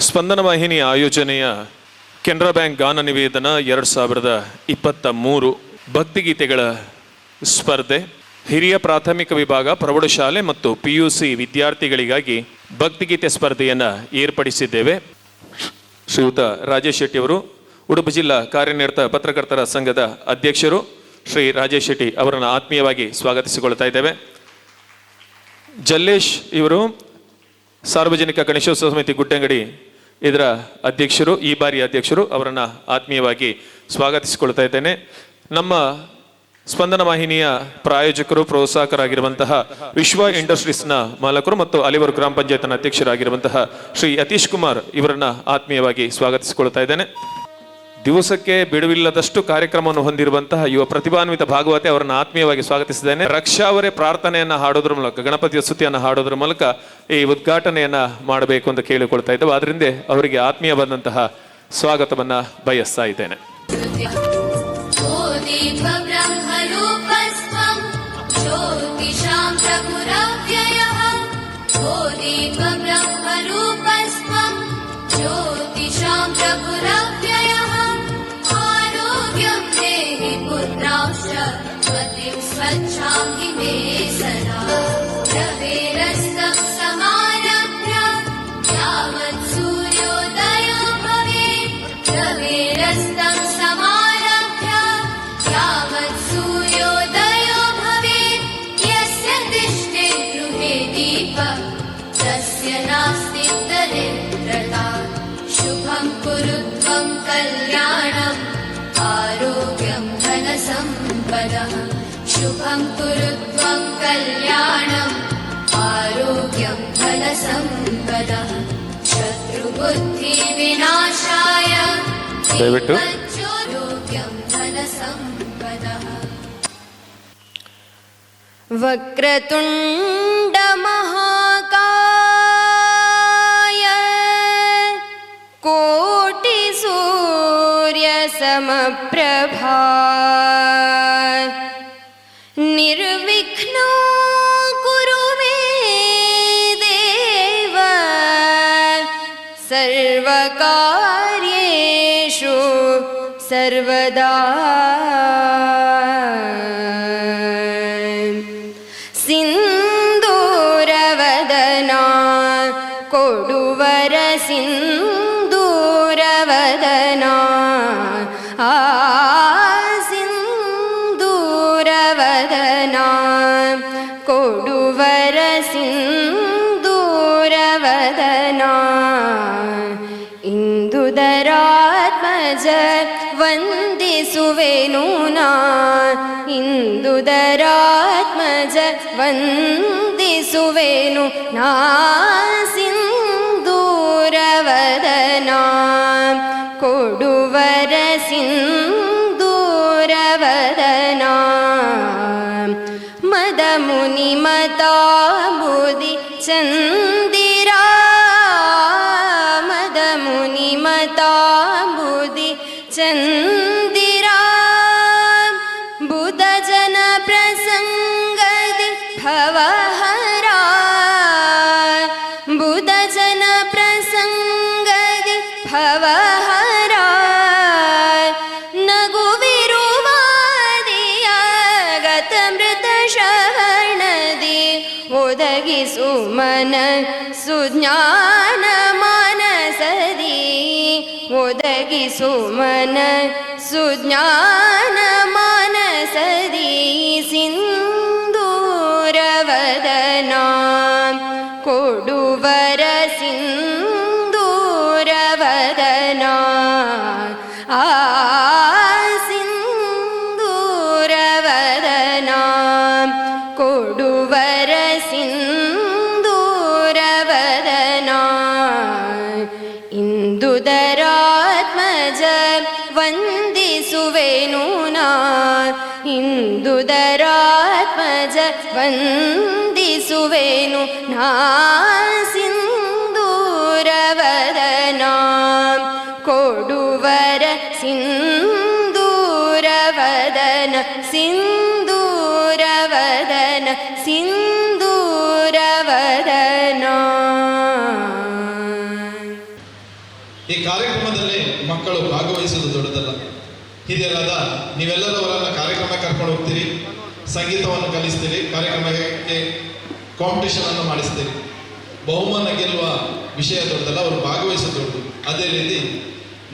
ಸ್ಪಂದನ ವಾಹಿನಿ ಆಯೋಜನೆಯ ಕೆನರಾ ಬ್ಯಾಂಕ್ ಗಾನ ನಿವೇದನ 2023 ಭಕ್ತಿಗೀತೆಗಳ ಸ್ಪರ್ಧೆ ಹಿರಿಯ ಪ್ರಾಥಮಿಕ ವಿಭಾಗ ಪ್ರೌಢಶಾಲೆ ಮತ್ತು PUC ವಿದ್ಯಾರ್ಥಿಗಳಿಗಾಗಿ ಭಕ್ತಿಗೀತೆ ಸ್ಪರ್ಧೆಯನ್ನು ಏರ್ಪಡಿಸಿದ್ದೇವೆ. ಶ್ರೀಯುತ ರಾಜೇಶ್ ಶೆಟ್ಟಿ ಅವರು, ಉಡುಪಿ ಜಿಲ್ಲಾ ಕಾರ್ಯನಿರತ ಪತ್ರಕರ್ತರ ಸಂಘದ ಅಧ್ಯಕ್ಷರು ಶ್ರೀ ರಾಜೇಶ್ ಶೆಟ್ಟಿ ಅವರನ್ನು ಆತ್ಮೀಯವಾಗಿ ಸ್ವಾಗತಿಸಿಕೊಳ್ತಾ ಇದ್ದೇವೆ. ಜಲ್ಲೇಶ್ ಇವರು ಸಾರ್ವಜನಿಕ ಗಣೇಶೋತ್ಸವ ಸಮಿತಿ ಗುಡ್ಡಂಗಡಿ ಇದರ ಅಧ್ಯಕ್ಷರು, ಈ ಬಾರಿ ಅಧ್ಯಕ್ಷರು, ಅವರನ್ನು ಆತ್ಮೀಯವಾಗಿ ಸ್ವಾಗತಿಸಿಕೊಳ್ತಾ ಇದ್ದೇನೆ. ನಮ್ಮ ಸ್ಪಂದನ ವಾಹಿನಿಯ ಪ್ರಾಯೋಜಕರು, ಪ್ರೋತ್ಸಾಹಕರಾಗಿರುವಂತಹ ವಿಶ್ವ ಇಂಡಸ್ಟ್ರೀಸ್ನ ಮಾಲಕರು ಮತ್ತು ಅಲಿವರ್ ಗ್ರಾಮ ಪಂಚಾಯತ್ನ ಅಧ್ಯಕ್ಷರಾಗಿರುವಂತಹ ಶ್ರೀ ಯತೀಶ್ ಕುಮಾರ್ ಇವರನ್ನ ಆತ್ಮೀಯವಾಗಿ ಸ್ವಾಗತಿಸಿಕೊಳ್ತಾ ಇದ್ದೇನೆ. ದಿವಸಕ್ಕೆ ಬಿಡುವಿಲ್ಲದಷ್ಟು ಕಾರ್ಯಕ್ರಮವನ್ನು ಹೊಂದಿರುವಂತಹ ಯುವ ಪ್ರತಿಭಾನ್ವಿತ ಭಾಗವತೆ ಅವರನ್ನು ಆತ್ಮೀಯವಾಗಿ ಸ್ವಾಗತಿಸಿದ್ದೇನೆ. ರಕ್ಷಾ ಅವರೇ ಪ್ರಾರ್ಥನೆಯನ್ನ ಹಾಡೋದ್ರ ಮೂಲಕ, ಗಣಪತಿಯ ಸ್ತುತಿಯನ್ನು ಹಾಡೋದ್ರ ಮೂಲಕ ಈ ಉದ್ಘಾಟನೆಯನ್ನ ಮಾಡಬೇಕು ಅಂತ ಕೇಳಿಕೊಳ್ತಾ ಇದ್ದೇವೆ. ಆದ್ರಿಂದ ಅವರಿಗೆ ಆತ್ಮೀಯವಾದಂತಹ ಸ್ವಾಗತವನ್ನ ಬಯಸ್ತಾ ಇದ್ದೇನೆ. स्वच्छांहि मे सदा रवेरस्तं समारभ्य यावत् सूर्योदयो भवेत् रवेरस्तं समारभ्य यावत् सूर्योदयो भवेत् यस्य तिष्ठे गृहे दीपः तस्य नास्ति दरिद्रता शुभं कुरु त्वं कल्याणम् आरोग्यं धनसम्पदः शुभं कुरु त्वं कल्याणम् आरोग्यं धनसम्पदः शत्रुबुद्धिविनाशाय आरोग्यं धनसम्पदः. वक्रतुण्डमहाकाय कोटिसूर्यसमप्रभा निर्विघ्नो कुरु मे देव सर्वकार्येषु सर्वदा. सिन्दूरवदना कोडुवर सिन्दूरवदना कोडुवर सिन्दूरवदना इंदुदरात्मज ವಂದಿಸುವೆನು ನಾ ಇಂದುದರಾತ್ಮಜ ವಂದಿಸುವೆನು ನಾ ಸಿಂದೂರವದನಾ ಕೊಡುವರ ಸಿಂದೂರವದನಾ ಮದ ಮುನಿ ಮತಾಂಬುದಿ ಚಂದಿರಾ ಮದ ಮುನಿ ಮತಾಂಬುದಿ ಚಂದಿರಾ ಬುಧ ಜನ ಪ್ರಸಂಗದಿ ಭವಹರಾ ಬುಧ ಜನ ಪ್ರಸಂಗದಿ ಭವಹರಾ ನಗುವಿರುವಾದಿಯಾಗತ ಮೃತ ಶ್ರವಣದಿ ಒದಗಿಸು ಮನ ಸುಜ್ಞಾನ ಮಾನಸದಿ ಒದಗಿಸು ಮನ ಸುಜ್ಞಾನ ಮಾನಸದಿ ಸಿಂದೂರವದನಾ ಕೊಡುವರ ಸಿಂದೂರವದನಾ ಆ ಸಿಂದೂರವದನಾ ಕೊಡುವರ ಸಿಂದೂರವದನಾ ಇಂದುದರಾತ್ಮಜ ವಂದಿಸುವೆನು ನಾ ಇಂದುದರಾತ್ಮಜ ವಂದಿಸುವೆನು ನಾ ಸಿಂದೂರವದನಾ ಕೊಡುವರ ಸಿಂದೂರವದನ ಸಿಂದೂರವದನ ಸಿಂದೂರವದನಾ. ಈ ಕಾರ್ಯಕ್ರಮದಲ್ಲಿ ಮಕ್ಕಳು ಭಾಗವಹಿಸುವುದು ದೊಡ್ಡದಲ್ಲ. ಹಿರಿಯರಾದ ನೀವೆಲ್ಲರೂ ಅವರನ್ನು ಕಾರ್ಯಕ್ರಮ ಕರ್ಕೊಂಡು ಹೋಗ್ತೀರಿ, ಸಂಗೀತವನ್ನು ಕಲಿಸ್ತೀರಿ, ಕಾರ್ಯಕ್ರಮಕ್ಕೆ ಕಾಂಪಿಟೇಷನ್ ಅನ್ನು ಮಾಡಿಸ್ತೀರಿ. ಬಹುಮಾನ ಗೆಲ್ಲುವ ವಿಷಯ ದೊಡ್ಡದಲ್ಲ, ಅವರು ಭಾಗವಹಿಸೋದು ದೊಡ್ಡದು. ಅದೇ ರೀತಿ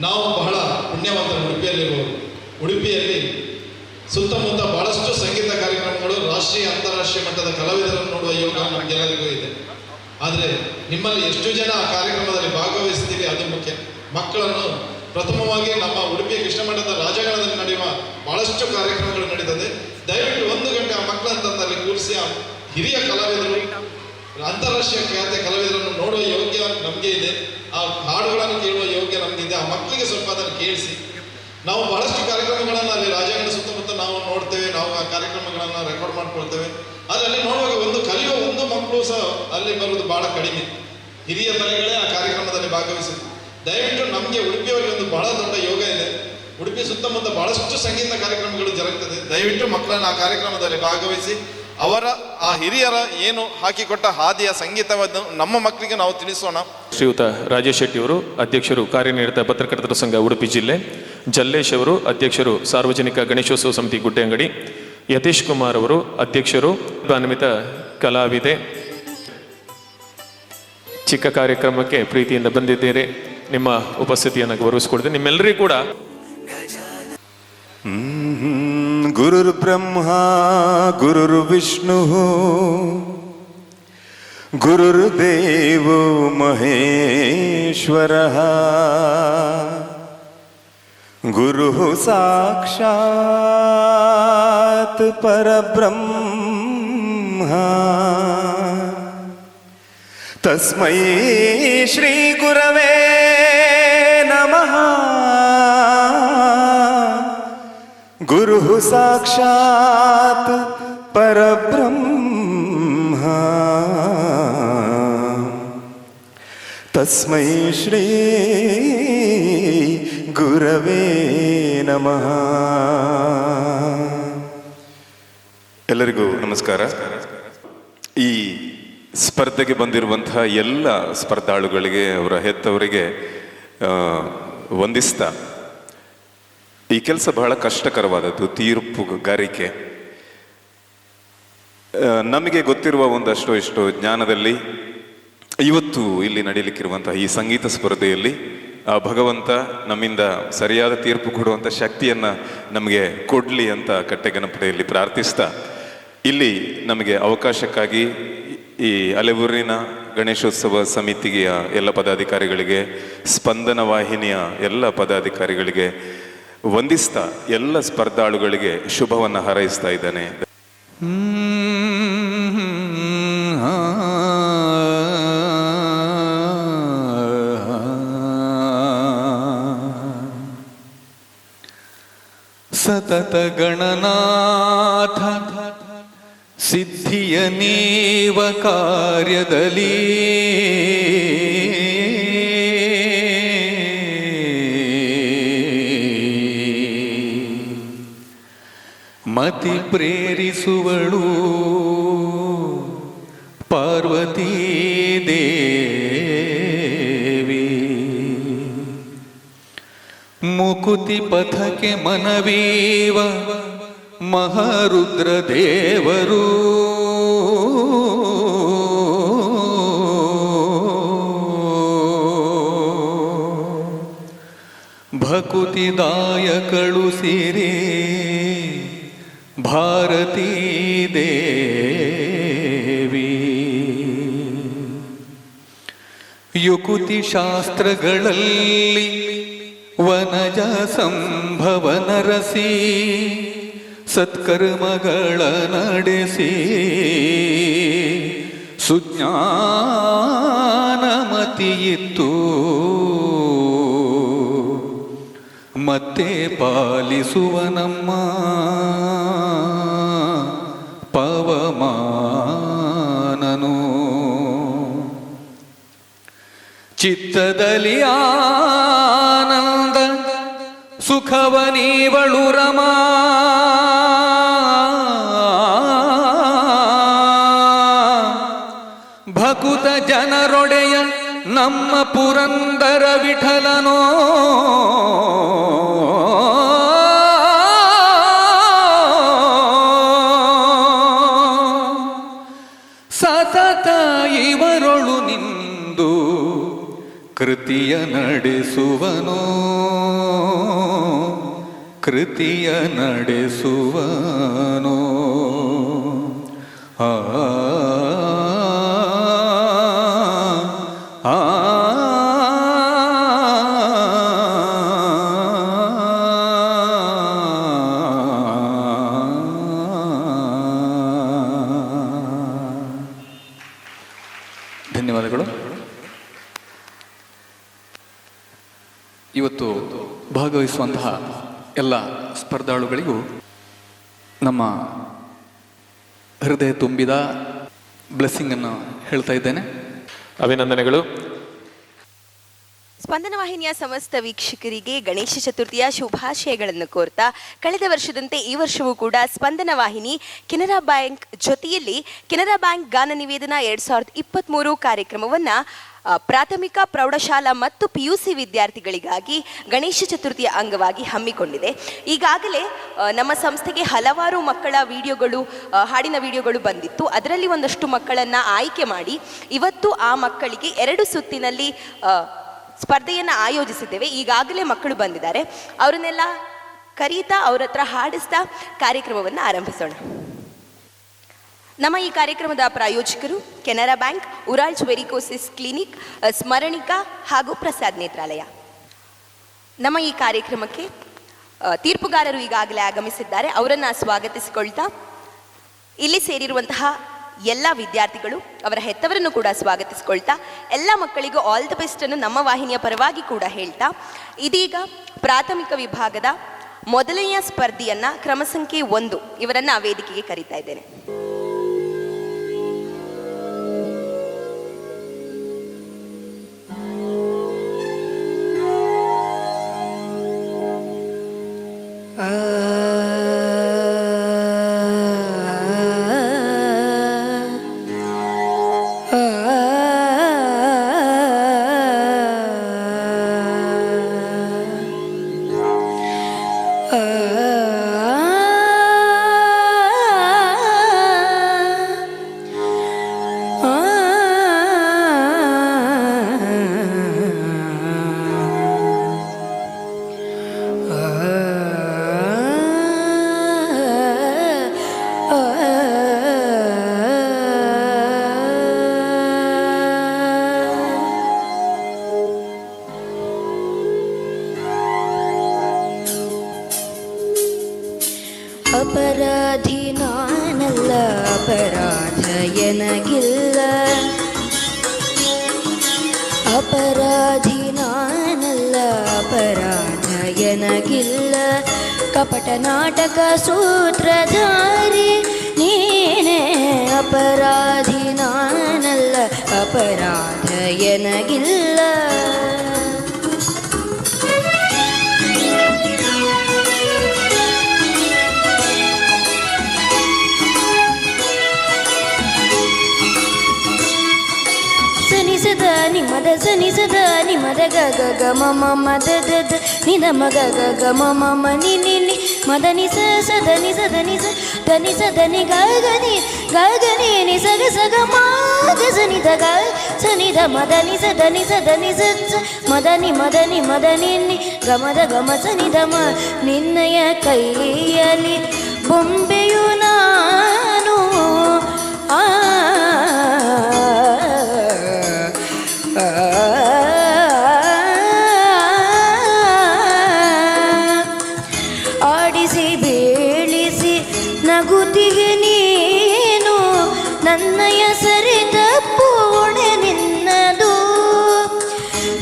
ನಾವು ಬಹಳ ಪುಣ್ಯವಂತರು ಉಡುಪಿಯಲ್ಲಿರುವವರು. ಉಡುಪಿಯಲ್ಲಿ ಸುತ್ತಮುತ್ತ ಬಹಳಷ್ಟು ಸಂಗೀತ ಕಾರ್ಯಕ್ರಮಗಳು, ರಾಷ್ಟ್ರೀಯ ಅಂತಾರಾಷ್ಟ್ರೀಯ ಮಟ್ಟದ ಕಲಾವಿದರನ್ನು ನೋಡುವ ಯೋಗ ನಮಗೆಲ್ಲರಿಗೂ ಇದೆ. ಆದರೆ ನಿಮ್ಮಲ್ಲಿ ಎಷ್ಟು ಜನ ಆ ಕಾರ್ಯಕ್ರಮದಲ್ಲಿ ಭಾಗವಹಿಸ್ತೀರಿ ಅದು ಮುಖ್ಯ. ಮಕ್ಕಳನ್ನು ಪ್ರಥಮವಾಗಿ ನಮ್ಮ ಉಡುಪಿಯ ಕೃಷ್ಣ ಮಠದ ರಾಜಾಂಗಣದಲ್ಲಿ ನಡೆಯುವ ಬಹಳಷ್ಟು ಕಾರ್ಯಕ್ರಮಗಳು ನಡೀತದೆ. ದಯವಿಟ್ಟು 1 ಗಂಟೆ ಆ ಮಕ್ಕಳಂತಲ್ಲಿ ಕೂರಿಸಿ ಆ ಹಿರಿಯ ಕಲಾವಿದರು, ಅಂತಾರಾಷ್ಟ್ರೀಯ ಖ್ಯಾತಿಯ ಕಲಾವಿದರನ್ನು ನೋಡುವ ಯೋಗ್ಯ ನಮಗೆ ಇದೆ, ಆ ಹಾಡುಗಳನ್ನು ಕೇಳುವ ಯೋಗ್ಯ ನಮಗಿದೆ. ಆ ಮಕ್ಕಳಿಗೆ ಸ್ವಲ್ಪ ಅದನ್ನು ಕೇಳಿಸಿ. ನಾವು ಬಹಳಷ್ಟು ಕಾರ್ಯಕ್ರಮಗಳನ್ನು ಅಲ್ಲಿ ರಾಜಾಂಗಣ ಸುತ್ತಮುತ್ತ ನಾವು ನೋಡ್ತೇವೆ, ನಾವು ಆ ಕಾರ್ಯಕ್ರಮಗಳನ್ನು ರೆಕಾರ್ಡ್ ಮಾಡ್ಕೊಳ್ತೇವೆ. ಆದರೆ ಅಲ್ಲಿ ನೋಡುವಾಗ ಕಲಿಯುವ ಒಂದು ಮಕ್ಕಳು ಸಹ ಅಲ್ಲಿ ಬರುವುದು ಬಹಳ ಕಡಿಮೆ. ಹಿರಿಯ ತಲೆಗಳೇ ಆ ಕಾರ್ಯಕ್ರಮದಲ್ಲಿ ಭಾಗವಹಿಸಿದ್ರು. ದಯವಿಟ್ಟು ನಮಗೆ ಉಡುಪಿಯವರಿಗೆ ಒಂದು ಬಹಳ ದೊಡ್ಡ ಯೋಗ ಇದೆ. ಉಡುಪಿ ಸುತ್ತಮುತ್ತ ಬಹಳಷ್ಟು ಸಂಗೀತ ಕಾರ್ಯಕ್ರಮಗಳು ಜರುಗುತ್ತದೆ. ದಯವಿಟ್ಟು ಮಕ್ಕಳನ್ನು ಆ ಕಾರ್ಯಕ್ರಮದಲ್ಲಿ ಭಾಗವಹಿಸಿ ಅವರ ಆ ಹಿರಿಯರ ಏನು ಹಾಕಿಕೊಟ್ಟ ಹಾದಿಯ ಸಂಗೀತವನ್ನು ನಮ್ಮ ಮಕ್ಕಳಿಗೆ ನಾವು ತಿಳಿಸೋಣ. ಶ್ರೀಯುತ ರಾಜೇಶ್ ಶೆಟ್ಟಿ ಅವರು ಅಧ್ಯಕ್ಷರು, ಕಾರ್ಯನಿರತ ಪತ್ರಕರ್ತರ ಸಂಘ ಉಡುಪಿ ಜಿಲ್ಲೆ. ಜಲ್ಲೇಶ್ ಅವರು ಅಧ್ಯಕ್ಷರು, ಸಾರ್ವಜನಿಕ ಗಣೇಶೋತ್ಸವ ಸಮಿತಿ ಗುಡ್ಡೆಂಗಡಿ. ಯತೀಶ್ ಕುಮಾರ್ ಅವರು ಅಧ್ಯಕ್ಷರು, ಅನುಮಿತ ಕಲಾವಿದೆ. ಚಿಕ್ಕ ಕಾರ್ಯಕ್ರಮಕ್ಕೆ ಪ್ರೀತಿಯಿಂದ ಬಂದಿದ್ದೀರಿ. ನಿಮ್ಮ ಉಪಸ್ಥಿತಿಯನ್ನು ಗೌರವಿಸಿಕೊಡ್ತೀನಿ. ನಿಮ್ಮೆಲ್ಲರಿಗೂ ಕೂಡ ಗುರುರ್ ಬ್ರಹ್ಮ ಗುರುರ್ ವಿಷ್ಣು ಗುರುರ್ದೇವೋ ಮಹೇಶ್ವರಃ ಗುರುಃ ಸಾಕ್ಷಾತ್ ಪರಬ್ರಹ್ಮ ತಸ್ಮೈ ಶ್ರೀ ಗುರವೇ ನಮಃ. ಗುರುಃ ಸಾಕ್ಷಾತ್ ಪರಬ್ರಹ್ಮ ತಸ್ಮೈ ಶ್ರೀ ಗುರವೇ ನಮಃ. ಎಲ್ಲರಿಗೂ ನಮಸ್ಕಾರ. ಈ ಸ್ಪರ್ಧೆಗೆ ಬಂದಿರುವಂತಹ ಎಲ್ಲ ಸ್ಪರ್ಧಾಳುಗಳಿಗೆ, ಅವರ ಹೆತ್ತವರಿಗೆ ವಂದಿಸ್ತಾ, ಈ ಕೆಲಸ ಬಹಳ ಕಷ್ಟಕರವಾದದ್ದು, ತೀರ್ಪುಗಾರಿಕೆ. ನಮಗೆ ಗೊತ್ತಿರುವ ಒಂದಷ್ಟು ಇಷ್ಟು ಜ್ಞಾನದಲ್ಲಿ ಇವತ್ತು ಇಲ್ಲಿ ನಡೀಲಿಕ್ಕಿರುವಂತಹ ಈ ಸಂಗೀತ ಸ್ಪರ್ಧೆಯಲ್ಲಿ ಆ ಭಗವಂತ ನಮ್ಮಿಂದ ಸರಿಯಾದ ತೀರ್ಪು ಕೊಡುವಂಥ ಶಕ್ತಿಯನ್ನು ನಮಗೆ ಕೊಡಲಿ ಅಂತ ಕಟ್ಟೆಗಣಪತಿಯಲ್ಲಿ ಪ್ರಾರ್ಥಿಸ್ತಾ, ಇಲ್ಲಿ ನಮಗೆ ಅವಕಾಶಕ್ಕಾಗಿ ಈ ಅಲೆಬೂರಿನ ಗಣೇಶೋತ್ಸವ ಸಮಿತಿಯ ಎಲ್ಲ ಪದಾಧಿಕಾರಿಗಳಿಗೆ, ಸ್ಪಂದನ ವಾಹಿನಿಯ ಎಲ್ಲ ಪದಾಧಿಕಾರಿಗಳಿಗೆ ವಂದಿಸ್ತಾ ಎಲ್ಲ ಸ್ಪರ್ಧಾಳುಗಳಿಗೆ ಶುಭವನ್ನು ಹಾರೈಸ್ತಾ ಇದ್ದಾನೆ. ಸತತ ಗಣನಾಥ ಸಿದ್ಧಿಯ ನೀವ ಕಾರ್ಯದಲ್ಲಿ ಮತಿ ಪ್ರೇರಿಸುವಳು ಪಾರ್ವತೀ ದೇವಿ. ಮುಕುತಿ ಪಥಕ್ಕೆ ಮನವೀವ ಮಹಾರುದ್ರ ದೇವರು. ಭಕುತಿದಾಯಕಳು ಸಿರಿ ಭಾರತೀ ದೇವಿ. ಯುಕುತಿ ಶಾಸ್ತ್ರಗಳಲ್ಲಿ ವನಜ ಸಂಭವನ ರಸಿ ಸತ್ಕರ್ಮಗಳ ನಡೆಸಿ ಸುಜ್ಞಾನಮತಿಯಿತ್ತು ಮತ್ತೆ ಪಾಲಿಸುವ ನಮ್ಮ ಪವಮಾನನು. ಚಿತ್ತದಲ್ಲಿ ಆನಂದ ಸುಖವನೀವಳು ರಮಾ. ಭಕುತ ಜನರೊಡೆಯ ನಮ್ಮ ಪುರಂದರ ವಿಠಲನೋ ಸತತ ಇವರೊಳು ನಿಂದು ಕೃತಿಯ ನಡೆಸುವನೋ ಕೃತಿಯ ನಡೆಸುವನೋ ಆ ಆ ಧನ್ಯವಾದಗಳು. ಇವತ್ತು ಭಾಗವಹಿಸುವಂತಹ ಎಲ್ಲ ಸ್ಪರ್ಧಾಳುಗಳಿಗೂ ನಮ್ಮ ಹೃದಯ ತುಂಬಿದ ಬ್ಲೆಸ್ಸಿಂಗನ್ನು ಹೇಳ್ತಾ ಇದ್ದೇನೆ. ಅಭಿನಂದನೆಗಳು. ಸ್ಪಂದನ ವಾಹಿನಿಯ ಸಮಸ್ತ ವೀಕ್ಷಕರಿಗೆ ಗಣೇಶ ಚತುರ್ಥಿಯ ಶುಭಾಶಯಗಳನ್ನು ಕೋರ್ತಾ ಕಳೆದ ವರ್ಷದಂತೆ ಈ ವರ್ಷವೂ ಕೂಡ ಸ್ಪಂದನ ವಾಹಿನಿ ಕೆನರಾ ಬ್ಯಾಂಕ್ ಜೊತೆಯಲ್ಲಿ ಕೆನರಾ ಬ್ಯಾಂಕ್ ಗಾನ ನಿವೇದನ 2023 ಕಾರ್ಯಕ್ರಮವನ್ನು ಪ್ರಾಥಮಿಕ ಪ್ರೌಢಶಾಲಾ ಮತ್ತು PUC ವಿದ್ಯಾರ್ಥಿಗಳಿಗಾಗಿ ಗಣೇಶ ಚತುರ್ಥಿಯ ಅಂಗವಾಗಿ ಹಮ್ಮಿಕೊಂಡಿದೆ. ಈಗಾಗಲೇ ನಮ್ಮ ಸಂಸ್ಥೆಗೆ ಹಲವಾರು ಮಕ್ಕಳ ವಿಡಿಯೋಗಳು, ಹಾಡಿನ ವಿಡಿಯೋಗಳು ಬಂದಿತ್ತು. ಅದರಲ್ಲಿ ಒಂದಷ್ಟು ಮಕ್ಕಳನ್ನು ಆಯ್ಕೆ ಮಾಡಿ ಇವತ್ತು ಆ ಮಕ್ಕಳಿಗೆ 2 ಸುತ್ತಿನಲ್ಲಿ ಸ್ಪರ್ಧೆಯನ್ನು ಆಯೋಜಿಸಿದ್ದೇವೆ. ಈಗಾಗಲೇ ಮಕ್ಕಳು ಬಂದಿದ್ದಾರೆ. ಅವರನ್ನೆಲ್ಲ ಕರೀತಾ ಅವ್ರ ಹತ್ರ ಹಾಡಿಸ್ತಾ ಕಾರ್ಯಕ್ರಮವನ್ನು ಆರಂಭಿಸೋಣ. ನಮ್ಮ ಈ ಕಾರ್ಯಕ್ರಮದ ಪ್ರಾಯೋಜಕರು ಕೆನರಾ ಬ್ಯಾಂಕ್, ಉರಾಲ್ಜ್ ವೆರಿಕೋಸಿಸ್ ಕ್ಲಿನಿಕ್, ಸ್ಮರಣಿಕಾ ಹಾಗೂ ಪ್ರಸಾದ್ ನೇತ್ರಾಲಯ. ನಮ್ಮ ಈ ಕಾರ್ಯಕ್ರಮಕ್ಕೆ ತೀರ್ಪುಗಾರರು ಈಗಾಗಲೇ ಆಗಮಿಸಿದ್ದಾರೆ. ಅವರನ್ನು ಸ್ವಾಗತಿಸಿಕೊಳ್ತಾ ಇಲ್ಲಿ ಸೇರಿರುವಂತಹ ಎಲ್ಲ ವಿದ್ಯಾರ್ಥಿಗಳು, ಅವರ ಹೆತ್ತವರನ್ನು ಕೂಡ ಸ್ವಾಗತಿಸಿಕೊಳ್ತಾ ಎಲ್ಲ ಮಕ್ಕಳಿಗೂ ಆಲ್ ದ ಬೆಸ್ಟ್ ಅನ್ನು ನಮ್ಮ ವಾಹಿನಿಯ ಪರವಾಗಿ ಕೂಡ ಹೇಳ್ತಾ ಇದೀಗ ಪ್ರಾಥಮಿಕ ವಿಭಾಗದ ಮೊದಲನೆಯ ಸ್ಪರ್ಧಿಯನ್ನ ಕ್ರಮ ಸಂಖ್ಯೆ 1 ಇವರನ್ನ ವೇದಿಕೆಗೆ ಕರೀತಾ ಇದ್ದೇನೆ. ಅಪರಾಧಿ ನಾನಲ್ಲ, ಅಪರಾಧ ಎನಗಿಲ್ಲ. ಅಪರಾಧಿ ನಾನಲ್ಲ, ಅಪರಾಧ ಎನಗಿಲ್ಲ. ಕಪಟ ನಾಟಕ ಸೂತ್ರಧಾರಿ ನೀನೇ. ಅಪರಾಧಿ ನಾನಲ್ಲ, ಅಪರಾಧ ಎನಗಿಲ್ಲ. ಸನಿಸದ ನಿಮದ ಸನಿಸದ ನಿಮದ ಗಗ ಗಮ ಮಮ ದದ ನಿದ ಮಗ ಗಗ ಮಮ ಮನಿ ನಿನಿ ಮದ ನಿಸ ಸದ ನಿಸ ಧನಿ ಸ ಧನಿ ಸ ಧನಿ ಗಗನಿ ಗಗನಿ ನಿ ಸಗ ಸಗ ಮಾಗ ಸನಿದ ಗ ಸನಿದ ಮದ ನಿಸ ಧನಿ ಸ ಧನಿ ಸ ಮದನಿ ಮದನಿ ಮದನಿ ಗಮದ ಗಮ ಸನಿದ ಮ ನಿನ್ನಯ ಕೈಯಲ್ಲಿ ಬೊಂಬೆಯು ನಾನು. ಆಡಿಸಿ ಬೀಳಿಸಿ ನಗುತ್ತಿಗೆ ನೀನು, ನನ್ನಯ ಸರಿದ ಪೂಣೆ ನಿನ್ನದು.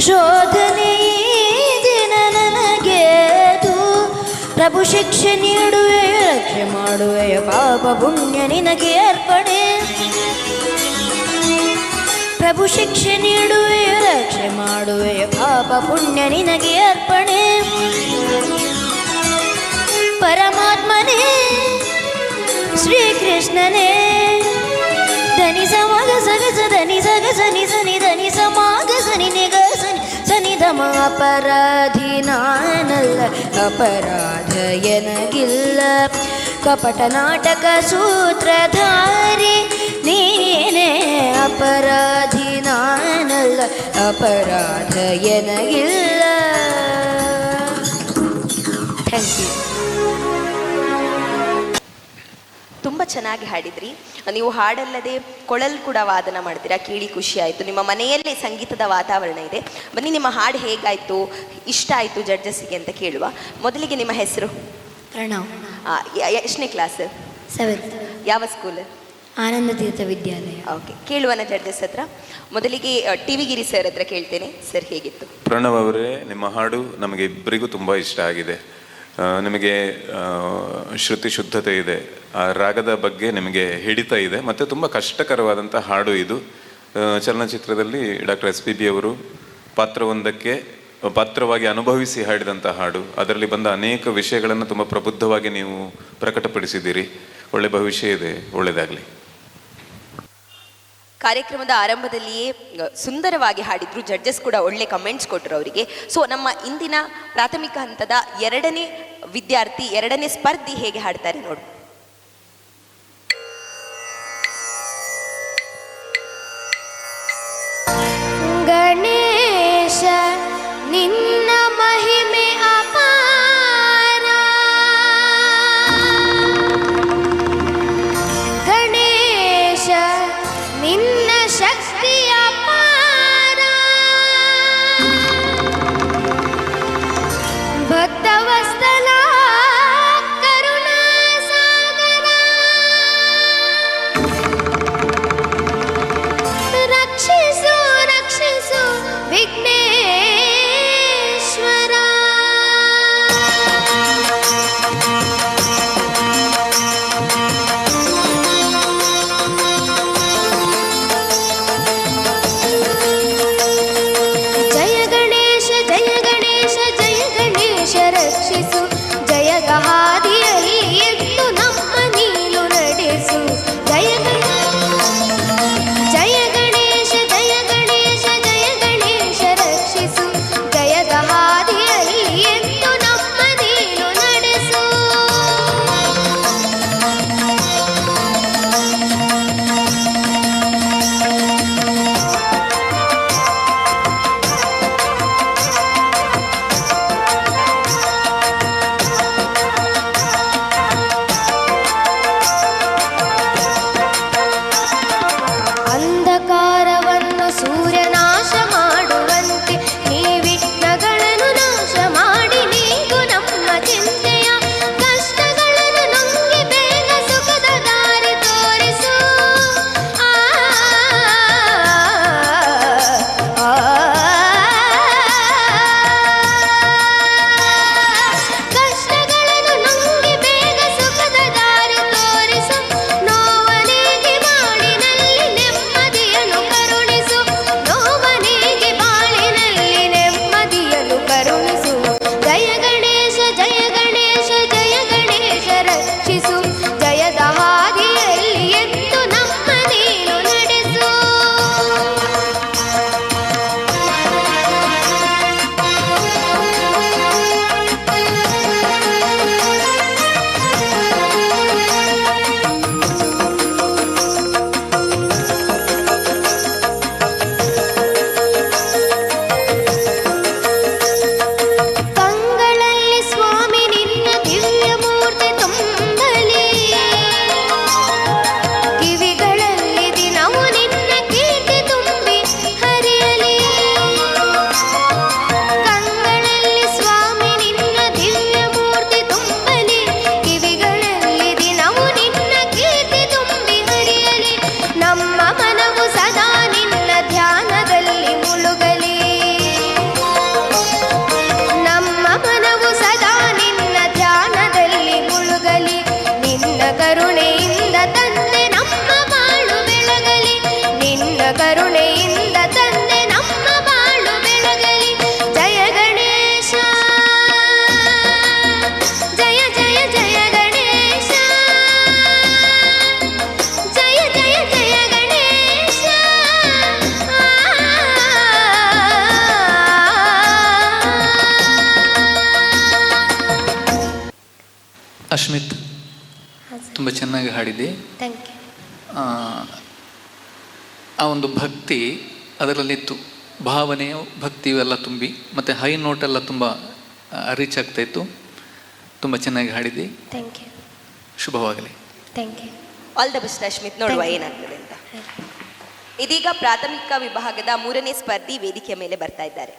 ಶೋಧನೆ ದಿನ ನನಗೆದು, ಪ್ರಭು ಶಿಕ್ಷೆ ನೀಡುವೆ, ರಕ್ಷೆ ಮಾಡುವೆ, ಪಾಪ ಪುಣ್ಯ ನಿನಗೆ ಅರ್ಪಣೆ. ಪ್ರಭು ಶಿಕ್ಷೆ ನೀಡುವೆ, ರಕ್ಷೆ ಮಾಡುವೆ, ಪಾಪ ಪುಣ್ಯ ನಿನಗೆ ಅರ್ಪಣೆ. ಪರಮಾತ್ಮನೇ ಶ್ರೀಕೃಷ್ಣನೇ ಧನಿ ಸಮಗ ಸಗ ಸ ಧನಿ ಸಗ ಸನಿ ಸನಿ ಧನಿ ಸಮಾಗ ಸ ಸನಿ ನಿಗ ಸನಿ ಸನಿ ಧಮ ಅಪರಾಧಿ ನಾನಲ್ಲ ಅಪರಾಧ ಎನಗಿಲ್ಲ ಕಪಟ ನಾಟಕ ಸೂತ್ರಧಾರಿ ನೀನೇ ಅಪರಾಧಿ ನಾನಲ್ಲ ಅಪರಾಧ ಎನಗಿಲ್ಲ. Thank you. ತುಂಬ ಚೆನ್ನಾಗಿ ಹಾಡಿದ್ರಿ. ನೀವು ಹಾಡಲ್ಲದೆ ಕೊಳಲ್ ಕೂಡ ವಾದನ ಮಾಡ್ತೀರಾ, ಕೇಳಿ ಖುಷಿ ಆಯಿತು. ನಿಮ್ಮ ಮನೆಯಲ್ಲೇ ಸಂಗೀತದ ವಾತಾವರಣ ಇದೆ. ಬನ್ನಿ, ನಿಮ್ಮ ಹಾಡು ಹೇಗಾಯಿತು, ಇಷ್ಟ ಆಯಿತು ಜಡ್ಜಸ್ಸಿಗೆ ಅಂತ ಕೇಳುವ. ಮೊದಲಿಗೆ ನಿಮ್ಮ ಹೆಸರು? ಪ್ರಣವ್. ಎಷ್ಟನೇ ಕ್ಲಾಸ್? 7th. ಯಾವ ಸ್ಕೂಲ್? ಆನಂದ ತೀರ್ಥ ವಿದ್ಯಾಲಯ. ಓಕೆ, ಕೇಳುವನ ಜಡ್ಜಸ್ ಹತ್ರ. ಮೊದಲಿಗೆ ಟಿ ವಿ ಗಿರಿ ಸರ್ ಹತ್ರ ಕೇಳ್ತೇನೆ. ಸರ್, ಹೇಗಿತ್ತು? ಪ್ರಣವ್ ಅವರೇ, ನಿಮ್ಮ ಹಾಡು ನಮಗೆ ಇಬ್ಬರಿಗೂ ತುಂಬ ಇಷ್ಟ ಆಗಿದೆ. ನಿಮಗೆ ಶ್ರುತಿ ಶುದ್ಧತೆ ಇದೆ, ಆ ರಾಗದ ಬಗ್ಗೆ ನಿಮಗೆ ಹಿಡಿತ ಇದೆ, ಮತ್ತು ತುಂಬ ಕಷ್ಟಕರವಾದಂಥ ಹಾಡು ಇದು. ಚಲನಚಿತ್ರದಲ್ಲಿ ಡಾಕ್ಟರ್ SPB ಅವರು ಪಾತ್ರವಾಗಿ ಅನುಭವಿಸಿ ಹಾಡಿದಂಥ ಹಾಡು. ಅದರಲ್ಲಿ ಬಂದ ಅನೇಕ ವಿಷಯಗಳನ್ನು ತುಂಬ ಪ್ರಬುದ್ಧವಾಗಿ ನೀವು ಪ್ರಕಟಪಡಿಸಿದ್ದೀರಿ. ಒಳ್ಳೆ ಭವಿಷ್ಯ ಇದೆ, ಒಳ್ಳೆಯದಾಗಲಿ. ಕಾರ್ಯಕ್ರಮದ ಆರಂಭದಲ್ಲಿಯೇ ಸುಂದರವಾಗಿ ಹಾಡಿದ್ರು, ಜಡ್ಜಸ್ ಕೂಡ ಒಳ್ಳೆ ಕಮೆಂಟ್ಸ್ ಕೊಟ್ಟರು ಅವರಿಗೆ. ಸೊ ನಮ್ಮ ಇಂದಿನ ಪ್ರಾಥಮಿಕ ಹಂತದ ಎರಡನೇ ವಿದ್ಯಾರ್ಥಿ, ಎರಡನೇ ಸ್ಪರ್ಧಿ ಹೇಗೆ ಹಾಡ್ತಾರೆ ನೋಡು. ಗಣೇಶ ನಿನ್ನ ಮಹಿಮೆ ಅಪಾರ, ಗಣೇಶ ನಿನ್ನ ಶಕ್ತಿ ಅಪಾರ, ಭಕ್ತವತ್ಸಲ ಕರುಣಾ ಸಾಗರ, ರಕ್ಷಿಸು ರಕ್ಷಿಸು ವಿಘ್ನೇಶ್ವರ, ಅಶ್ಮಿತ್, ತುಂಬ ಚೆನ್ನಾಗಿ ಹಾಡಿದೆ. Thank you. ಆ ಒಂದು ಭಕ್ತಿ ಅದರಲ್ಲಿತ್ತು, ಭಾವನೆಯು ಭಕ್ತಿಯು ಎಲ್ಲ ತುಂಬಿ, ಮತ್ತು ಹೈ ನೋಟೆಲ್ಲ ತುಂಬ ರೀಚ್ ಆಗ್ತಾಯಿತ್ತು. ತುಂಬ ಚೆನ್ನಾಗಿ ಹಾಡಿದೆ. Thank you. ಶುಭವಾಗಲಿ. Thank you. All the best Ashmit, ನೋಡುವ ಏನಾಗ್ತದೆ ಅಂತ. ಇದೀಗ ಪ್ರಾಥಮಿಕ ವಿಭಾಗದ 3ನೇ ಸ್ಪರ್ಧಿ ವೇದಿಕೆಯ ಮೇಲೆ ಬರ್ತಾ ಇದ್ದಾರೆ.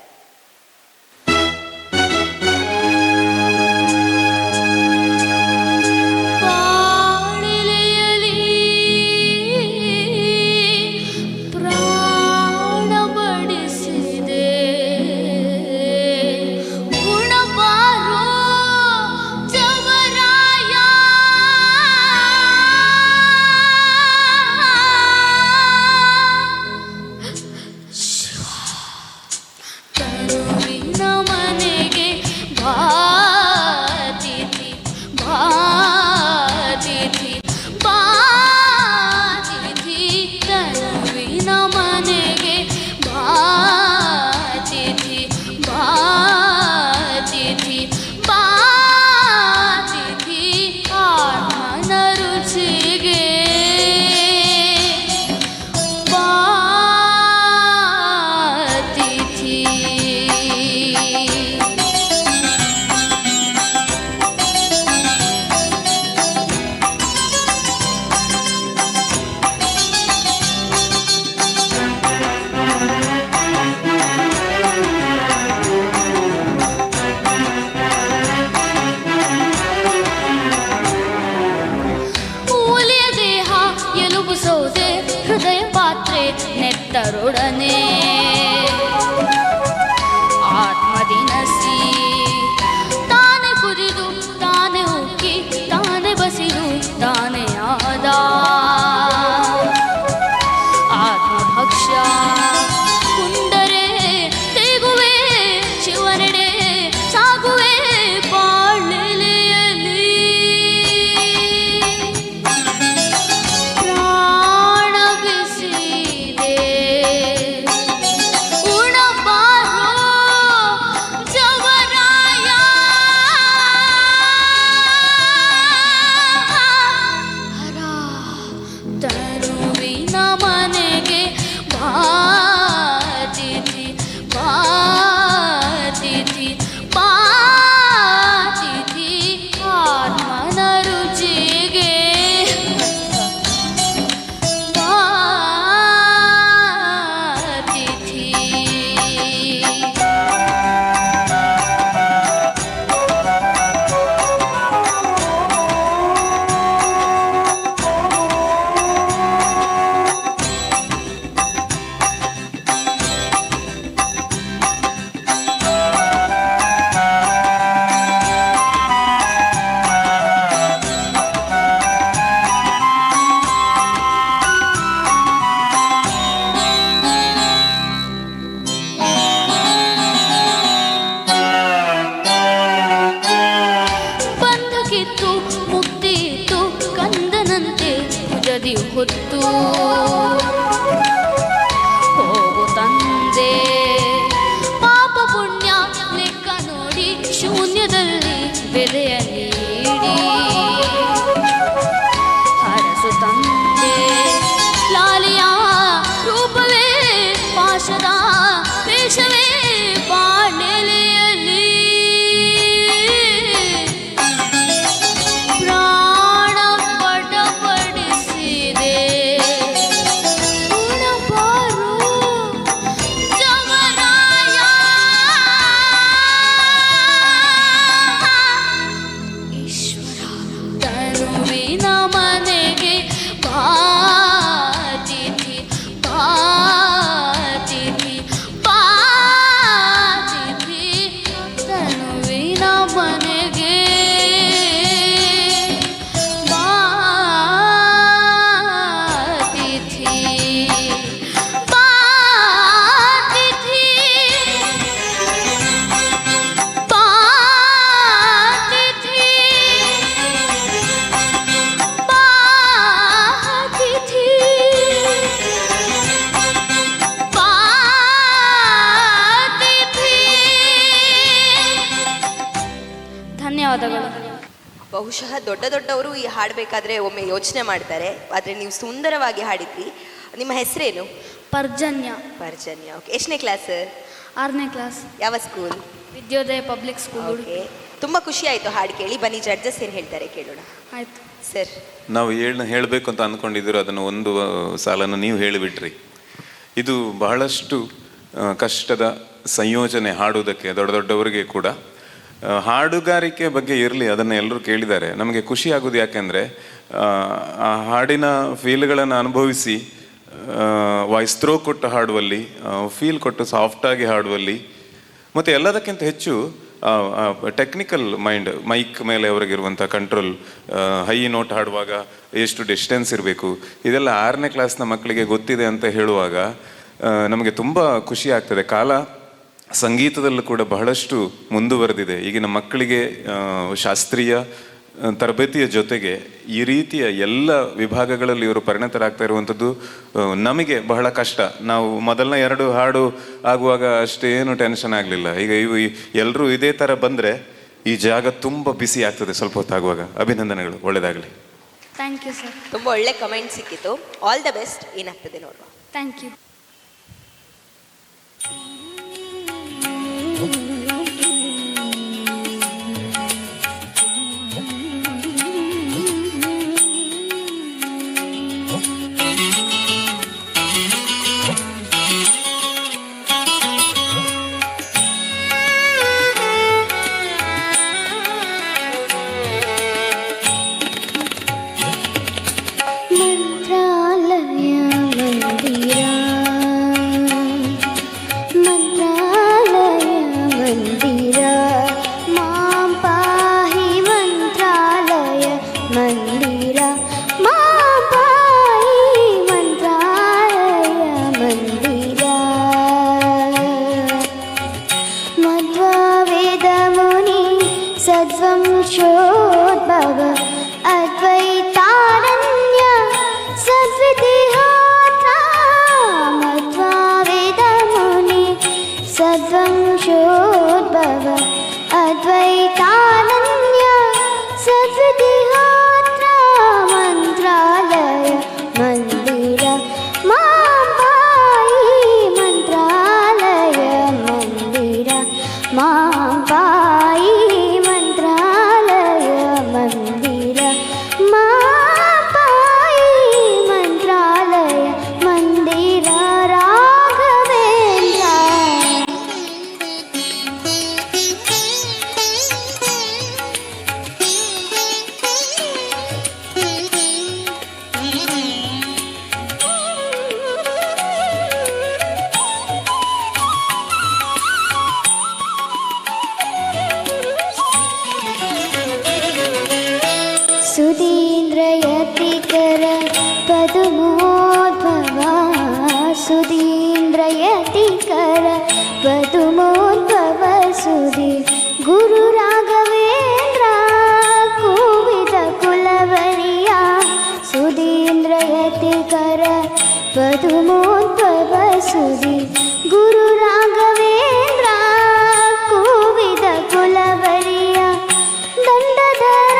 ನೆತ್ತರೊಡನೆ ಆತ್ಮದಿನಸಿ ತಾನೆ ಕುದಿದು ತಾನೆ ಉಕ್ಕಿ ತಾನೆ ಬಸಿದು ತಾನೆ ಆದ ಆತ್ಮಭಕ್ಷ್ಯ ಕುಂಡರೆ ತೆಗುವೆ ಶಿವನೆಡೆ ಸಾಗುವೆ ಬಾಳೆಲೆಯಲ್ಲಿ ಪ್ರಾಣ ಬಿಸಿದೆ ಉಣಬಾರೋ ಜವರಾಯ ಹರ ತರುವಿನ ಮನೆಗೆ ಬಾತಿಥಿ ಬಾತಿಥಿ ಬಾತಿಥಿ ಆತ್ಮನ ರುಚಿಗೆ ಬಾತಿಥಿ. ಬಂಧಕಿತ್ತು ಮುಕ್ತಿ ಇತ್ತು ಕಂದನಂತೆ ಭುಜದಿ ಹೊತ್ತು ಹೋಗು ತಂದೆ ಪಾಪ ಪುಣ್ಯ ಲೆಕ್ಕ ನೋಡಿ ಶೂನ್ಯದಲ್ಲಿ ಬೆಲೆಯ ನೀಡಿ ಹರಸು ತಂದೆ ಲಾಲಿಯ ರೂಪವೇ ಪಾಶದ ವೇಷವೇ ಬಾಳೆಲೆಯಲ್ಲಿ ಪ್ರಾಣ ಪಟಪಡಿಸಿದೆ ಉಣಬಾರೋ ಜವರಾಯ ಈಶ್ವರ ತನುವಿನ ಮನೆಗೆ ಬಾತಿಥಿ ಬಾತಿಥಿ ಬಾತಿಥಿ ತನುವಿನ ಮನೆಗೆ ಬಾತಿಥಿ ಬಾತಿಥಿ ಬಾತಿಥಿ ಬಾತಿಥಿ ಬಾತಿಥಿ. ಧನ್ಯವಾದಗಳು. ಬಹುಶಃ ದೊಡ್ಡವರು ಈ ಹಾಡಬೇಕಾದ್ರೆ ಒಮ್ಮೆ ಯೋಚನೆ ಮಾಡ್ತಾರೆ, ಆದರೆ ನೀವು ಸುಂದರವಾಗಿ ಹಾಡಿದ್ರಿ. ನಿಮ್ಮ ಹೆಸರೇನು? ಪರ್ಜನ್ಯ. ಪರ್ಜನ್ಯ. ಓಕೆ, ಎಷ್ಟನೇ ಕ್ಲಾಸ್? 6ನೇ ಕ್ಲಾಸ್. ಯಾವ school? Vidyodaya public school. Okay, ತುಂಬ ಖುಷಿ ಆಯಿತು ಹಾಡು ಕೇಳಿ. ಬನ್ನಿ ಜಡ್ಜಸ್ ಏನು ಹೇಳ್ತಾರೆ ಕೇಳೋಣ. ಆಯ್ತು ಸರ್. ನಾವು ಹೇಳಬೇಕು ಅಂತ ಅಂದ್ಕೊಂಡಿದ್ರು ಅದನ್ನು ಒಂದು ಸಾಲನ್ನು ನೀವು ಹೇಳಿಬಿಟ್ರಿ. ಇದು ಬಹಳಷ್ಟು ಕಷ್ಟದ ಸಂಯೋಜನೆ ಹಾಡುವುದಕ್ಕೆ, ದೊಡ್ಡವರಿಗೆ ಕೂಡ. ಹಾಡುಗಾರಿಕೆ ಬಗ್ಗೆ ಇರಲಿ, ಅದನ್ನು ಎಲ್ಲರೂ ಕೇಳಿದ್ದಾರೆ. ನಮಗೆ ಖುಷಿ ಆಗೋದು ಯಾಕೆಂದರೆ ಆ ಹಾಡಿನ ಫೀಲ್ಗಳನ್ನು ಅನುಭವಿಸಿ ವಾಯ್ಸ್ ಥ್ರೋ ಕೊಟ್ಟು ಹಾಡುವಲ್ಲಿ, ಫೀಲ್ ಕೊಟ್ಟು ಸಾಫ್ಟಾಗಿ ಹಾಡುವಲ್ಲಿ, ಮತ್ತು ಎಲ್ಲದಕ್ಕಿಂತ ಹೆಚ್ಚು ಟೆಕ್ನಿಕಲ್ ಮೈಂಡ್, ಮೈಕ್ ಮೇಲೆ ಅವರಿಗಿರುವಂಥ ಕಂಟ್ರೋಲ್, ಹೈ ನೋಟ್ ಹಾಡುವಾಗ ಎಷ್ಟು ಡಿಸ್ಟೆನ್ಸ್ ಇರಬೇಕು, ಇದೆಲ್ಲ 6ನೇ ಕ್ಲಾಸ್ನ ಮಕ್ಕಳಿಗೆ ಗೊತ್ತಿದೆ ಅಂತ ಹೇಳುವಾಗ ನಮಗೆ ತುಂಬ ಖುಷಿ ಆಗ್ತದೆ. ಕಾಲ ಸಂಗೀತದಲ್ಲೂ ಕೂಡ ಬಹಳಷ್ಟು ಮುಂದುವರೆದಿದೆ. ಈಗಿನ ಮಕ್ಕಳಿಗೆ ಶಾಸ್ತ್ರೀಯ ತರಬೇತಿಯ ಜೊತೆಗೆ ಈ ರೀತಿಯ ಎಲ್ಲ ವಿಭಾಗಗಳಲ್ಲಿ ಇವರು ಪರಿಣತರಾಗ್ತಾ ಇರುವಂಥದ್ದು ನಮಗೆ ಬಹಳ ಕಷ್ಟ. ನಾವು ಮೊದಲನೇ 2 ಹಾಡು ಆಗುವಾಗ ಅಷ್ಟೇನು ಟೆನ್ಷನ್ ಆಗಲಿಲ್ಲ. ಈಗ ಎಲ್ಲರೂ ಇದೇ ಥರ ಬಂದರೆ ಈ ಜಾಗ ತುಂಬ ಬಿಸಿ ಆಗ್ತದೆ ಸ್ವಲ್ಪ ಹೊತ್ತಾಗುವಾಗ. ಅಭಿನಂದನೆಗಳು, ಒಳ್ಳೆಯದಾಗಲಿ. Thank you sir. ತುಂಬ ಒಳ್ಳೆ ಕಮೆಂಟ್ ಸಿಕ್ಕಿತ್ತು. All the best. ಏನಾಗ್ತದೆ ನೋಡುವ. Thank you. सद्वंशोद्भव अद्वैतारण्य सद्वितिहोत्रा मध्वावेदमुनि सद्वंशोद्भव अद्वैतारण्य सद्वितिहोत्रा मन्त्रालय मंदिर मांबाई मंत्रालय मंदिर मांबाई सुधीन्द्रयतिकर पदुमोद्भव सुधीन्द्रयतिकर पदुमोद्भव सुधी गुरु राघवेन्द्र कोविद कुलवरिया सुधीन्द्रयतिकर पदुमोद्भव सुधी गुरु राघवेन्द्र कोविद कुलवरिया दंडधर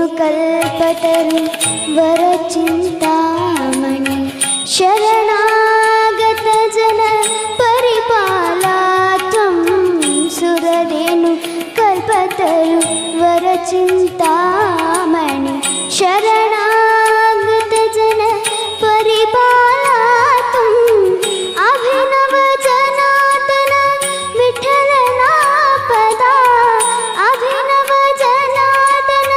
सुरधेनुकल्पतरु वरचिन्तामणि ಶರಣಾಗತ ಜನ ಪರಿಪಾಲಾ ತ್ವಂ ಸುರರೇಣು ಕಲ್ಪತರು ವರಚಿಂತಾಮಣಿ ಶರಣಾಗತ ಜನ ಪರಿಪಾಲಾ ತ್ವಂ ಅಭಿನವ ಜನಾರ್ದನ ವಿಠಲನ ಪದ ಅಭಿನವ ಜನಾರ್ದನ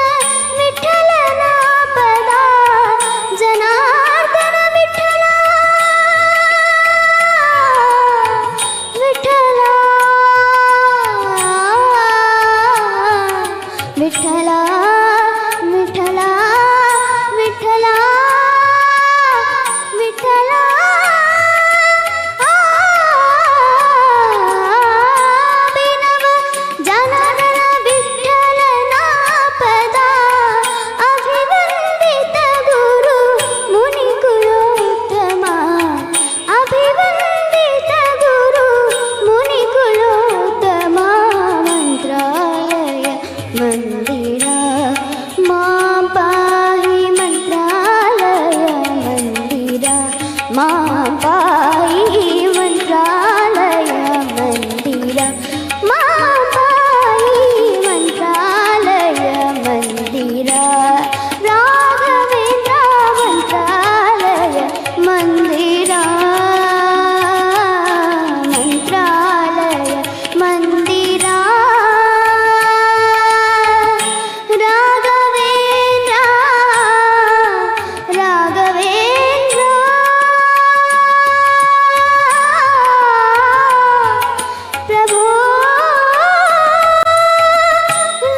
ವಿಠಲನ ಪದ ಜನಾರ್ದನ ವಿಠಲ ವಿಠಲ ವಿಠಲ ವಿಠಲ ವಿಠಲ ವಿಠಲ ಅಭಿನವ ಜನಾರ್ದನ ವಿಠಲನ ಪದ ಅಭಿವಂದಿತ ಗುರು ಮುನಿ ಕುಲೋತ್ತಮ ಅಭಿವಂದಿತ ಗುರು ಮುನಿ ಕುಲೋತ್ತಮ ಮಂತ್ರಾಲಯ ಮಂದಿರ ಮಾಂ ಪಾಹಿ ಮಂತ್ರಾಲಯ ಮಂದಿರ ಮಾಂ ಪಾಹಿ ಮಂತ್ರಾಲಯ ಮಂದಿರ ಮಾಂ ಪಾಹಿ ಮಂತ್ರಾಲಯ ಮಂದಿರ ರಾಘವೇಂದ್ರ ಮಂತ್ರಾಲಯ ಮಂದಿರ ಮಂತ್ರಾಲಯ ಮಂದಿರ ರಾಘವೇಂದ್ರ ರಾಘವೇಂದ್ರ ಪ್ರಭು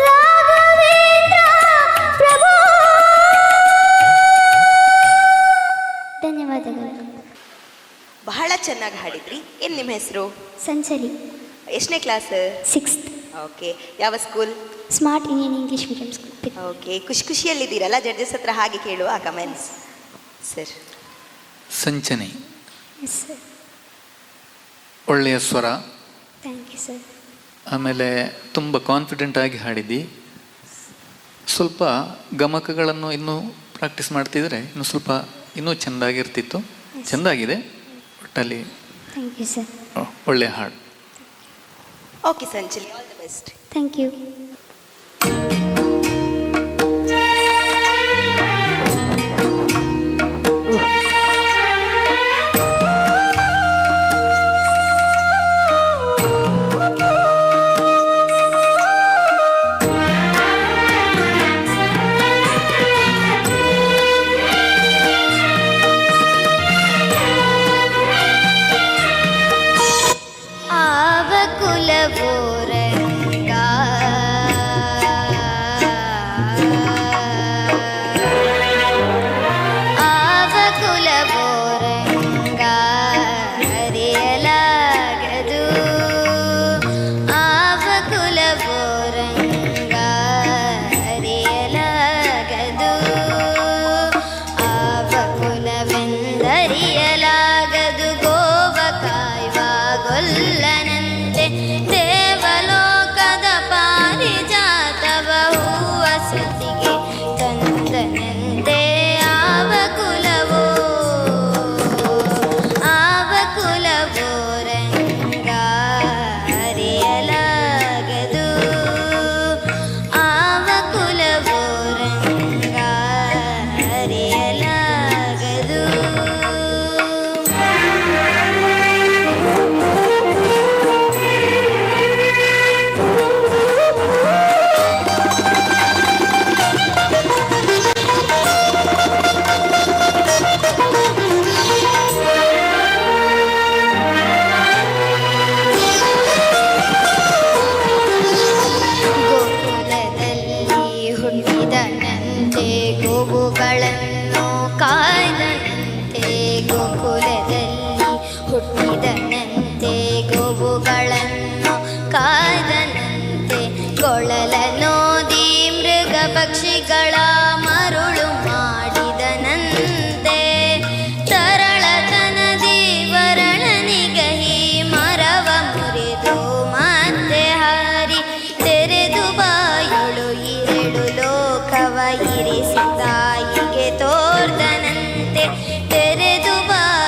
ರಾಘವೇಂದ್ರ ಪ್ರಭು ಧನ್ಯವಾದಗಳು. ಬಹಳ ಚೆನ್ನಾಗಿ ಹಾಡಿದ್ರಿ. ಏನು ನಿಮ್ಮ ಹೆಸರು? ಸಂಚರಿ ಎಷ್ಟನೇ ಕ್ಲಾಸ್? 6th okay. ಯಾವ school? Smart Indian English medium school. Okay. ಖುಷಿಯಲ್ಲಿದ್ದೀರಲ್ಲ, ಜಡ್ಜಸ್ ಹತ್ರ ಹಾಗೆ ಕೇಳುವ comments sir. Sanchana yes sir. ಒಳ್ಳೆಯ ಸ್ವರ, ಥ್ಯಾಂಕ್ ಯು ಸರ್. ಆಮೇಲೆ ತುಂಬ ಕಾನ್ಫಿಡೆಂಟ್ ಆಗಿ ಹಾಡಿದ್ದಿ. ಸ್ವಲ್ಪ ಗಮಕಗಳನ್ನು ಇನ್ನೂ ಪ್ರಾಕ್ಟೀಸ್ ಮಾಡ್ತಿದ್ರೆ ಇನ್ನೂ ಸ್ವಲ್ಪ ಇನ್ನೂ ಚೆಂದಾಗಿರ್ತಿತ್ತು. ಚೆಂದಾಗಿದೆ ಒಟ್ಟಲ್ಲಿ. Thank you sir. ಒಳ್ಳೆಯ ಹಾಡು. Okay Sanchali, all the best. Thank you. ಆವ ಕುಲಬೋರಂಗ ಆವ ಕುಲಬೋರಂಗ ಹರಿಯಲಾಗದು ಆವ ಕುಲಬೋರಂಗ ಹರಿಯಲಾಗದು ಆವ ಕುಲವೆಂದರಿಯಲಾಗದು ಗೋವ ಕಾಯುವ ಗೊಲ್ಲನಂತೆ ದೇವಲೋಕದ ಪಾರಿಜಾತವ ಹೂವ ಸುತ್ತಿಗೆ ತಂದನಂತೆ ಆವ ಕುಲವೋ ಆವ ಕುಲವೋ ರಂಗ ಹರಿಯಲಾಗದು ಆವ ಕುಲವೋ ರಂಗ ಹರಿಯಲಾಗದು. ಗೋಕುಲದಲ್ಲಿ ಹುಟ್ಟಿದನಂತೆ ಗೋವುಗಳನ್ನು ಕಾಯ್ದನಂತೆ ಗೋಕುಲದಲ್ಲಿ ಹುಟ್ಟಿದನಂತೆ ಗೋವುಗಳನ್ನು ಕಾಯ್ದನಂತೆ ಕೊಳಲನೋದಿ ಮೃಗ ಪಕ್ಷಿಗಳ ಮರುಳು ಮಾಡಿದನಂತೆ ತರಳತನದಿ ವರಳನಿಗಹಿ ಮರವ ಮುರಿದು ಮತ್ತೆ ಹಾರಿ ತೆರೆದು ಬಾಯಳು ಇರೆಡು ಲೋಕವ ಇರಿಸಿ ತಾಯಿಗೆ ತೋರ್ದನಂತೆ ತೆರೆದು ಬಾಯಿ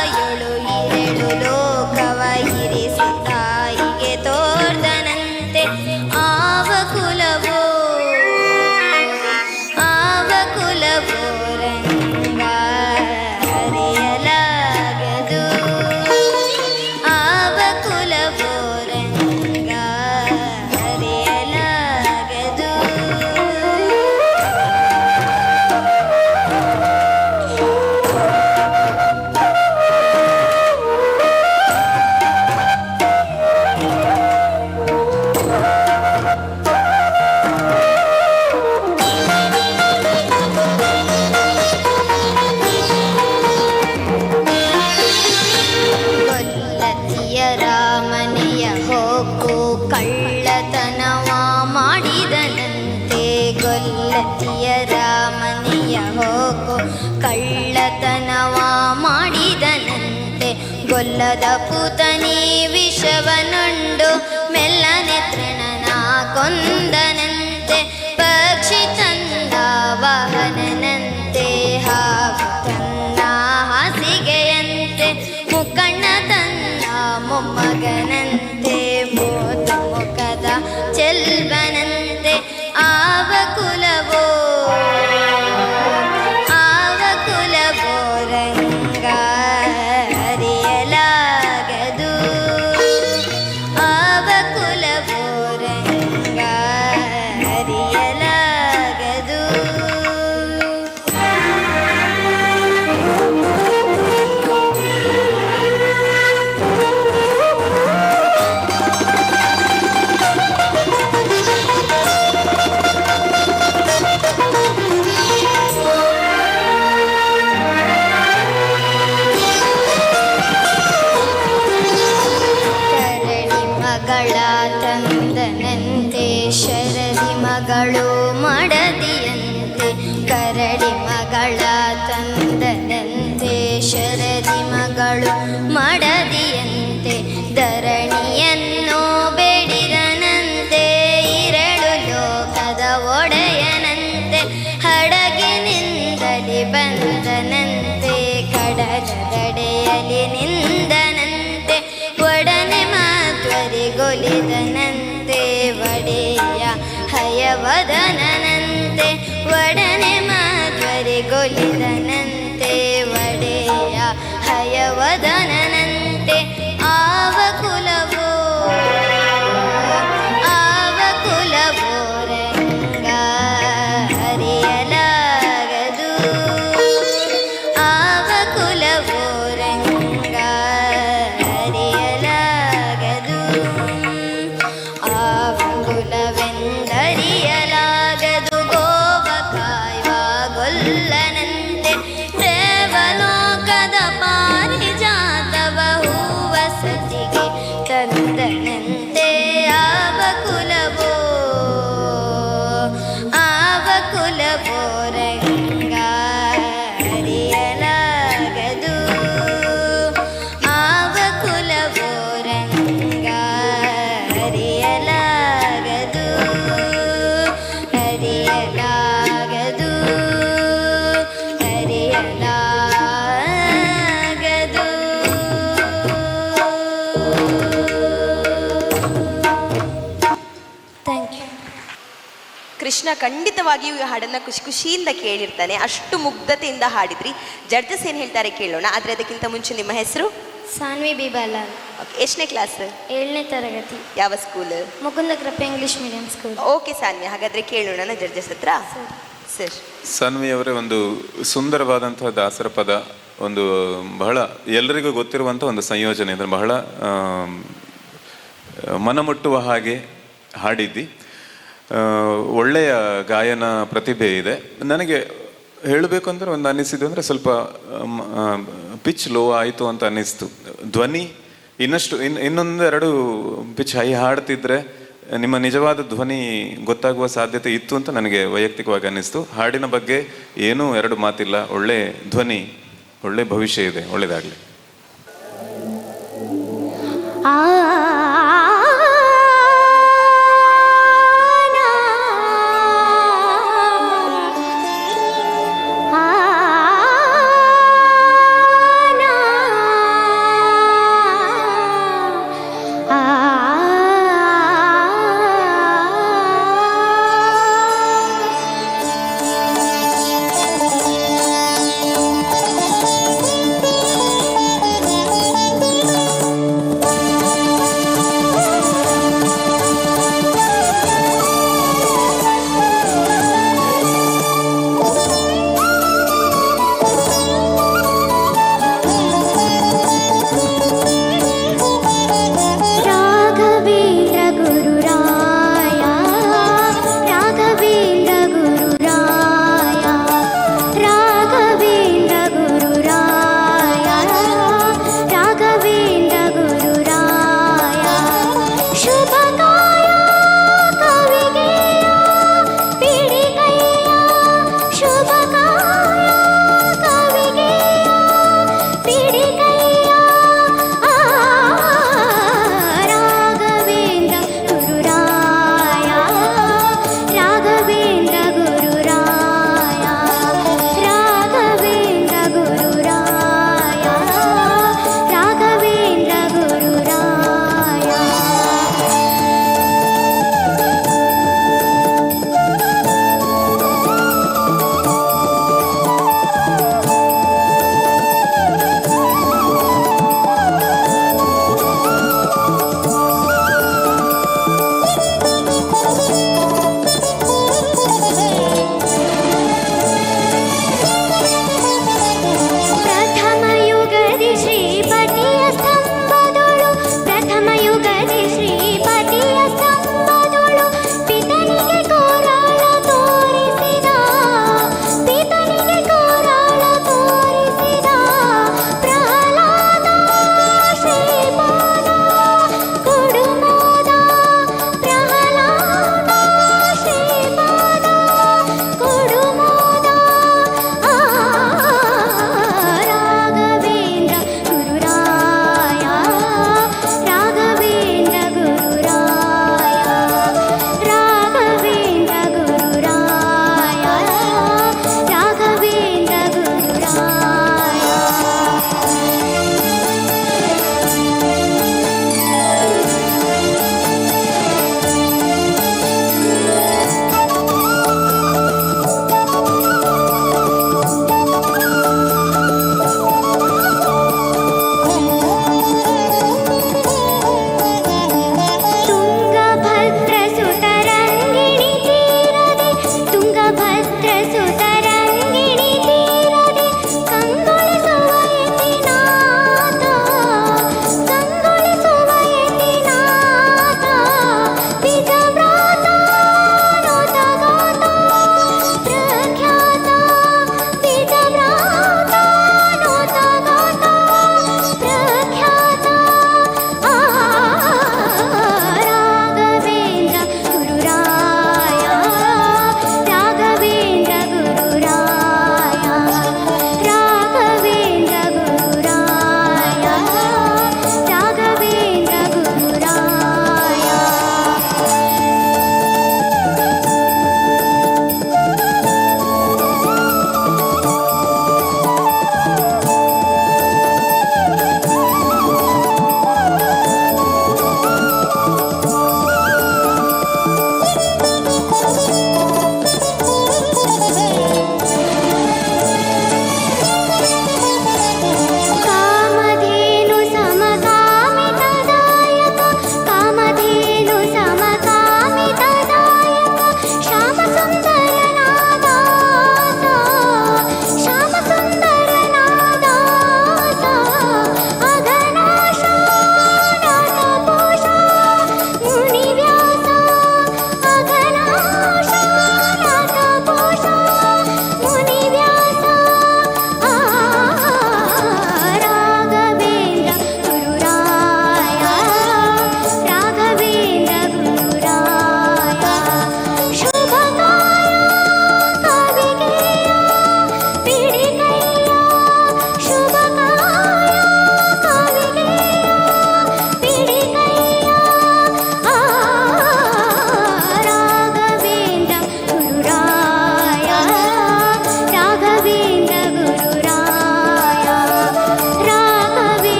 ಕೊಲ್ಲದ ಪೂತನಿ ವಿಷವನುಂಡು ಮೆಲ್ಲನೆ ತೃಣನ ಕೊಂದನಂತೆ ಪಕ್ಷಿ ತಂದ ವಾಹನನಂತೆ ಹಾವು ತನ್ನ ಹಾಸಿಗೆಯಂತೆ ಮುಕ್ಕಣ್ಣ ತನ್ನ ಮೊಮ್ಮಗನಂತೆ ಮೋದ ಮುಖದ ಚೆಲ್ವನಂತೆ ಆವ ಕುಲವೋ ರಂಗ ಅರಿಯಲಾಗದು ಆವ ಕುಲವೋ ರಂಗ ಅರಿಯಲಾಗದು. ಮಗಳ ತಂದನಂತೆ ಶರದಿ ಮಗಳು ಮಡದಿಯಂತೆ ಕರಡಿ ಮಗಳ ತಂದನಂತೆ ಶರದಿ ಮಗಳು ಮಡದಿಯಂತೆ ಧರಣಿಯನ್ನು ಬೇಡಿದನಂತೆ ಇರಳು ಲೋಕದ ಒಡೆಯನಂತೆ ಹಡಗಿನಿಂದಲಿ ಬಂದನಂತೆ ಕಡಲದಡೆಯಲಿ ನಿಂದನಂತೆ ಒಡನೆ ಮಾತ್ವರಿಗೊಲಿದನಂತೆ ಒಡೆಯ ಹಯವದನಂತೆ ಒಡನೆ ಮಾತ್ವರಿಗೊಲಿದನಂತೆ ಒಡೆಯ ಹಯವದನಂತೆ ಆವ ಕುಲವೋ ರಂಗ ಅರಿಯಲಾಗದು ಆವ ಕುಲವೋ ರಂಗ ಅರಿಯಲಾಗದು ಆವ ಕುಲವೆಂದರಿಯಲಾಗದು ಗೋವ ಕಾಯುವ ಗೊಲ್ಲನಂತೆ ದೇವಲೋಕದ ಪಾರಿಜಾತವ ಹೂವ ಸತಿಗೆ ತಂದನಂತೆ ಆವ ಕುಲವೋ ರಂಗ ಅರಿಯಲಾಗದು ಆವ ಕುಲವೋ ರಂಗ ಅರಿಯಲಾಗದು ಅರಿಯಲಾಗದು ಅರಿಯಲಾಗದು. Thank you. ಕೃಷ್ಣ ಖಂಡಿತವಾಗಿಯೂ ಈ ಹಾಡನ್ನು ಖುಷಿ ಖುಷಿಯಿಂದ ಕೇಳಿರ್ತಾನೆ, ಅಷ್ಟು ಮುಗ್ಧತೆಯಿಂದ ಹಾಡಿದ್ರಿ. ಜಡ್ಜಸ್ ಏನು ಹೇಳ್ತಾರೆ ಕೇಳೋಣ. ಆದರೆ ಅದಕ್ಕಿಂತ ಮುಂಚೆ ನಿಮ್ಮ ಹೆಸರು? ಸಾನ್ವಿ ಬಿ ಬಾಲಾಲ್, ಓಕೆ, ಎಷ್ಟನೇ ಕ್ಲಾಸ್? 7ನೇ ತರಗತಿ, ಯಾವ school? Mukunda Krupe English medium school. Okay Saanvi, ಹಾಗಾದರೆ ಕೇಳೋಣ ಜಡ್ಜಸ್ ಹತ್ರ. ಸರ್, ಸನ್ವಿ ಅವರೇ, ಒಂದು ಸುಂದರವಾದಂತಹ ದಾಸರ ಪದ, ಒಂದು ಬಹಳ ಎಲ್ಲರಿಗೂ ಗೊತ್ತಿರುವಂಥ ಒಂದು ಸಂಯೋಜನೆ, ಅಂದರೆ ಬಹಳ ಮನಮುಟ್ಟುವ ಹಾಗೆ ಹಾಡಿದ್ದಿ. ಒಳ್ಳೆಯ ಗಾಯನ ಪ್ರತಿಭೆ ಇದೆ. ನನಗೆ ಹೇಳಬೇಕು ಅಂದರೆ ಒಂದು ಅನ್ನಿಸಿದ್ದು ಅಂದರೆ ಸ್ವಲ್ಪ ಪಿಚ್ ಲೋ ಆಯಿತು ಅಂತ ಅನ್ನಿಸ್ತು. ಧ್ವನಿ ಇನ್ನೊಂದೆರಡು ಪಿಚ್ ಹೈ ಹಾಡ್ತಿದ್ರೆ ನಿಮ್ಮ ನಿಜವಾದ ಧ್ವನಿ ಗೊತ್ತಾಗುವ ಸಾಧ್ಯತೆ ಇತ್ತು ಅಂತ ನನಗೆ ವೈಯಕ್ತಿಕವಾಗಿ ಅನ್ನಿಸ್ತು. ಹಾಡಿನ ಬಗ್ಗೆ ಏನೂ ಎರಡು ಮಾತಿಲ್ಲ, ಒಳ್ಳೆ ಧ್ವನಿ, ಒಳ್ಳೆ ಭವಿಷ್ಯ ಇದೆ, ಒಳ್ಳೆಯದಾಗಲಿ.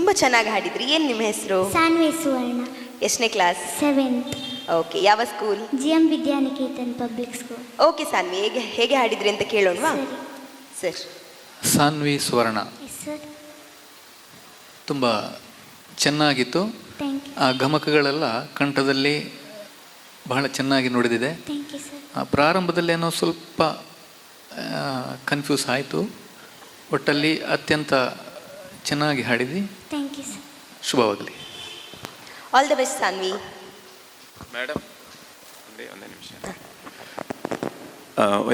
ತುಂಬ ಚೆನ್ನಾಗಿ ಹಾಡಿದ್ರಿ. ಏನು ನಿಮ್ಮ ಹೆಸರು? ಸಾನ್ವಿ ಸುವರ್ಣ, ಎಷ್ಟನೇ ಕ್ಲಾಸ್? 7th, okay. ಯಾವ school? GM Vidyaniketan public school. Okay Saanvi, ಹೇಗೆ ಹಾಡಿದ್ರಿ ಅಂತ ಕೇಳೋಣವಾ? ಸರಿ. Sir. Saanvi Suvarna yes sir. ತುಂಬ ಚೆನ್ನಾಗಿತ್ತು. Thank you. ಆ ಗಮಕಗಳೆಲ್ಲ ಕಂಠದಲ್ಲಿ ಬಹಳ ಚೆನ್ನಾಗಿ ನುಡಿದಿದೆ. Thank you sir. ಪ್ರಾರಂಭದಲ್ಲಿ ಏನೋ ಸ್ವಲ್ಪ ಕನ್ಫ್ಯೂಸ್ ಆಯಿತು. ಒಟ್ಟಲ್ಲಿ ಅತ್ಯಂತ ಚೆನ್ನಾಗಿ ಹಾಡಿದಿ. Thank you sir. ಶುಭವಾಗಲಿ. All the best Saanvi. Madam ಒಂದೇ ನಿಮಿಷ.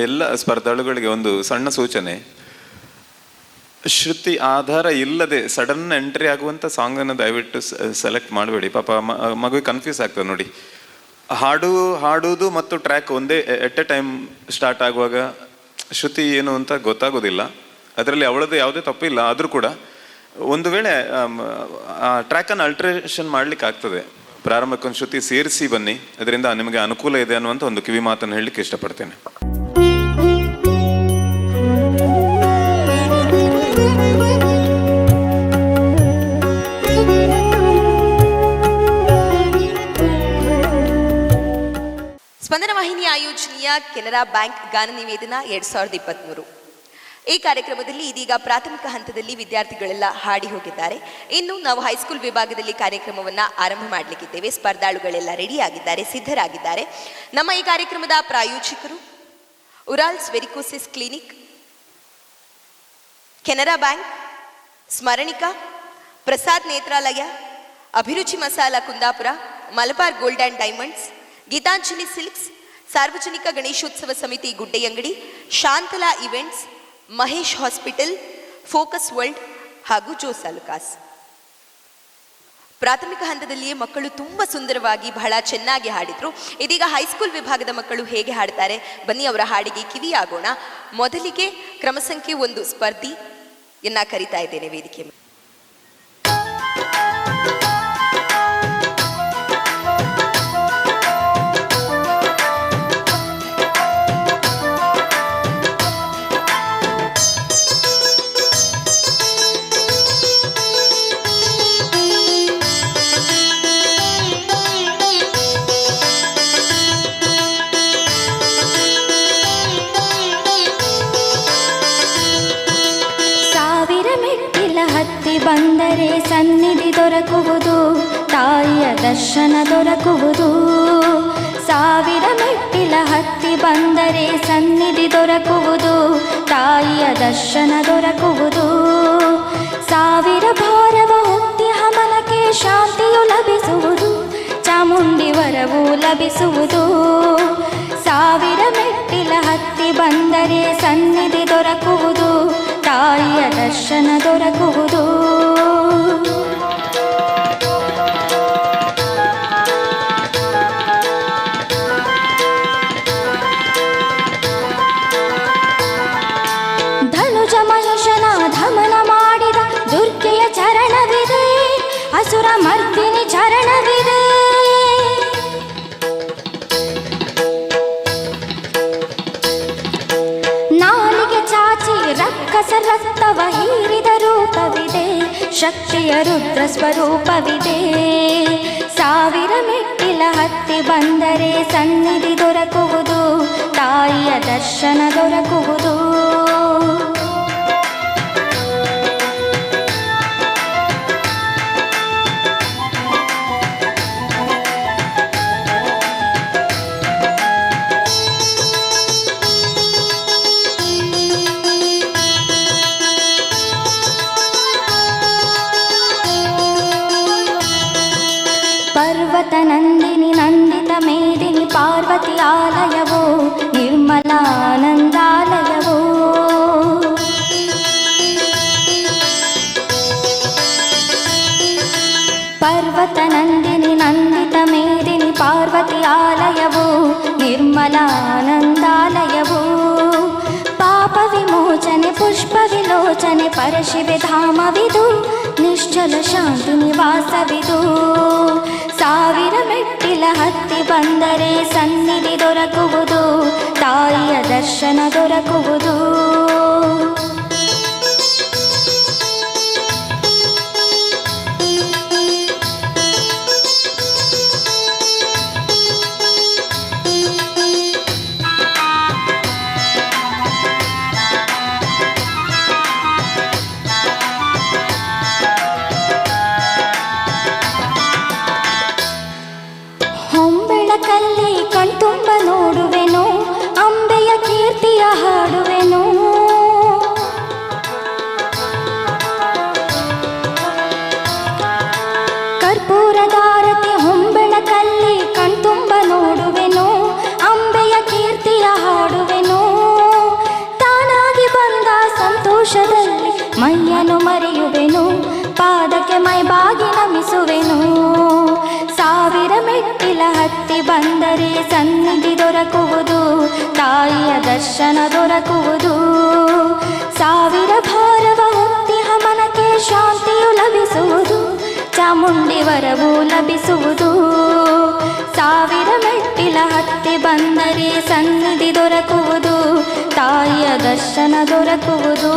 ಎಲ್ಲ ಸ್ಪರ್ಧಾಳುಗಳಿಗೆ ಒಂದು ಸಣ್ಣ ಸೂಚನೆ. ಶ್ರುತಿ ಆಧಾರ ಇಲ್ಲದೆ ಸಡನ್ ಎಂಟ್ರಿ ಆಗುವಂಥ ಸಾಂಗನ್ನು ದಯವಿಟ್ಟು ಸೆಲೆಕ್ಟ್ ಮಾಡಬೇಡಿ. ಪಾಪ ಮಗುವಿಗೆ ಕನ್ಫ್ಯೂಸ್ ಆಗ್ತದೆ ನೋಡಿ. ಹಾಡುವುದು ಮತ್ತು ಟ್ರ್ಯಾಕ್ ಒಂದೇ ಎಟ್ ಎ ಟೈಮ್ ಸ್ಟಾರ್ಟ್ ಆಗುವಾಗ ಶ್ರುತಿ ಏನು ಅಂತ ಗೊತ್ತಾಗೋದಿಲ್ಲ. ಅದರಲ್ಲಿ ಅವಳದ್ದು ಯಾವುದೇ ತಪ್ಪಿಲ್ಲ. ಆದರೂ ಕೂಡ ಒಂದು ವೇಳೆ ಆ ಟ್ರ್ಯಾಕನ್ನು ಅಲ್ಟ್ರೇಷನ್ ಮಾಡ್ಲಿಕ್ಕೆ ಆಗ್ತದೆ. ಪ್ರಾರಂಭಕ್ಕೊಂದು ಶ್ರುತಿ ಸೇರಿಸಿ ಬನ್ನಿ, ಅದರಿಂದ ನಿಮಗೆ ಅನುಕೂಲ ಇದೆ ಅನ್ನುವಂಥ ಒಂದು ಕಿವಿ ಮಾತನ್ನು ಹೇಳಲಿಕ್ಕೆ ಇಷ್ಟಪಡ್ತೇನೆ. ಸ್ಪಂದನ ವಾಹಿನಿ ಆಯೋಜನೆಯ ಕೆನರಾ ಬ್ಯಾಂಕ್ ಗಾನ ನಿವೇದನ 2023. ಈ ಕಾರ್ಯಕ್ರಮದಲ್ಲಿ ಇದೀಗ ಪ್ರಾಥಮಿಕ ಹಂತದಲ್ಲಿ ವಿದ್ಯಾರ್ಥಿಗಳೆಲ್ಲ ಹಾಡಿ ಹೋಗಿದ್ದಾರೆ. ಇನ್ನು ನಾವು ಹೈಸ್ಕೂಲ್ ವಿಭಾಗದಲ್ಲಿ ಕಾರ್ಯಕ್ರಮವನ್ನು ಆರಂಭ ಮಾಡಲಿಕ್ಕಿದ್ದೇವೆ. ಸ್ಪರ್ಧಾಳುಗಳೆಲ್ಲ ರೆಡಿ ಆಗಿದ್ದಾರೆ, ಸಿದ್ಧರಾಗಿದ್ದಾರೆ. ನಮ್ಮ ಈ ಕಾರ್ಯಕ್ರಮದ ಪ್ರಾಯೋಜಕರು Urals varicosis clinic, Canara Bank, Smaranika, Prasad Netralaya, Abhiruchi masala Kundapura, Malabar Gold and Diamonds, Geetanjali silks, ಸಾರ್ವಜನಿಕ ಗಣೇಶೋತ್ಸವ ಸಮಿತಿ Guddeyangadi, Shantala events, Mahesh hospital, Focus World ಹಾಗೂ ಜೋಸ್ ಅಲುಕಾಸ್. ಪ್ರಾಥಮಿಕ ಹಂತದಲ್ಲಿಯೇ ಮಕ್ಕಳು ತುಂಬ ಸುಂದರವಾಗಿ ಬಹಳ ಚೆನ್ನಾಗಿ ಹಾಡಿದ್ರು. ಇದೀಗ ಹೈಸ್ಕೂಲ್ ವಿಭಾಗದ ಮಕ್ಕಳು ಹೇಗೆ ಹಾಡ್ತಾರೆ ಬನ್ನಿ ಅವರ ಹಾಡಿಗೆ ಕಿವಿಯಾಗೋಣ. ಮೊದಲಿಗೆ ಕ್ರಮ ಸಂಖ್ಯೆ 1 ಸ್ಪರ್ಧಿಯನ್ನ ಕರೀತಾ ಇದ್ದೇನೆ ವೇದಿಕೆ. ಬಂದರೆ ಸನ್ನಿಧಿ ದೊರಕುವುದು, ತಾಯಿಯ ದರ್ಶನ ದೊರಕುವುದು. 1000 ಮೆಟ್ಟಿಲ ಹತ್ತಿ ಬಂದರೆ ಸನ್ನಿಧಿ ದೊರಕುವುದು, ತಾಯಿಯ ದರ್ಶನ ದೊರಕುವುದು. 1000 ಭಾರವ ಹೊತ್ತಿ ಹಮನಕ್ಕೆ ಶಾಂತಿಯು ಲಭಿಸುವುದು, ಚಾಮುಂಡಿ ವರವು ಲಭಿಸುವುದು. 1000 ಮೆಟ್ಟಿಲ ಹತ್ತಿ ಬಂದರೆ ಸನ್ನಿಧಿ ದೊರಕುವುದು, ತಾಯಿಯ ದರ್ಶನ ದೊರಕುವುದು. ಧನುಜ ಮಹಿಷನ ಧಮನ ಮಾಡಿದ ದುರ್ಗೆಯ ಚರಣವಿದೆ, ಅಸುರ ಮರ್ದಿನಿ ಚರಣವಿದೆ. ನಾಲಿಗೆ ಚಾಚಿ ರಕ್ಕಸ ರಕ್ತವ ಹೀರಿದ ರೂಪವಿದೆ, ಶಕ್ತಿಯ ರುದ್ರ ಸ್ವರೂಪವಿದೆ. 1000 ಮೆಟ್ಟಿಲ ಹತ್ತಿ ಬಂದರೆ ಸನ್ನಿಧಿ ದೊರಕುವುದು, ತಾಯಿಯ ದರ್ಶನ ದೊರಕುವುದು. ಪರ್ವತ ನಂದಿನಿ ನಂದಿತ ಮೇದಿನಿ ಪಾರ್ವತಿ ಆಲಯವೋ, ನಿರ್ಮಲಾನಂದಾಲಯವೋ. ಪರ್ವತ ನಂದಿನಿ ನಂದಿತ ಮೇದಿನಿ ಪಾರ್ವತಿ ಆಲಯವೋ, ನಿರ್ಮಲಾನಂದಾಲಯವೋ. ಪಾಪ ವಿಮೋಚನೆ ಪುಷ್ಪ ವಿಲೋಚನೆ ಪರಶಿವೆ ಧಾಮವಿದು, ನಿಶ್ಚಲ ಶಾಂತಿ ನಿವಾಸವಿದು. 1000 ಮೆಟ್ಟಿಲ ಹತ್ತಿ ಬಂದರೆ ಸನ್ನಿಧಿ ದೊರಕುವುದು, ತಾಯಿಯ ದರ್ಶನ ದೊರಕುವುದು. ಕರ್ಪೂರದಾರತಿ ಹೊಂಬೆಳಕಲ್ಲಿ ಕಣ್ತುಂಬ ನೋಡುವೆನು, ಅಂಬೆಯ ಕೀರ್ತಿಯ ಹಾಡುವೆನು. ತಾನಾಗಿ ಬಂದ ಸಂತೋಷದಲ್ಲಿ ಮೈಯನ್ನು ಮರೆಯುವೆನು, ಪಾದಕ್ಕೆ ಮೈಬಾಗಿ ನಮಿಸುವೆನು. ಸಾವಿರ ಮೆಟ್ಟಿಲ ಹತ್ತಿ ಬಂದರೆ ಸನ್ನಿಧಿ ದೊರಕುವುದು, ತಾಯಿಯ ದರ್ಶನ ದೊರಕುವುದು. ಸಾವಿರ ಭಾರವ ಹೊತ್ತಿಹ ಮನಕ್ಕೆ ಶಾಂತಿಯು ಲಭಿಸುವುದು, ಚಾಮುಂಡಿ ವರವು ಲಭಿಸುವುದು. ಸಾವಿರ ಮೆಟ್ಟಿಲ ಹತ್ತಿ ಬಂದರೆ ಸನ್ನಿಧಿ ದೊರಕುವುದು, ತಾಯಿಯ ದರ್ಶನ ದೊರಕುವುದು.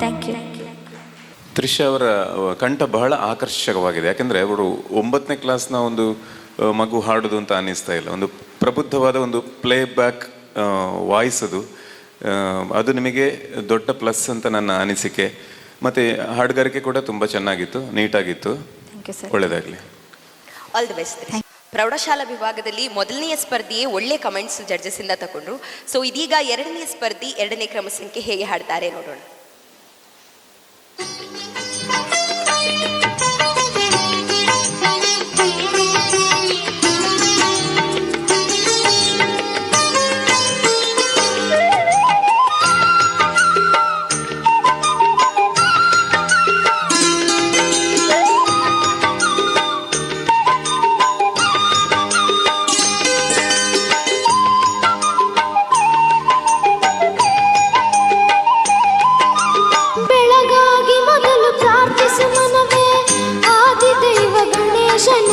Thank you. ತ್ರಿಷಾ ಅವರ ಕಂಠ ಬಹಳ ಆಕರ್ಷಕವಾಗಿದೆ. ಯಾಕೆಂದರೆ ಅವರು 9ನೇ ಕ್ಲಾಸ್ನ ಒಂದು ಮಗು ಹಾಡೋದು ಅಂತ ಅನ್ನಿಸ್ತಾ ಇಲ್ಲ. ಒಂದು ಪ್ರಬುದ್ಧವಾದ ಒಂದು ಪ್ಲೇ ಬ್ಯಾಕ್ ವಾಯ್ಸ್ ಅದು ನಿಮಗೆ ದೊಡ್ಡ ಪ್ಲಸ್ ಅಂತ ನನ್ನ ಅನಿಸಿಕೆ. ಮತ್ತು ಹಾಡುಗಾರಿಕೆ ಕೂಡ ತುಂಬ ಚೆನ್ನಾಗಿತ್ತು, ನೀಟಾಗಿತ್ತು. ಒಳ್ಳೆಯದಾಗಲಿ. All the best. ಪ್ರೌಢಶಾಲಾ ವಿಭಾಗದಲ್ಲಿ ಮೊದಲನೆಯ ಸ್ಪರ್ಧೆಯೇ ಒಳ್ಳೆ ಕಮೆಂಟ್ಸ್ ಜಡ್ಜಸ್ ಇಂದ ತಗೊಂಡ್ರು. ಸೊ ಇದೀಗ ಎರಡನೇ ಸ್ಪರ್ಧಿ 2ನೇ ಕ್ರಮ ಸಂಖ್ಯೆ ಹೇಗೆ ಹಾಡ್ತಾರೆ ನೋಡೋಣ. ಬೆಳಗಾಗಿ ಮೊದಲು ಪ್ರಾರ್ಥಿಸು ಮನವೇ ಆದಿದೈವ ಗಣೇಶನ,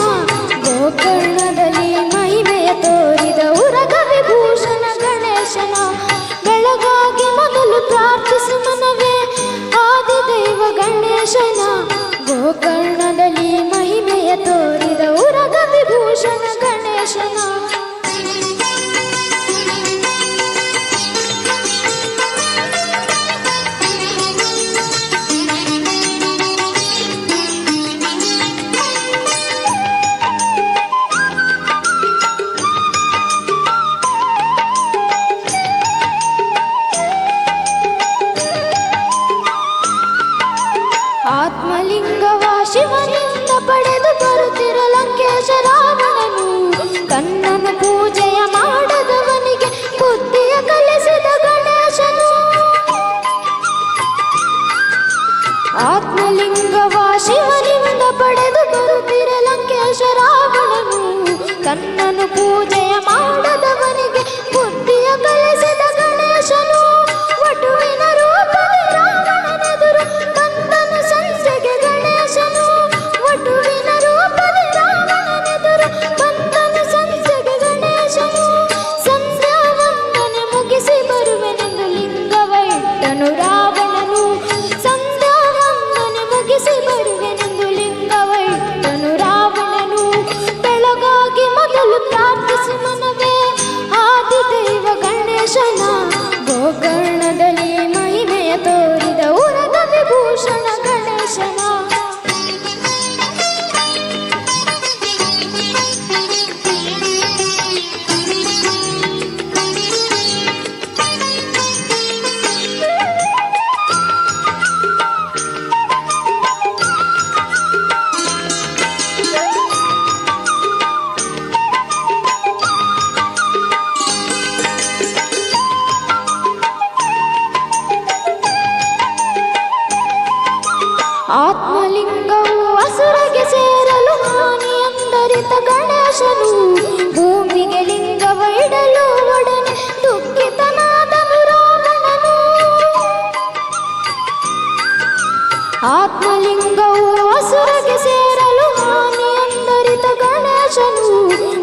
ಗೋಕರ್ಣದಲ್ಲಿ ಮಹಿಮೆಯ ತೋರಿದ ಉರಗ ವಿಭೂಷಣ ಗಣೇಶನ. ಬೆಳಗಾಗಿ ಮೊದಲು ಪ್ರಾರ್ಥಿಸು ಮನವೇ ಆದಿದೈವ ಗಣೇಶನ, ಗೋಕರ್ಣದಲ್ಲಿ ಮಹಿಮೆಯ ತೋರಿದ ಉರಗ ವಿಭೂಷಣ ಗಣೇಶನ. ಆತ್ಮಲಿಂಗವ ಶಿವನಿಂದ ಪಡೆದು ಬರುತ್ತಿರ ಲಂಕೇಶ ರಾವಣನು, ಕಣ್ಣನ ಪೂಜೆಯ ಮಾಡದವನಿಗೆ ಬುದ್ಧಿಯ ಕಲಿಸಿದ ಗಣೇಶನು. ಆತ್ಮಲಿಂಗವ ಶಿವನಿಂದ ಪಡೆದು ಬರುತ್ತಿರ ಲಂಕೇಶ ರಾವಣನು, ಕಣ್ಣನು ಪೂಜೆಯ ಮಾಡದವನಿಗೆ ಬುದ್ಧಿಯ ಕಲಿಸಿದ ಗಣೇಶನು. ವಟುವಿನ ರೂಪದಿ ರಾವಣನೆದುರು ಬಂದನು ಸಂಜೆಗೆ ಗಣೇಶನು, ವಟುವಿನ ರೂಪದಿ ರಾವಣನೆದುರು ಬಂದನು ಸಂಜೆಗೆ ಗಣೇಶನು. ಸಂಧ್ಯಾ ವಂದನೆ ಮುಗಿಸಿ ಬರುವೆನೆಂದು ಲಿಂಗವ ಇಟ್ಟನು ರಾವಣನು, ಸಂಧ್ಯಾ ವಂದನೆ ಮುಗಿಸಿ ಬರುವೆನೆಂದು ಲಿಂಗವ ಇಟ್ಟನು ರಾವಣನು. ಬೆಳಗಾಗಿ ಮೊದಲು ಪ್ರಾರ್ಥಿಸು ಮನವೇ ಆದಿದೈವ ಗಣೇಶನ, ಗೋಕರ್ಣದಲ್ಲಿ ಮಹಿಮೆಯ ತೋರಿದ ಉರಗ ವಿಭೂಷಣ ಗಣೇಶನ. ಆತ್ಮಲಿಂಗವು ಅಸುರಗೆ ಸೇರಲು ಹಾನಿಯಂದರಿತ ಗಣೇಶನು, ಭೂಮಿಗೆ ಲಿಂಗವ ಇಡಲು ಒಡನೆ ದುಃಖಿತನಾದನು ರಾವಣನು. ಆತ್ಮಲಿಂಗವು ಅಸುರಗೆ ಸೇರಲು ಹಾನಿಯಂದರಿತ ಗಣೇಶನು,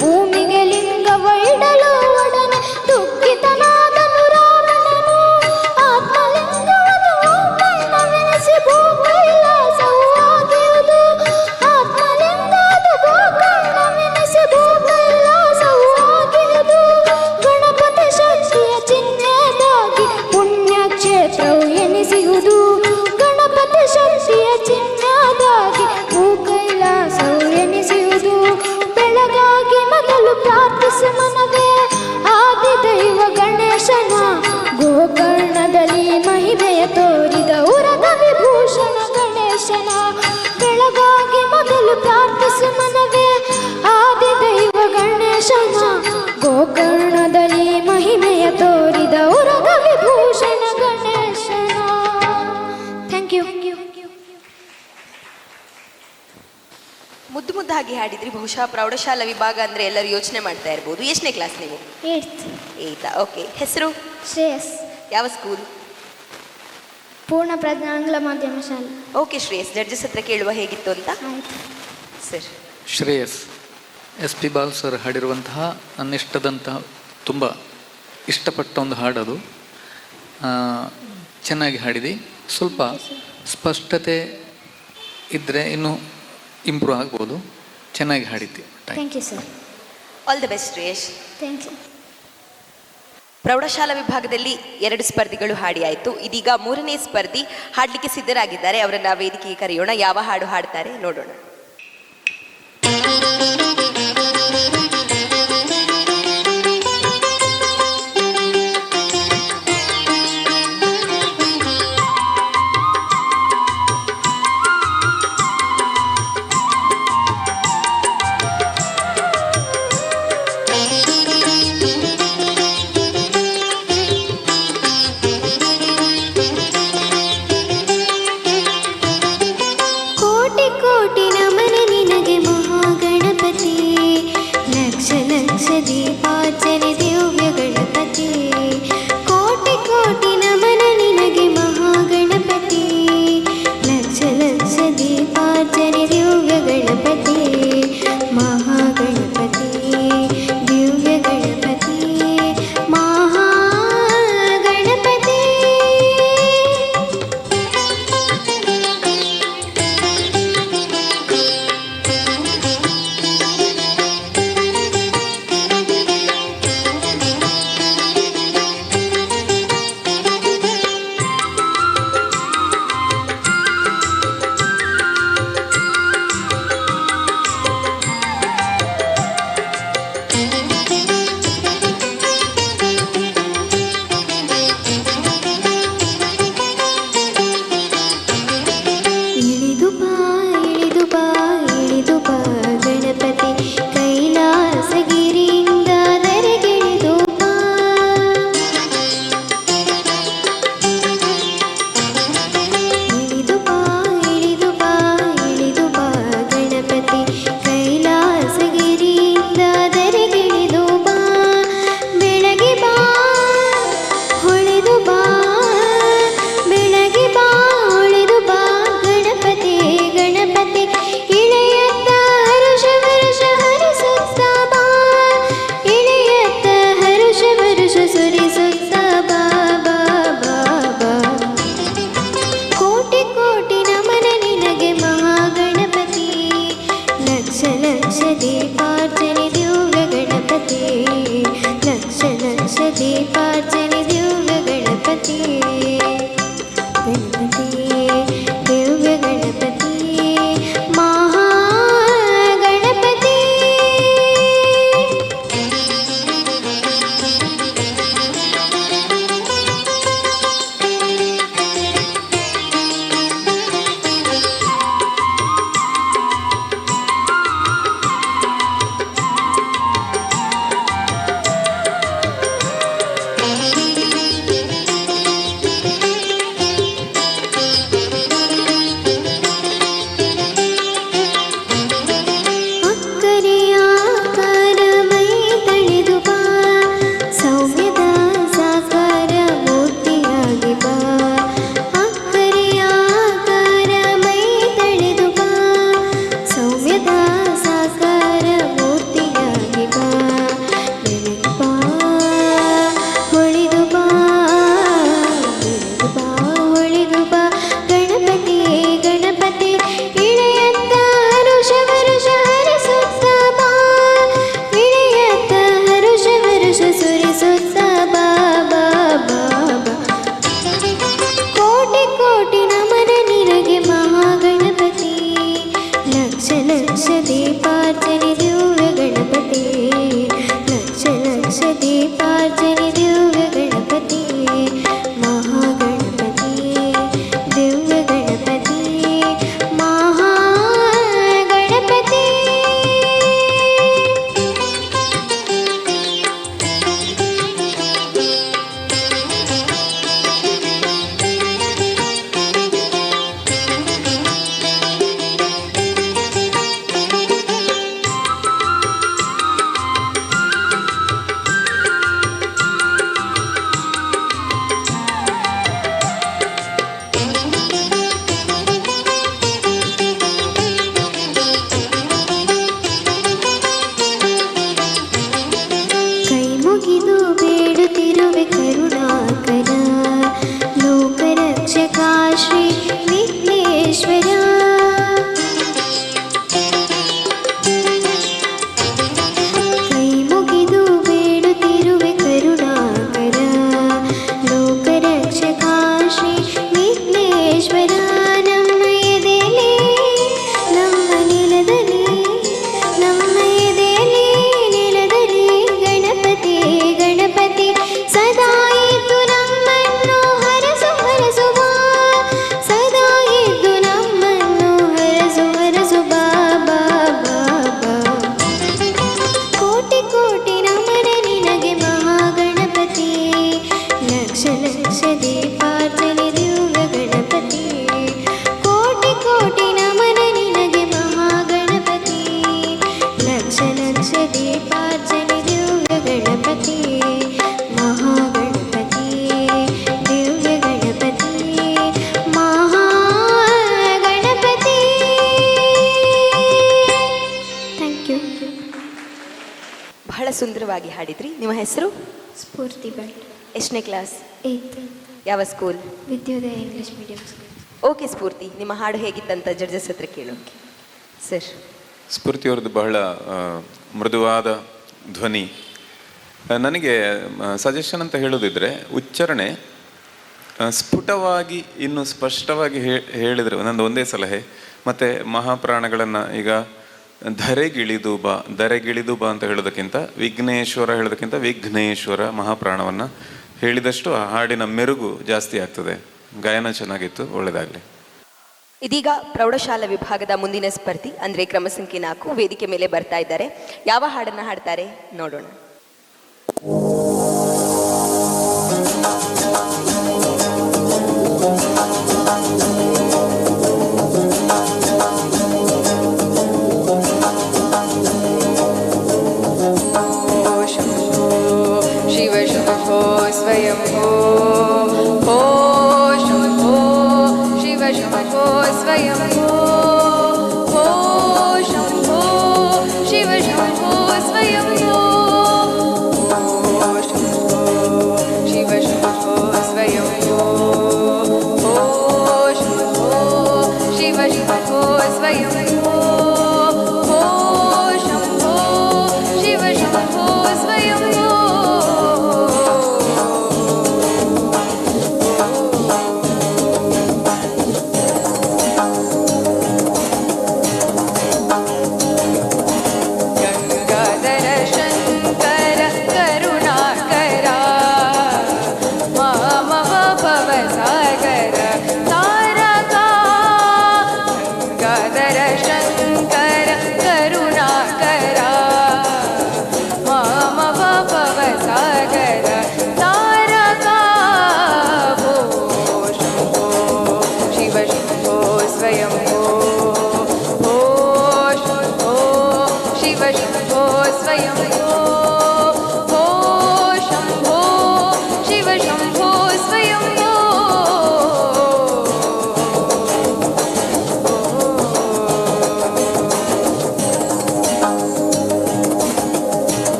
ಭೂಮಿಗೆ ಲಿಂಗವ ಇಡಲು ಒಡನೆ ದುಃಖಿತನಾದನು ರಾವಣನು. ಆತ್ಮಲಿಂಗವನ್ನು ಕೈನವೆನಿಸಿ ಭೂಕೈಲಾಸವು ಆಗುವುದು, ಆತ್ಮಲಿಂಗದ ಗೋಕರ್ಣವೆನಿಸಿ ಭೂಕೈಲಾಸವು ಆಗುವುದು. ಗಣಪತಿ ಶಕ್ತಿಯ ಚಿಹ್ನೆದಾಗಿ ಪುಣ್ಯಕ್ಷೇತ್ರವು ಎನಿಸುವುದು, ಗಣಪತಿ ಶಕ್ತಿಯ ಚಿಹ್ನೆದಾಗಿ ಭೂಕೈಲಾಸವು ಎನಿಸುವುದು. ಬೆಳಗಾಗಿ ಮೊದಲು ಪ್ರಾರ್ಥಿಸು ಮನವೇ ಮುದ್ದು ಮುದ್ದಾಗಿ ಹಾಡಿದ್ರಿ. ಬಹುಶಃ ಪ್ರೌಢಶಾಲಾ ವಿಭಾಗ ಅಂದರೆ ಎಲ್ಲರೂ ಯೋಚನೆ ಮಾಡ್ತಾ ಇರ್ಬೋದು. ಎಷ್ಟನೇ ಕ್ಲಾಸ್ ನೀವು? 8th. ಏಯ್ತಾ, ಓಕೆ. ಹೆಸರು? ಶ್ರೇಯಸ್. ಯಾವ ಸ್ಕೂಲ್? ಪೂರ್ಣ ಪ್ರಜ್ಞಾ ಆಂಗ್ಲ ಮಾಧ್ಯಮ ಶಾಲೆ. ಓಕೆ ಶ್ರೇಯಸ್, ಜಡ್ಜಸ್ ಹತ್ರ ಕೇಳುವ ಹೇಗಿತ್ತು ಅಂತ. ಆಯ್ತು. Sir, Shreyas, S P Bal sir ಹಾಡಿರುವಂತಹ ನನ್ನಿಷ್ಟದಂತಹ ತುಂಬ ಇಷ್ಟಪಟ್ಟ ಒಂದು ಹಾಡದು. ಚೆನ್ನಾಗಿ ಹಾಡಿದಿ. ಸ್ವಲ್ಪ ಸ್ಪಷ್ಟತೆ ಇದ್ದರೆ ಇನ್ನೂ ಇಂಪ್ರೂವ್ ಆಗ್ಬೋದು. ಚೆನ್ನಾಗಿ ಹಾಡಿದ್ದಿ. Thank you sir. All the best Shreyas. Thank you. ಪ್ರೌಢಶಾಲಾ ವಿಭಾಗದಲ್ಲಿ 2 ಸ್ಪರ್ಧಿಗಳು ಹಾಡಿ ಆಯಿತು. ಇದೀಗ 3ನೇ ಸ್ಪರ್ಧಿ ಹಾಡಲಿಕ್ಕೆ ಸಿದ್ಧರಾಗಿದ್ದಾರೆ. ಅವರನ್ನ ವೇದಿಕೆಗೆ ಕರೆಯೋಣ. ಯಾವ ಹಾಡು ಹಾಡ್ತಾರೆ ನೋಡೋಣ. ಕೋಟಿ ಕೋಟಿ ನಮನ ನಿನಗೆ ಮಹಾಗಣಪತಿ, ಸುಂದರವಾಗಿ ಹಾಡಿದ್ರಿ. ನಿಮ್ಮ ಹೆಸರು? ಸ್ಫೂರ್ತಿ ಭಟ್. ಎಷ್ಟನೇ ಕ್ಲಾಸ್? 8th. ಯಾವ school? Vidyodaya English medium school. Okay Spoorthi, ನಿಮ್ಮ ಹಾಡು ಹೇಗಿತ್ತಂತ ಜಡ್ಜಸ್ ಹತ್ರ ಕೇಳೋಣ ಸರ್. ಸ್ಫೂರ್ತಿಯವ್ರದ್ದು ಬಹಳ ಮೃದುವಾದ ಧ್ವನಿ. ನನಗೆ ಸಜೆಷನ್ ಅಂತ ಹೇಳೋದಿದ್ರೆ ಉಚ್ಚಾರಣೆ ಸ್ಫುಟವಾಗಿ ಇನ್ನು ಸ್ಪಷ್ಟವಾಗಿ ಹೇಳಿದರೆ ನಂದು ಒಂದೇ ಸಲಹೆ. ಮತ್ತು ಮಹಾಪ್ರಾಣಗಳನ್ನು ಈಗ ಧರೆಗಿಳಿದು ಬಾ ಅಂತ ಹೇಳೋದಕ್ಕಿಂತ ವಿಘ್ನೇಶ್ವರ ಹೇಳೋದಕ್ಕಿಂತ ವಿಘ್ನೇಶ್ವರ ಮಹಾಪ್ರಾಣವನ್ನು ಹೇಳಿದಷ್ಟು ಆ ಹಾಡಿನ ಮೆರುಗು ಜಾಸ್ತಿ ಆಗ್ತದೆ. ಗಾಯನ ಚೆನ್ನಾಗಿತ್ತು, ಒಳ್ಳೆಯದಾಗಲಿ. ಇದೀಗ ಪ್ರೌಢಶಾಲಾ ವಿಭಾಗದ ಮುಂದಿನ ಸ್ಪರ್ಧಿ ಅಂದರೆ ಕ್ರಮ ಸಂಖ್ಯೆ 4 ವೇದಿಕೆ ಮೇಲೆ ಬರ್ತಾ ಇದ್ದಾರೆ. ಯಾವ ಹಾಡನ್ನು ಹಾಡ್ತಾರೆ ನೋಡೋಣ. ಶಿವ ಶಂಭೋ ಸ್ವಯಂ ಭೋ ಶಂಭೋ ಶಿವ ಶಂಭೋ ಸ್ವಯಂ ಭೋ ಶಂಭೋ ಶಿವ ಶಂಭೋ ಸ್ವಯಂ ಶಂಭೋ ಶಿವ ಶಂಭೋ ಸ್ವಯಂ ಭೋ ಶಂಭೋ ಶಿವ ಶಂಭೋ ಸ್ವಯಂ ಭೋ ಶಂಭೋ ಶಿವ ಶಂಭೋ ಸ್ವಯಂ ಗಂಗಾಧರ ಶಂಕರ ಕರುಣಾಕರ ಮಾಮವ ಭವಸಾಗರ ತಾರಕ. ಗಂಗಾಧರ ಶಂಕರ ಕರುಣಾಕರ ಮಾಮವ ಭವಸಾಗರ ತಾರಕ. ಭೋ ಶಂಭೋ ಶಿವ ಶಂಭೋ ಸ್ವಯಂ ಭೋ ಶಂಭೋ ಶಿವ ಶಂಭೋ ಸ್ವಯಂ ಭೋ ಶಂಭೋ ಶಿವ ಶಂಭೋ ಸ್ವಯಂ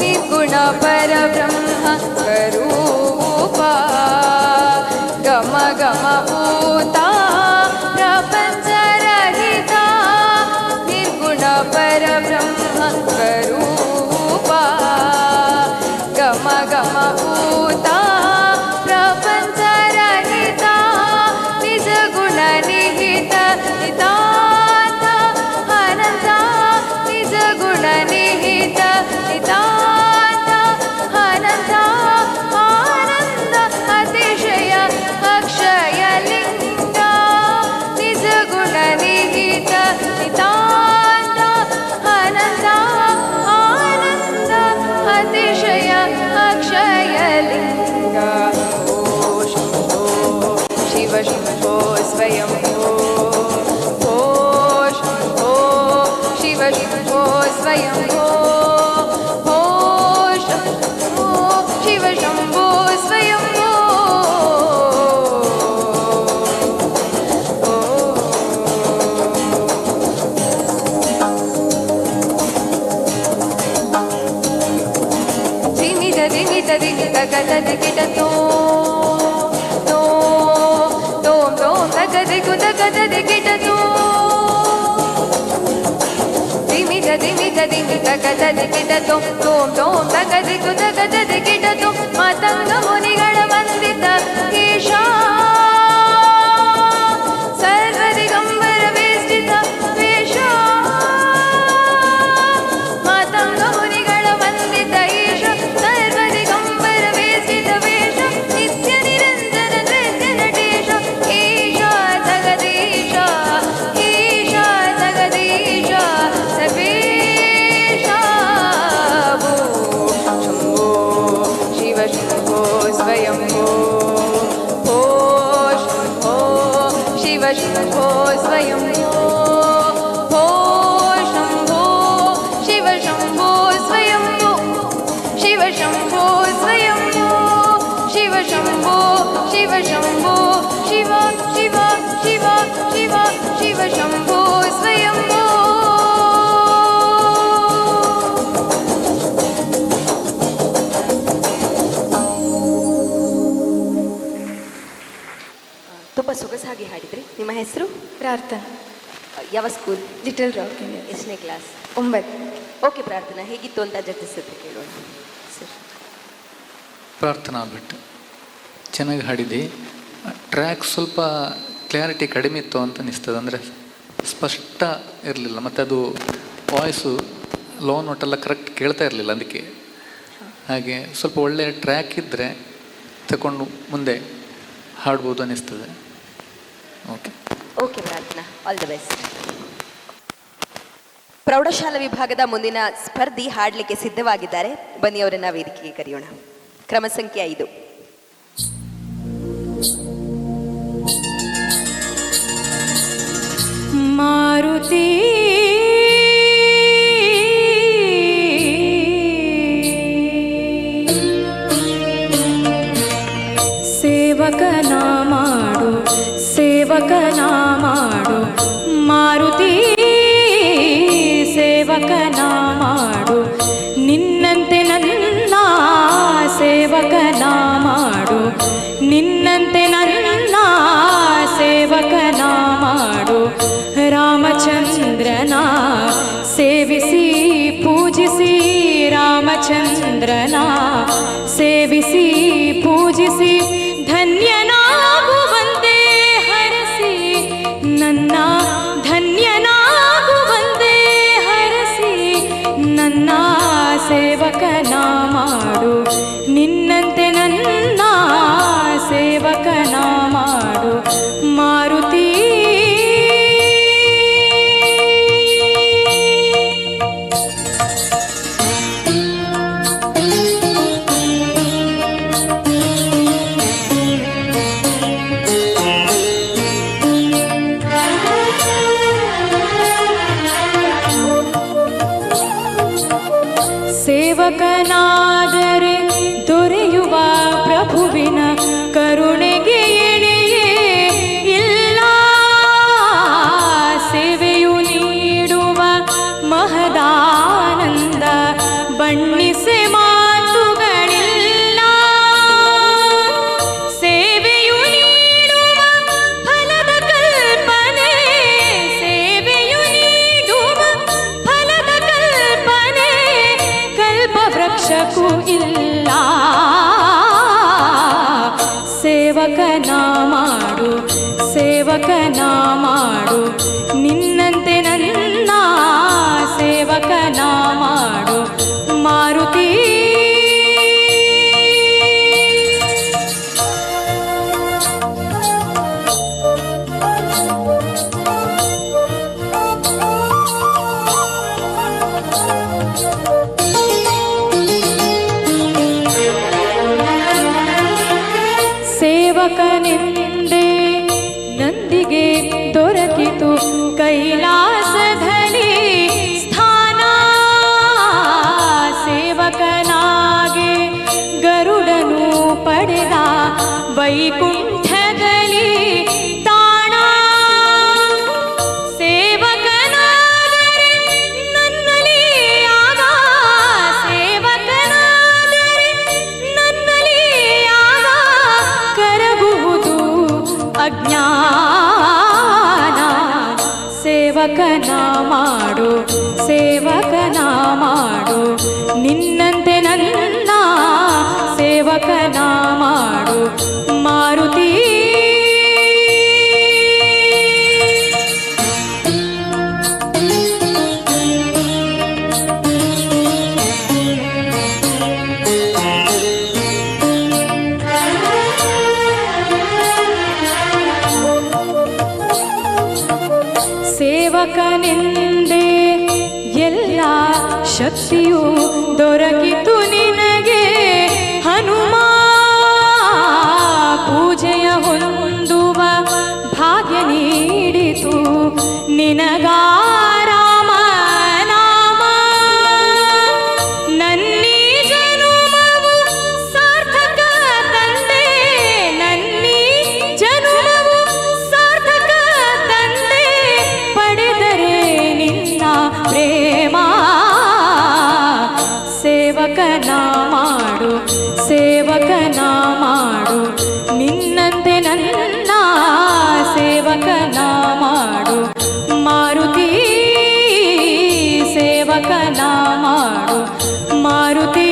ನಿರ್ಗುಣ ಪರಬ್ರಹ್ಮ ಸ್ವರೂಪ ಗಮ ಗಮ ಭೂತ ಪ್ರಪಂಚ ರಹಿತ. ನಿರ್ಗುಣ ಪರಬ್ರಹ್ಮ ಸ್ವರೂಪ ಗಮ ಗಮ ಭೂತ ಪ್ರಪಂಚ ರಹಿತ. ನಿಜ ಗುಣ ನಿಹಿತ ನಿತಾಂತ ಅನಂತ. ನಿಜ ಗುಣ ನಿಹಿತ ನಿತಾಂತ ಅನಂತ ಆನಂದ ಅತಿಶಯ ಅಕ್ಷಯ ಲಿಂಗ. ನಿಜ ಗುಣ ನಿಹಿತ ನಿತಾಂತ ಅನಂತ ಆನಂದ ಅತಿಶಯ ಅಕ್ಷಯ ಲಿಂಗ. ಓ ಶಂಭೋ ಶಿವ ಶಂಭೋ ಸ್ವಯಂ ಭೋ ಶಂಭೋ ಶಿವ ಶಂಭೋ ಸ್ವಯಂ ಭೋ ಶಂಭೋ ಶಿವ ಶಂಭೋ ಸ್ವಯಂ ದಿಮಿದ ದಿಮಿದ ದಿಗಿದ ಗದ ದಿಗಿದ ತೋ ತೋ ತೋಂ ತೋಂ ತಗದೆ ಗುದ ಗದ ದಿಗಿದ ತೋ. ದಿಮಿದ ದಿಮಿದ ದಿಗಿದ ಗದ ದಿಗಿದ ತೋ ತೋಂ ತೋಂ ತಗದೆ ಗುದ ಗದ ದಿಗಿದ ತೋ. ಮಾತಂಗ ಮುನಿಗಳ ವಂದಿತ ಕೇಶ ಸರ್ವದಿಗಂಬರ ವೇಷ್ಟಿತ ವೇಷ. ಮಾತಂಗ ಮುನಿಗಳ ವಂದಿತ ಈಶ ಸರ್ವದಿಗಂಬರ ವೇಷ್ಟಿತ ವೇಷ. ನಿತ್ಯ ನಿರಂಜನ ನೃತ್ಯ ನಟೇಶ ಈಶ ಜಗದೀಶ ಈಶ ಜಗದೀಶ ಸರ್ವೇಶ. ಭೋ ಶಂಭೋ ಶಿವ ಶಂಭೋ ಸ್ವಯಂ ಭೋ ಶಂಭೋ ಶಿವ ಶಂಭೋ ಸ್ವಯಂ ಭೋ ಶಂಭೋ ಶಿವ ಶಂಭೋ ಸ್ವಯಂ ಶಿವ ಶಂಭೋ ಸ್ವಯಂ ಶಿವ ಶಂಭೋ ಶಿವ ಶಂಭೋ ಶಿವ ಶಿವ ಶಿವ ಶಿವ ಶಿವ ಶಂಭೋ ಸ್ವಯಂ ಸೊಗಸಾಗಿ ಹಾಡಿದ್ರಿ. ನಿಮ್ಮ ಹೆಸರು? ಪ್ರಾರ್ಥನಾ. ಯಾವ ಸ್ಕೂಲ್? Little rock. ಎಷ್ಟನೇ ಕ್ಲಾಸ್? 9. ಓಕೆ ಪ್ರಾರ್ಥನಾ, ಹೇಗಿತ್ತು ಅಂತ ಜಡ್ಜಸ್ ಹತ್ರ ಕೇಳೋಣ ಸರ್. ಪ್ರಾರ್ಥನಾ ಭಟ್ ಚೆನ್ನಾಗಿ ಹಾಡಿದೆ. ಟ್ರ್ಯಾಕ್ ಸ್ವಲ್ಪ ಕ್ಲಾರಿಟಿ ಕಡಿಮೆ ಇತ್ತು ಅಂತ ಅನಿಸ್ತದೆ, ಅಂದರೆ ಸ್ಪಷ್ಟ ಇರಲಿಲ್ಲ, ಮತ್ತು ಅದು ವಾಯ್ಸು ಲೋ ನೋಟೆಲ್ಲ ಕರೆಕ್ಟ್ ಕೇಳ್ತಾ ಇರಲಿಲ್ಲ, ಅದಕ್ಕೆ ಹಾಗೆ ಸ್ವಲ್ಪ ಒಳ್ಳೆಯ ಟ್ರ್ಯಾಕ್ ಇದ್ದರೆ ತಗೊಂಡು ಮುಂದೆ ಹಾಡ್ಬೋದು ಅನ್ನಿಸ್ತದೆ. ಓಕೆ ಓಕೆ ಪ್ರಾರ್ಥನಾ, ಆಲ್ ದ ಬೆಸ್ಟ್. ಪ್ರೌಢಶಾಲಾ ವಿಭಾಗದ ಮುಂದಿನ ಸ್ಪರ್ಧಿ ಹಾಡಲಿಕ್ಕೆ ಸಿದ್ಧವಾಗಿದ್ದಾರೆ. ಬನ್ನಿ ಅವರನ್ನ ವೇದಿಕೆಗೆ ಕರೆಯೋಣ. ಕ್ರಮ ಸಂಖ್ಯೆ 5. ಮಾರುತಿ ಸೇವಕನ ಮಾಡು, ಸೇವಕನ ಮಾಡು, ಮಾರುತಿ ಸೇವಕನ ಮಾಡು, ನಿನ್ನಂತೆ ನನ್ನ ಸೇವಕನ ಮಾಡು, ನಿನ್ನಂತೆ ನನ್ನ ಸೇವಕನ ಮಾಡು. ರಾಮಚಂದ್ರನ ಸೇವಿಸಿ ಪೂಜಿಸಿ, ರಾಮಚಂದ್ರನ ಸೇವಿಸಿ ಪೂಜಿಸಿ, ಧನ್ಯನಾಗುವಂತೆ ಹರಸಿ ನನ್ನ, ಧನ್ಯನಾಗುವಂತೆ ಹರಸಿ ನನ್ನ ಸೇವಕನ ಮಾಡು, ನಿನ್ನಂತೆ ನನ್ನ ಸೇವಕನ ಮಾಡು. ಮಾರುತಿ ಸೇವಕನಾದರೆ ದೊರೆಯುವ ಪ್ರಭುವಿನ ಕರುಣೆಗೆ ಎಣೆಯೇ ಇಲ್ಲ, ಸೇವೆಯು ನೀಡುವ ಮಹದಾನಂದ ಬಣ್ಣಿಸೆ ಮಾತುಗಳಿಲ್ಲ, ಸೇವೆಯು ನೀಡುವ ಫಲದ ಕಲ್ಪನೆ, ಸೇವೆಯು ನೀಡುವ ಫಲದ ಕಲ್ಪನೆ ಕಲ್ಪವೃಕ್ಷಕ್ಕೂ ಇಲ್ಲ. ಸೇವಕನ ಮಾಡು, ಸೇವಕನ ಮಾಡು, ನಿನ್ನಂತೆ ನನ್ನ ಸೇವಕನ ಮಾಡು. ಮಾರುತಿ ಸೇವಕನೆಂದೇ ನಂದಿಗೆ ದೊರಕಿತು ಕೈಲಾಸದಲ್ಲಿ ಸ್ಥಾನ, ಸೇವಕನಾಗೆ ಗರುಡನು ಪಡೆದ ವೈಕುಂಠದಲ್ಲಿ ತಾಣ, ಸೇವಕನಾದರೆ ನನ್ನಲ್ಲಿ ಆಗ, ಸೇವಕನಾದರೆ ನನ್ನಲ್ಲಿ ಆಗ ಕರಗುವುದು ಅಜ್ಞಾನ. ಸೇವಕನ ಮಾಡು, ಸೇವಕನ ಮಾಡು, ನಿನ್ನಂತೆ ನನ್ನ ಸೇವಕನ ಮಾಡು. ಮಾರುತಿ ಸೇವಕನೆಂದೇ ಎಲ್ಲ ಶಕ್ತಿಯು ದೊರಕಿತು ನಿನಗೆ ಹನುಮ, ಪೂಜೆಯ ಹೊಂದುವ ಭಾಗ್ಯ ನೀಡಿತು ನಿನಗ ರಾಮ ನಾಮ. ನನ್ನೀ ಜನುಮವು ಸಾರ್ಥಕ ತಂದೆ, ನನ್ನೀ ಜನುಮವು ಸಾರ್ಥಕ ತಂದೆ, ಪಡೆದರೆ ನಿನ್ನ ಪ್ರೇಮ. ಸೇವಕನ ಮಾಡು, ಸೇವಕನ ಮಾಡು, ನಿನ್ನಂತೆ ನನ್ನ ಸೇವಕನ ಮಾಡು ಮಾರುತಿ ಸೇವಕನ ಮಾಡು ಮಾರುತಿ.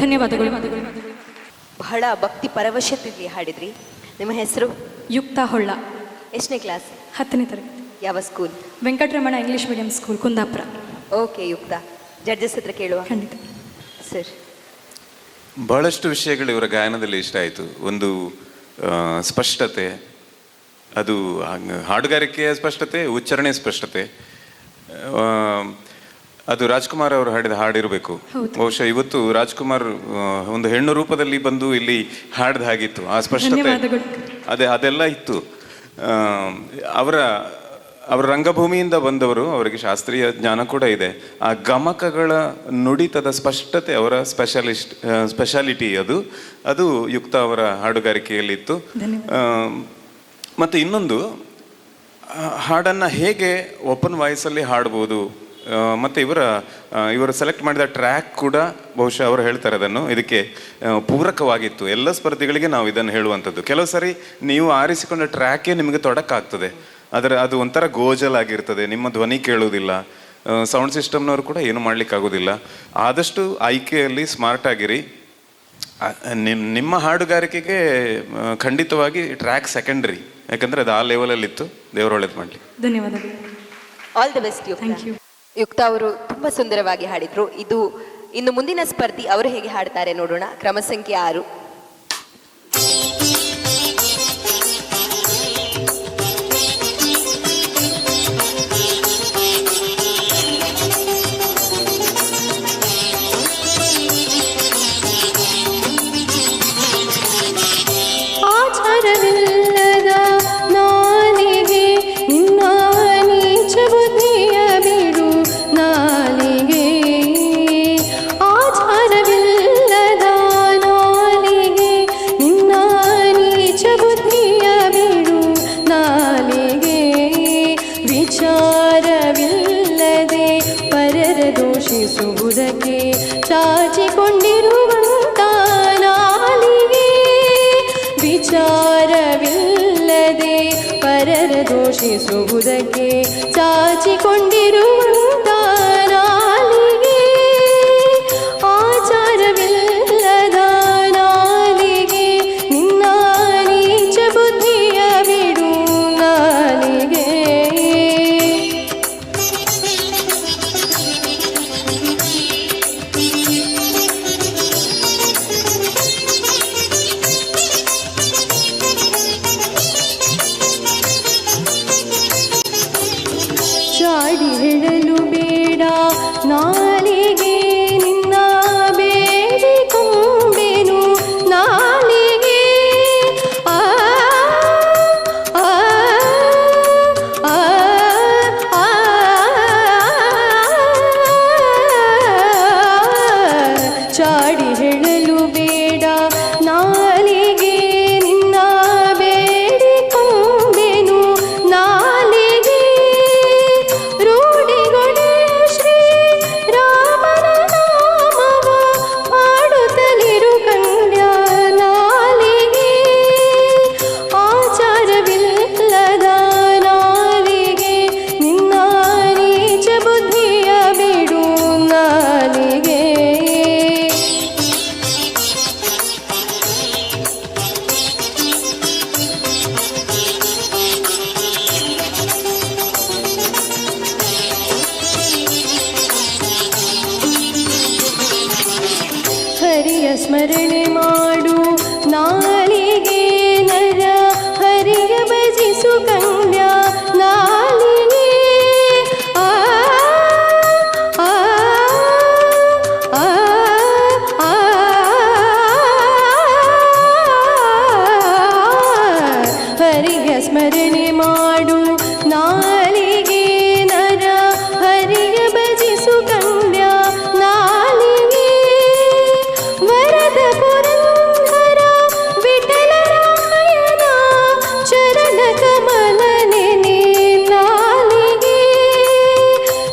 ಧನ್ಯವಾದಗಳು. ಬಹಳ ಭಕ್ತಿ ಪರವಶತೆಯಲ್ಲಿ ಹಾಡಿದ್ರಿ. ನಿಮ್ಮ ಹೆಸರು? ಯುಕ್ತ ಹೊಳ್ಳ. ಎಷ್ಟನೇ ಕ್ಲಾಸ್? 10ನೇ ತರಗತಿ. ಯಾವ school? Venkataramana English medium school, Kundapura. Okay ಯುಕ್ತ, ಜಡ್ಜಸ್ ಹತ್ರ ಕೇಳುವ. ಖಂಡಿತ ಸರ್. ಬಹಳಷ್ಟು ವಿಷಯಗಳು ಇವರ ಗಾಯನದಲ್ಲಿ ಇಷ್ಟ ಆಯಿತು. ಒಂದು ಸ್ಪಷ್ಟತೆ, ಅದು ಹಾಡುಗಾರಿಕೆಯ ಸ್ಪಷ್ಟತೆ, ಉಚ್ಚಾರಣೆ ಸ್ಪಷ್ಟತೆ. ಅದು ರಾಜ್ಕುಮಾರ್ ಅವರು ಹಾಡಿದ ಹಾಡಿರಬೇಕು. ಬಹುಶಃ ಇವತ್ತು ರಾಜ್ಕುಮಾರ್ ಒಂದು ಹೆಣ್ಣು ರೂಪದಲ್ಲಿ ಬಂದು ಇಲ್ಲಿ ಹಾಡ್ದ ಹಾಗಿತ್ತು. ಆ ಸ್ಪಷ್ಟತೆ ಅದೆಲ್ಲ ಇತ್ತು. ಅವರ ರಂಗಭೂಮಿಯಿಂದ ಬಂದವರು, ಅವರಿಗೆ ಶಾಸ್ತ್ರೀಯ ಜ್ಞಾನ ಕೂಡ ಇದೆ. ಆ ಗಮಕಗಳ ನುಡಿತದ ಸ್ಪಷ್ಟತೆ ಅವರ ಸ್ಪೆಷಾಲಿಟಿ. ಅದು ಯುಕ್ತ ಅವರ ಹಾಡುಗಾರಿಕೆಯಲ್ಲಿತ್ತು. ಮತ್ತು ಇನ್ನೊಂದು, ಹಾಡನ್ನು ಹೇಗೆ ಓಪನ್ ವಾಯ್ಸಲ್ಲಿ ಹಾಡ್ಬೋದು. ಮತ್ತು ಇವರು ಸೆಲೆಕ್ಟ್ ಮಾಡಿದ ಟ್ರ್ಯಾಕ್ ಕೂಡ ಬಹುಶಃ ಅವರು ಹೇಳ್ತಾರೆ ಅದನ್ನು ಇದಕ್ಕೆ ಪೂರಕವಾಗಿತ್ತು. ಎಲ್ಲ ಸ್ಪರ್ಧಿಗಳಿಗೆ ನಾವು ಇದನ್ನು ಹೇಳುವಂಥದ್ದು. ಕೆಲವು ಸರಿ ನೀವು ಆರಿಸಿಕೊಂಡ ಟ್ರ್ಯಾಕೇ ನಿಮಗೆ ತೊಡಕಾಗ್ತದೆ. ಅದು ಒಂಥರ ಗೋಜಲಾಗಿರ್ತದೆ, ನಿಮ್ಮ ಧ್ವನಿ ಕೇಳುವುದಿಲ್ಲ, ಸೌಂಡ್ ಸಿಸ್ಟಮ್ನವರು ಕೂಡ ಏನು ಮಾಡ್ಲಿಕ್ಕಾಗೋದಿಲ್ಲ. ಆದಷ್ಟು ಆಯ್ಕೆಯಲ್ಲಿ ಸ್ಮಾರ್ಟ್ ಆಗಿರಿ. ನಿಮ್ಮ ಹಾಡುಗಾರಿಕೆಗೆ ಖಂಡಿತವಾಗಿ ಟ್ರ್ಯಾಕ್ ಸೆಕೆಂಡ್ರಿ, ಯಾಕಂದರೆ ಅದು ಆ ಲೆವೆಲಲ್ಲಿತ್ತು. ದೇವರು ಒಳ್ಳೇದು ಮಾಡಲಿ. ಧನ್ಯವಾದಗಳು. ಆಲ್ ದಿ ಬೆಸ್ಟ್ ಯುಕ್ತ. ಯುಕ್ತ ಅವರು ತುಂಬ ಸುಂದರವಾಗಿ ಹಾಡಿದ್ರು. ಇನ್ನು ಮುಂದಿನ ಸ್ಪರ್ಧಿ ಅವರು ಹೇಗೆ ಹಾಡ್ತಾರೆ ನೋಡೋಣ. ಕ್ರಮ ಸಂಖ್ಯೆ 6. ಆಚಾರವಿಲ್ಲದ ನಾಲಿಗೆ ನಿನ್ನ ನೀಚ ಬುದ್ಧಿಯ ಬಿಡು ನಾಲಿಗೆ. ಆಚಾರವಿಲ್ಲದ ನಾಲಿಗೆ ನಿನ್ನ ನೀಚ ಬುದ್ಧಿಯ ಬಿಡು ನಾಲಿಗೆ. ವಿಚಾರವಿಲ್ಲದೆ ಪರರ ದೋಷಿಸುವುದಕ್ಕೆ ಚಾಚಿಕೊಂಡಿರುವಂತ ನಾಲಿಗೆ. ವಿಚಾರವಿಲ್ಲದೆ ಪರರ ದೋಷಿಸುವುದಕ್ಕೆ ಚಾಚಿಕೊಂಡಿರುವಂತ ನಾಲಿಗೆ. ಆಚಾರವಿಲ್ಲದ ನಾಲಿಗೆ ನಿನ್ನ ನೀಚ ಬುದ್ಧಿಯ ಬಿಡು ನಾಲಿಗೆ. ಚಾಡಿ ಹೇಳಲು ಬೇಡ ನಾಲಿಗೆ ನಿನ್ನ ಬೇಡಿಕೊಂಬೆನು ನಾಲಿಗೆ. ಆ ಆ ಆ ಆ ಚಾಡಿ ಹೇಳಲು ಬೇಡ ನಾಲಿಗೆ ನಿನ್ನ ಬೇಡಿಕೊಂಬೆನು ನಾಲಿಗೆ. ರೂಢಿಗೊಡೆ ಶ್ರೀ ರಾಮನ ನಾಮವ ಪಾಡುತ್ತಲಿರು ಕಂಡ್ಯ ನಾಲಿಗೆ. ಆಚಾರವಿಲ್ಲದ ನಾಲಿಗೆ ನಿನ್ನ ನೀಚ ಬುದ್ಧಿಯ ಬಿಡು ನಾಲಿಗೆ. ಹರಿಯ ಸ್ಮರಣೆ ಮಾಡು ನಾಲಿಗೆ ನರ ಹರಿಯ ಭಜಿಸು ಕಂಡ್ಯ ನಾಲಿಗೆ. ಆ ಆ ಆ ಆ ಹರಿಯ ಸ್ಮರಣೆ ಮಾಡು ನಾಲಿಗೆ ನರ ಹರಿಯ ಭಜಿಸು ಕಂಡ್ಯ ನಾಲಿಗೆ. ವರದ ಪುರಂದರ ವಿಠಲರಾಯನ ಚರಣ ಕಮಲ ನೆನೆ ನಾಲಿಗೆ.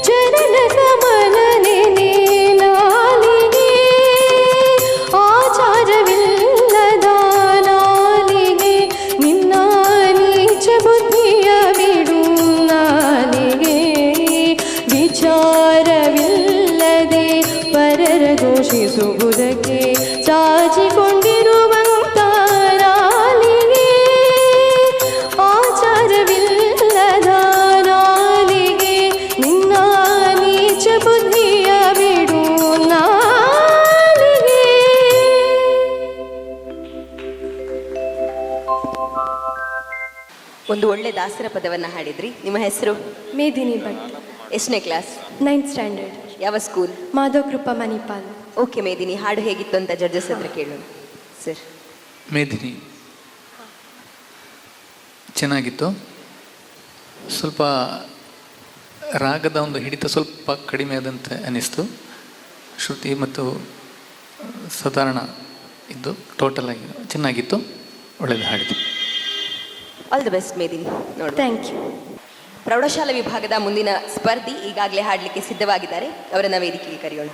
ಚರಣ ಕಮಲ ನೆನೆ ನಾಲಿಗೆ. ಆಚಾರವಿಲ್ಲದ ಒಂದು ಒಳ್ಳೆ ದಾಸರ ಪದವನ್ನು ಹಾಡಿದ್ರಿ. ನಿಮ್ಮ ಹೆಸರು? ಮೇದಿನಿ ಭಟ್, ಎಷ್ಟನೇ ಕ್ಲಾಸ್? 9th ಸ್ಟ್ಯಾಂಡರ್ಡ್, ಯಾವ ಸ್ಕೂಲ್? ಮಾಧವ್ ಕೃಪಾ ಮಣಿಪಾಲ್. ಓಕೆ ಮೇದಿನಿ, ಹಾಡು ಹೇಗಿತ್ತು ಅಂತ ಜಡ್ಜಸ್ ಹತ್ರ ಕೇಳೋಣ ಸರ್. ಮೇದಿನಿ ಚೆನ್ನಾಗಿತ್ತು. ಸ್ವಲ್ಪ ರಾಗದ ಒಂದು ಹಿಡಿತ ಸ್ವಲ್ಪ ಕಡಿಮೆ ಆದಂತೆ ಅನ್ನಿಸ್ತು. ಶ್ರುತಿ ಮತ್ತು ಸಾಧಾರಣ ಇದ್ದು ಟೋಟಲ್ ಆಗಿ ಚೆನ್ನಾಗಿತ್ತು. ಒಳ್ಳೆಯದು ಹಾಡಿತು. All the best Medini. ನೋಡಿ, ಥ್ಯಾಂಕ್ ಯು. ಪ್ರೌಢಶಾಲಾ ವಿಭಾಗದ ಮುಂದಿನ ಸ್ಪರ್ಧಿ ಈಗಾಗಲೇ ಹಾಡಲಿಕ್ಕೆ ಸಿದ್ಧವಾಗಿದ್ದಾರೆ. ಅವರನ್ನ ವೇದಿಕೆಗೆ ಕರೆಯೋಣ.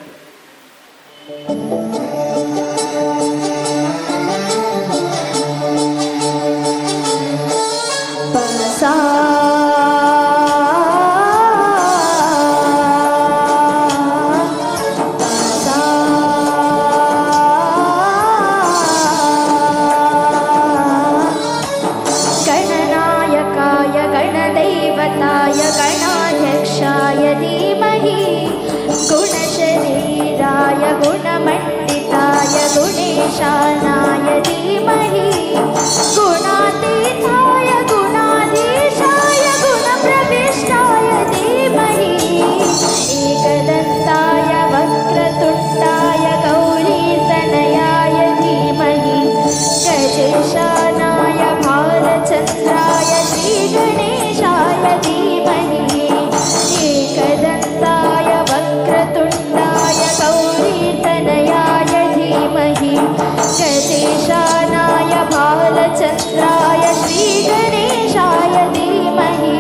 गणनायकाय गणदैवताय गणाध्यक्षाय धीमहि गुणशरीराय गुणमण्डिताय गुणेशानाय धीमहि गुणातीताय गुणाधीशाय गुणप्रविष्टाय धीमहि एकदन्ताय वक्रतुण्डाय गौरीतनयाय धीमहि गजेशानाय भालचन्द्राय श्रीगणेशाय धीमहि एकदन्ताय वक्रतुण्डाय गौरीतनयाय धीमहि गजेशानाय भालचन्द्राय श्रीगणेशाय धीमहि.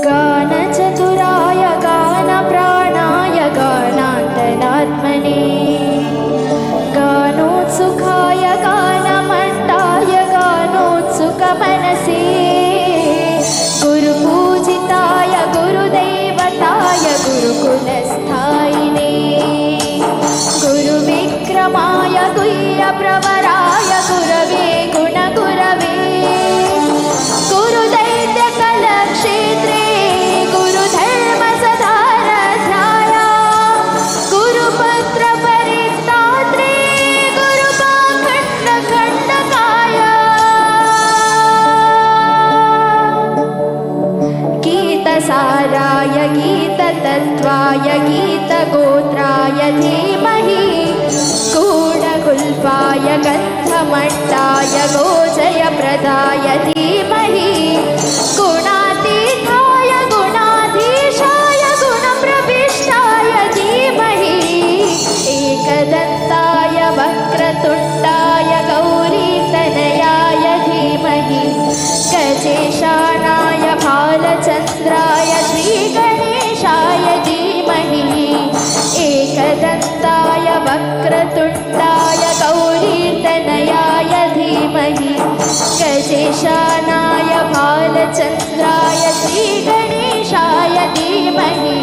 गानचतुराय गानप्राणाय गानान्तरात्मने गानोत्सुकाय गानमट्टाय गानोत्सुकमनसे गुरुपूजिताय गुरुदैवताय गुरुकुलस्थायिने गुरुविक्रमाय गुह्यप्रवराय गुरवे गुणगुरवे गुरुदैत्यकलक्षेत्रे गुरुधर्मसधारध्याय गुरुपत्रपरित्रात्रे गुरुपाखण्डखण्डकाय गीतसाराय गीततत्त्वाय गीतगोत्राय धीमहि गूढगुल्फाय गन्धमट्टाय गोजयप्रदाय धीमहि गुणातीताय गुणाधीशाय गुणप्रविष्टाय धीमहि एकदन्ताय वक्रतुण्डाय गौरीतनयाय धीमहि गजेशानाय भालचन्द्राय श्रीगणेशाय धीमहि एकदन्ताय वक्रतुण्डाय गौरीतनयाय धीमहि गजेशानाय भालचन्द्राय श्रीगणेशाय धीमहि.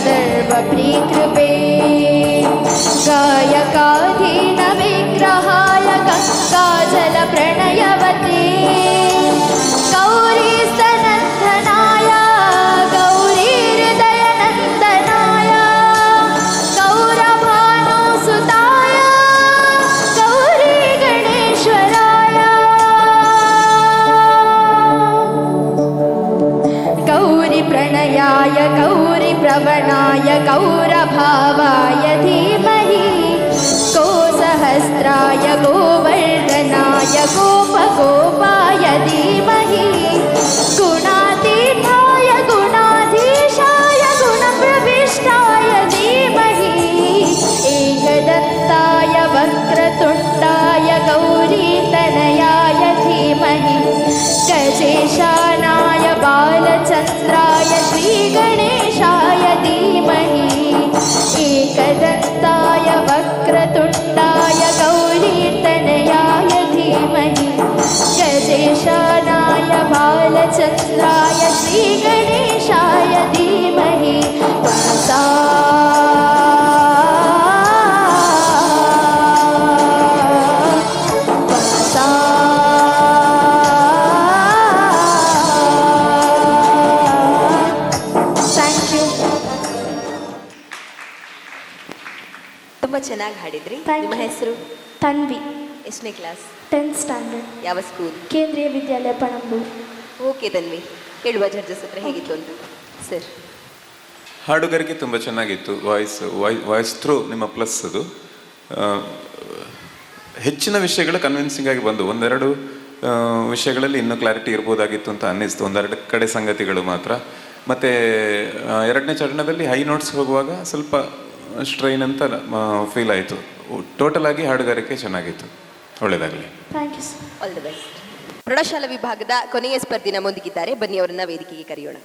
सर्वप्रीकृपे गायकाधीन विग्रहाय गङ्गाजलप्रणयवते गौरी स्तनन्दनाय गौरीहृदयनन्दनाय गौरभानुसुताय गौरी गणेश्वराय गौरी प्रणयाय गौरी प्रवणाय गौरभावाय धीमहि गोसहस्राय गोवर्धनाय गोपगोपाय धीमहि गुणातीताय गुणाधीशाय गुणप्रविष्टाय धीमहि एकदन्ताय वक्रतुण्डाय गौरीतनयाय धीमहि गजेशानाय बालचन्द्राय श्रीगणेशाय धीमहि एकदन्ताय वक्रतुण्डाय गौरीतनयाय धीमहि गजेशानाय बालचन्द्राय श्रीगणेशाय धीमहि ತುಂಬ ಚೆನ್ನಾಗಿ ಹಾಡಿದ್ರಿ. Thank ನಿಮ್ಮ you. ಹೆಸರು? ತನ್ವಿ, ಎಷ್ಟನೇ ಕ್ಲಾಸ್? 10th ಸ್ಟ್ಯಾಂಡರ್ಡ್, ಯಾವ ಸ್ಕೂಲ್? ಕೇಂದ್ರೀಯ ವಿದ್ಯಾಲಯ ಪಣಂಬೂರು. ಓಕೆ ತನ್ವಿ, ಕೇಳುವ ಜಡ್ಜಸ್ ಹತ್ರ ಹೇಗಿತ್ತು ಅಂತ. ಸರ್, ಹಾಡುಗಾರಿಕೆ ತುಂಬ ಚೆನ್ನಾಗಿತ್ತು. ವಾಯ್ಸ್ ಥ್ರೂ ನಿಮ್ಮ ಪ್ಲಸ್ ಅದು. ಹೆಚ್ಚಿನ ವಿಷಯಗಳು ಕನ್ವಿನ್ಸಿಂಗ್ ಆಗಿ ಬಂದು, ಒಂದೆರಡು ವಿಷಯಗಳಲ್ಲಿ ಇನ್ನೂ ಕ್ಲಾರಿಟಿ ಇರ್ಬೋದಾಗಿತ್ತು ಅಂತ ಅನ್ನಿಸ್ತು, ಒಂದೆರಡು ಕಡೆ ಸಂಗತಿಗಳು ಮಾತ್ರ. ಮತ್ತು ಎರಡನೇ ಚರಣದಲ್ಲಿ ಹೈ ನೋಟ್ಸ್ ಹೋಗುವಾಗ ಸ್ವಲ್ಪ ಸ್ಟ್ರೈನ್ ಅಂತ ಫೀಲ್ ಆಯಿತು. ಟೋಟಲ್ ಆಗಿ ಹಾಡುಗಾರಿಕೆ ಚೆನ್ನಾಗಿತ್ತು. ಒಳ್ಳೆಯದಾಗಲಿ. Thank you sir. All the best. ಪ್ರೌಢಶಾಲಾ ವಿಭಾಗದ ಕೊನೆಯ ಸ್ಪರ್ಧಿ ನಮ್ಮೊಂದಿಗಿದ್ದಾರೆ. ಬನ್ನಿ ಅವರನ್ನ ವೇದಿಕೆಗೆ ಕರೆಯೋಣ.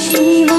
शिव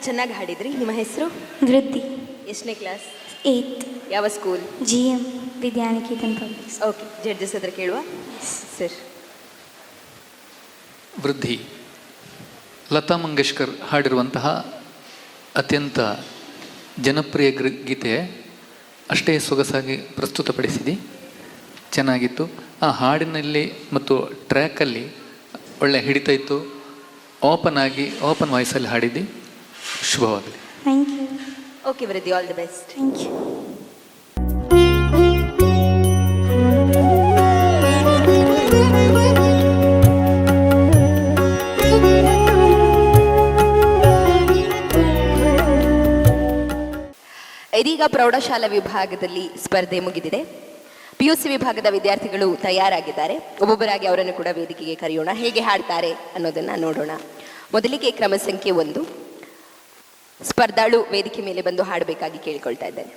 ಚೆನ್ನಾಗಿ ಹಾಡಿದ್ರಿ. ನಿಮ್ಮ ಹೆಸರು? ವೃದ್ಧಿ. ಎಷ್ಟನೇ ಕ್ಲಾಸ್? 8th. ಯಾವ school? GM Vidyaniketan public. Okay, judges ಹತ್ರ ಕೇಳುವ ಸರ್. ವೃದ್ಧಿ ಲತಾ ಮಂಗೇಶ್ಕರ್ ಹಾಡಿರುವಂತಹ ಅತ್ಯಂತ ಜನಪ್ರಿಯ ಗೀತೆ ಅಷ್ಟೇ ಸೊಗಸಾಗಿ ಪ್ರಸ್ತುತಪಡಿಸಿದಿ. ಚೆನ್ನಾಗಿತ್ತು. ಆ ಹಾಡಿನಲ್ಲಿ ಮತ್ತು ಟ್ರ್ಯಾಕಲ್ಲಿ ಒಳ್ಳೆ ಹಿಡಿತ ಇತ್ತು. ಓಪನ್ ವಾಯ್ಸಲ್ಲಿ ಹಾಡಿದ್ದಿ. ಶುಭವಾಗಲಿ. Thank you. Okay Vriddhi, all the best. Thank you. ಇದೀಗ ಪ್ರೌಢಶಾಲಾ ವಿಭಾಗದಲ್ಲಿ ಸ್ಪರ್ಧೆ ಮುಗಿದಿದೆ. PUC ವಿಭಾಗದ ವಿದ್ಯಾರ್ಥಿಗಳು ತಯಾರಾಗಿದ್ದಾರೆ. ಒಬ್ಬೊಬ್ಬರಾಗಿ ಅವರನ್ನು ಕೂಡ ವೇದಿಕೆಗೆ ಕರೆಯೋಣ. ಹೇಗೆ ಹಾಡ್ತಾರೆ ಅನ್ನೋದನ್ನ ನೋಡೋಣ. ಮೊದಲಿಗೆ ಕ್ರಮ ಸಂಖ್ಯೆ 1 ಸ್ಪರ್ಧಾಳು ವೇದಿಕೆ ಮೇಲೆ ಬಂದು ಹಾಡಬೇಕಾಗಿ ಕೇಳಿಕೊಳ್ತಾ ಇದ್ದೇನೆ.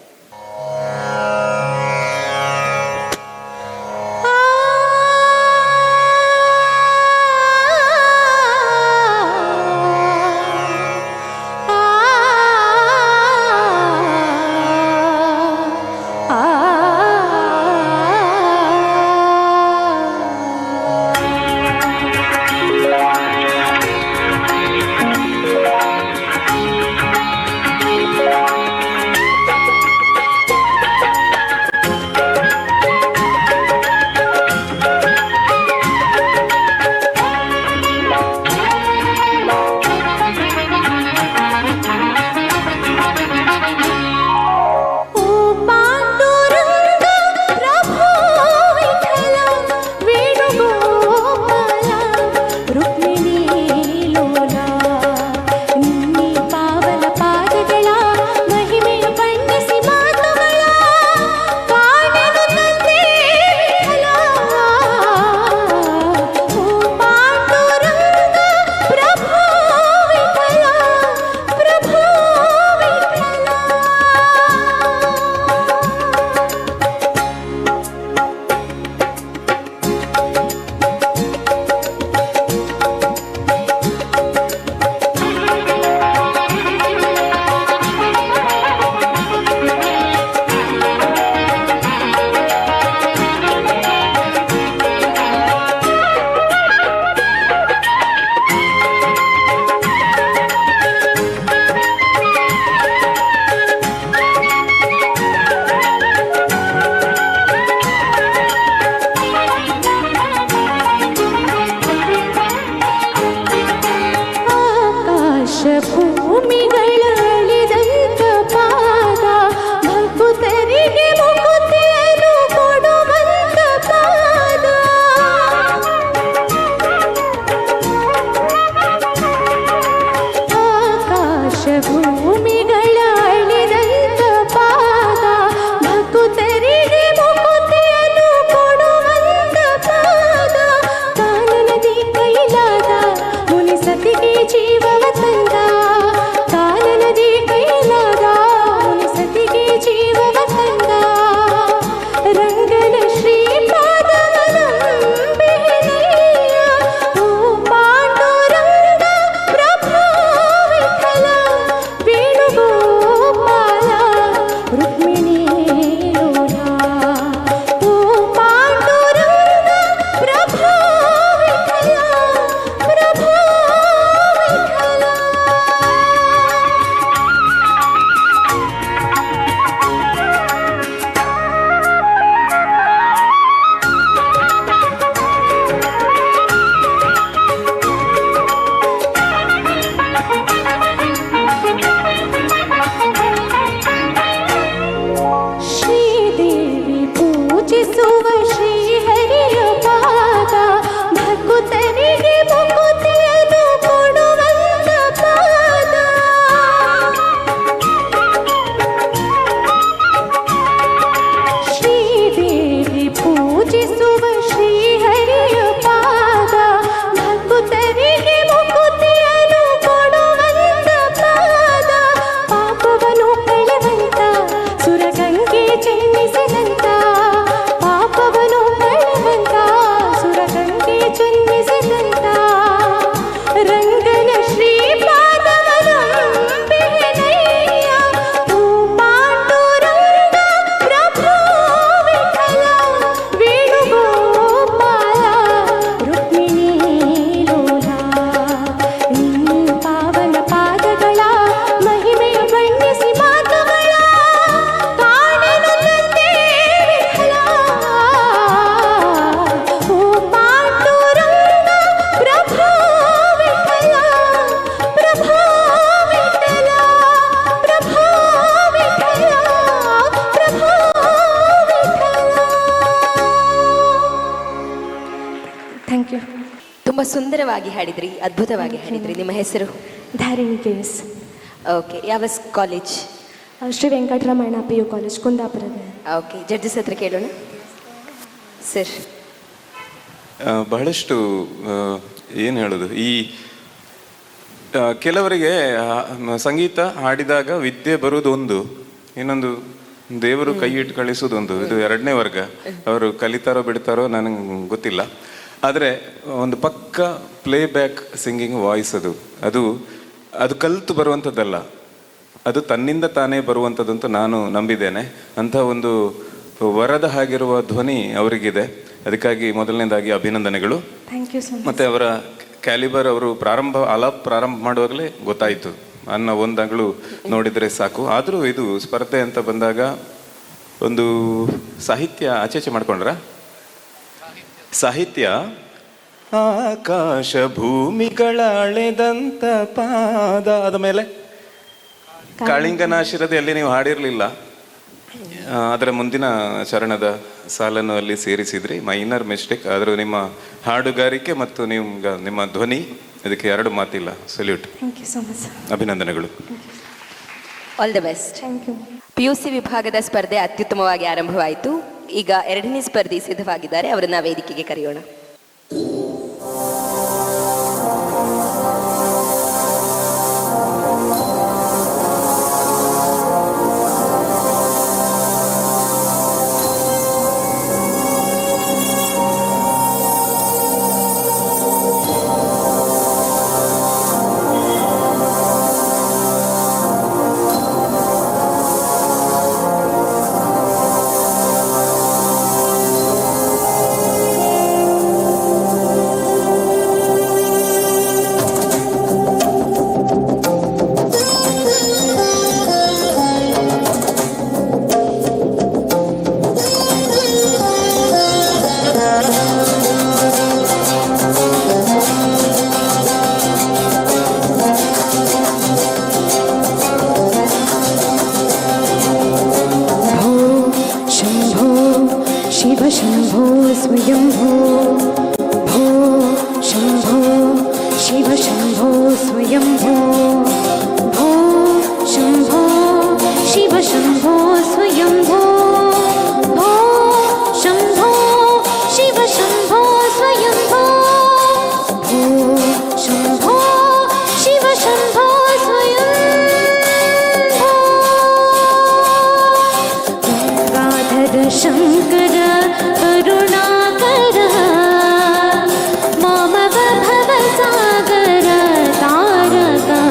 ರಂಗನ ಶ್ರೀಪಾದವಲಂಬಿ ತುಂಬ ಸುಂದರವಾಗಿ ಹಾಡಿದ್ರಿ, ಅದ್ಭುತವಾಗಿ ಹಾಡಿದ್ರಿ. ನಿಮ್ಮ ಹೆಸರು? ಧಾರಿಣಿ KS. ಓಕೆ, ಯಾವ college? Shri Venkataramana PU college, ಕುಂದಾಪುರದ. ಓಕೆ, ಜಡ್ಜಸ್ ಹತ್ರ ಕೇಳೋಣ ಸರ್. ಬಹಳಷ್ಟು ಏನು ಹೇಳೋದು, ಈ ಕೆಲವರಿಗೆ ಸಂಗೀತ ಹಾಡಿದಾಗ ವಿದ್ಯೆ ಬರುವುದೊಂದು, ಇನ್ನೊಂದು ದೇವರು ಕೈ ಇಟ್ಟು ಕಳಿಸೋದೊಂದು, ಇದು ಎರಡನೇ ವರ್ಗ. ಅವರು ಕಲಿತಾರೋ ಬಿಡ್ತಾರೋ ನನಗೆ ಗೊತ್ತಿಲ್ಲ. ಆದರೆ ಒಂದು ಪಕ್ಕ ಪ್ಲೇಬ್ಯಾಕ್ ಸಿಂಗಿಂಗ್ ವಾಯ್ಸ್ ಅದು ಕಲಿತು ಬರುವಂಥದ್ದಲ್ಲ, ಅದು ತನ್ನಿಂದ ತಾನೇ ಬರುವಂಥದ್ದು ಅಂತ ನಾನು ನಂಬಿದ್ದೇನೆ. ಅಂಥ ಒಂದು ವರದ ಹಾಗಿರುವ ಧ್ವನಿ ಅವರಿಗಿದೆ. ಅದಕ್ಕಾಗಿ ಮೊದಲನೇದಾಗಿ ಅಭಿನಂದನೆಗಳು. Thank you so much. ಮತ್ತು ಅವರ ಕ್ಯಾಲಿಬರ್ ಅವರು ಆಲಾಪ್ ಪ್ರಾರಂಭ ಮಾಡುವಾಗಲೇ ಗೊತ್ತಾಯಿತು ಅನ್ನೋ ಒಂದಾಗಲೂ ನೋಡಿದರೆ ಸಾಕು. ಆದರೂ ಇದು ಸ್ಪರ್ಧೆ ಅಂತ ಬಂದಾಗ ಒಂದು ಸಾಹಿತ್ಯ ಆಚೆಚೆ ಮಾಡ್ಕೊಂಡ್ರ, ಸಾಹಿತ್ಯ ಆಕಾಶ ಭೂಮಿಗಳ ಅಳೆದಂತ ಪಾದ, ಆದ ಮೇಲೆ ಕಾಳಿಂಗನಾಶಿರದೆ ಅಲ್ಲಿ ನೀವು ಹಾಡಿರಲಿಲ್ಲ, ಅದರ ಮುಂದಿನ ಚರಣದ ಸಾಲನ್ನು ಅಲ್ಲಿ ಸೇರಿಸಿದ್ರಿ. Minor mistake. ಆದರೂ ನಿಮ್ಮ ಹಾಡುಗಾರಿಕೆ ಮತ್ತು ನಿಮ್ಮ ಧ್ವನಿ, ಇದಕ್ಕೆ ಎರಡು ಮಾತಿಲ್ಲ. Salute. Thank you so much. ಅಭಿನಂದನೆಗಳು. All the best. Thank you. PUC ವಿಭಾಗದ ಸ್ಪರ್ಧೆ ಅತ್ಯುತ್ತಮವಾಗಿ ಆರಂಭವಾಯಿತು. ಈಗ ಎರಡನೇ ಸ್ಪರ್ಧಿ ಸಿದ್ಧವಾಗಿದ್ದಾರೆ, ಅವರನ್ನ ವೇದಿಕೆಗೆ ಕರೆಯೋಣ. शम्भो स्वयंभो भो शम्भो शिव शम्भो स्वयंभो भो शम्भो शिव शम्भो स्वयंभो भो शम्भो शिव शम्भो स्वयंभो भो शम्भो शिव शम्भो स्वयंभो गंगाधर शंकर करुणाकर मामव भवसागर तारका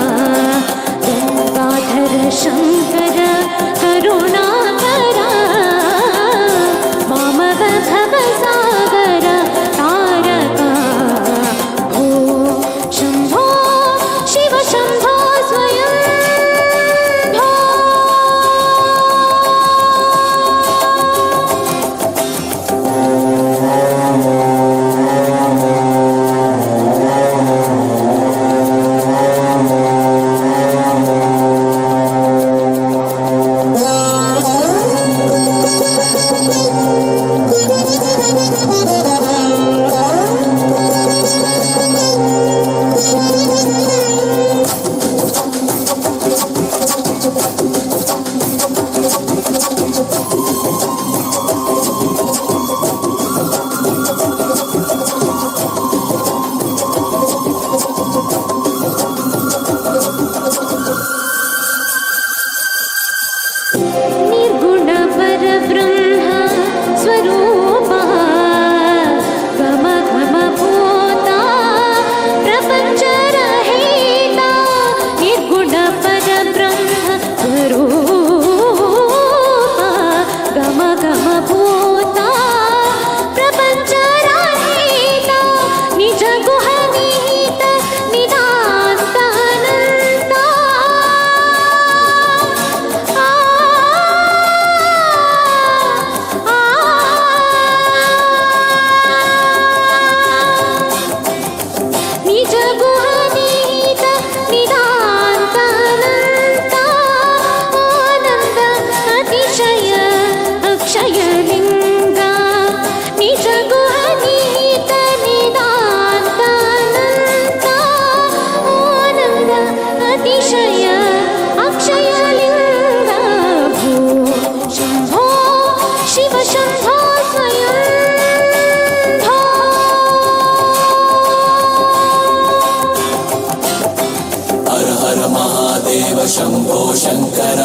ಶಂಭೋ ಶಂಕರ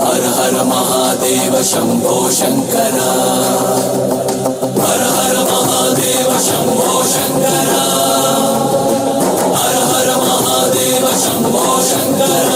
ಹರ ಹರ ಮಹಾದೇವ ಶಂಭೋ ಶಂಕರ ಹರ ಹರ ಮಹಾದೇವ ಶಂಭೋ ಶಂಕರ ಹರ ಹರ ಮಹಾದೇವ ಶಂಭೋ ಶಂಕರ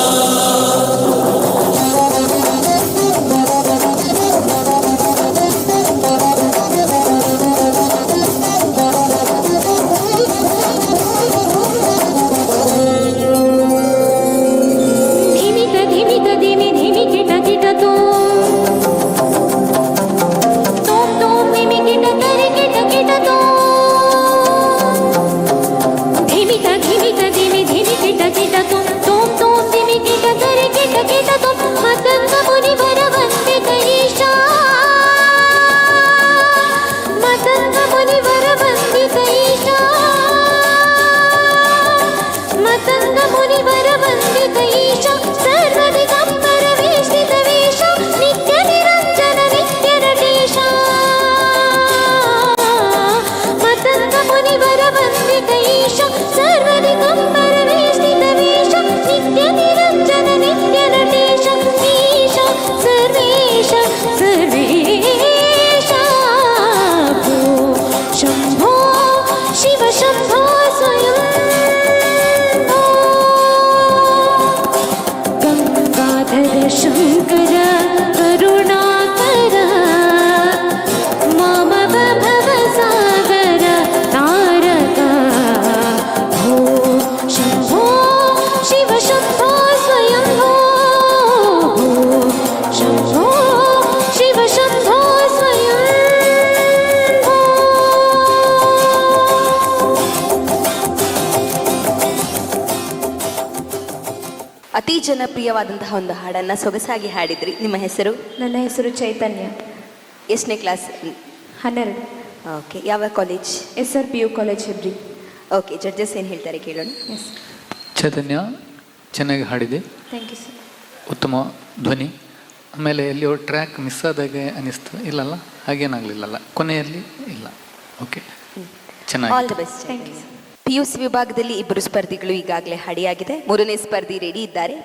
ಅತಿ ಜನಪ್ರಿಯವಾದಂತಹ ಒಂದು ಹಾಡನ್ನು ಸೊಗಸಾಗಿ ಹಾಡಿದ್ರಿ. ನಿಮ್ಮ ಹೆಸರು? ನನ್ನ ಹೆಸರು ಚೈತನ್ಯ. ಎಷ್ಟನೇ ಕ್ಲಾಸ್? 12. ಓಕೆ. ಯಾವ college? SRPU college Hebri. Okay. Judges ಏನು ಹೇಳ್ತಾರೆ ಕೇಳೋಣ. ಎಸ್. ಚೈತನ್ಯ ಚೆನ್ನಾಗಿ ಹಾಡಿದೆ, ಥ್ಯಾಂಕ್ ಯು ಸರ್. ಉತ್ತಮ ಧ್ವನಿ. ಆಮೇಲೆ ಎಲ್ಲಿಯೋ ಟ್ರ್ಯಾಕ್ ಮಿಸ್ ಆದಾಗೆ ಅನಿಸ್ತು, ಇಲ್ಲಲ್ಲ ಹಾಗೇನಾಗಲಿಲ್ಲಲ್ಲ, ಕೊನೆಯಲ್ಲಿ ಇಲ್ಲ. ಓಕೆ, ಚೆನ್ನಾಗಿ. All the best. Thank you. PUC ವಿಭಾಗದಲ್ಲಿ ಇಬ್ಬರು ಸ್ಪರ್ಧಿಗಳು ಈಗಾಗಲೇ ಹಾಡಿಯಾಗಿದೆ. ಮೂರನೇ ಸ್ಪರ್ಧಿ ರೆಡಿ ಇದ್ದಾರೆ.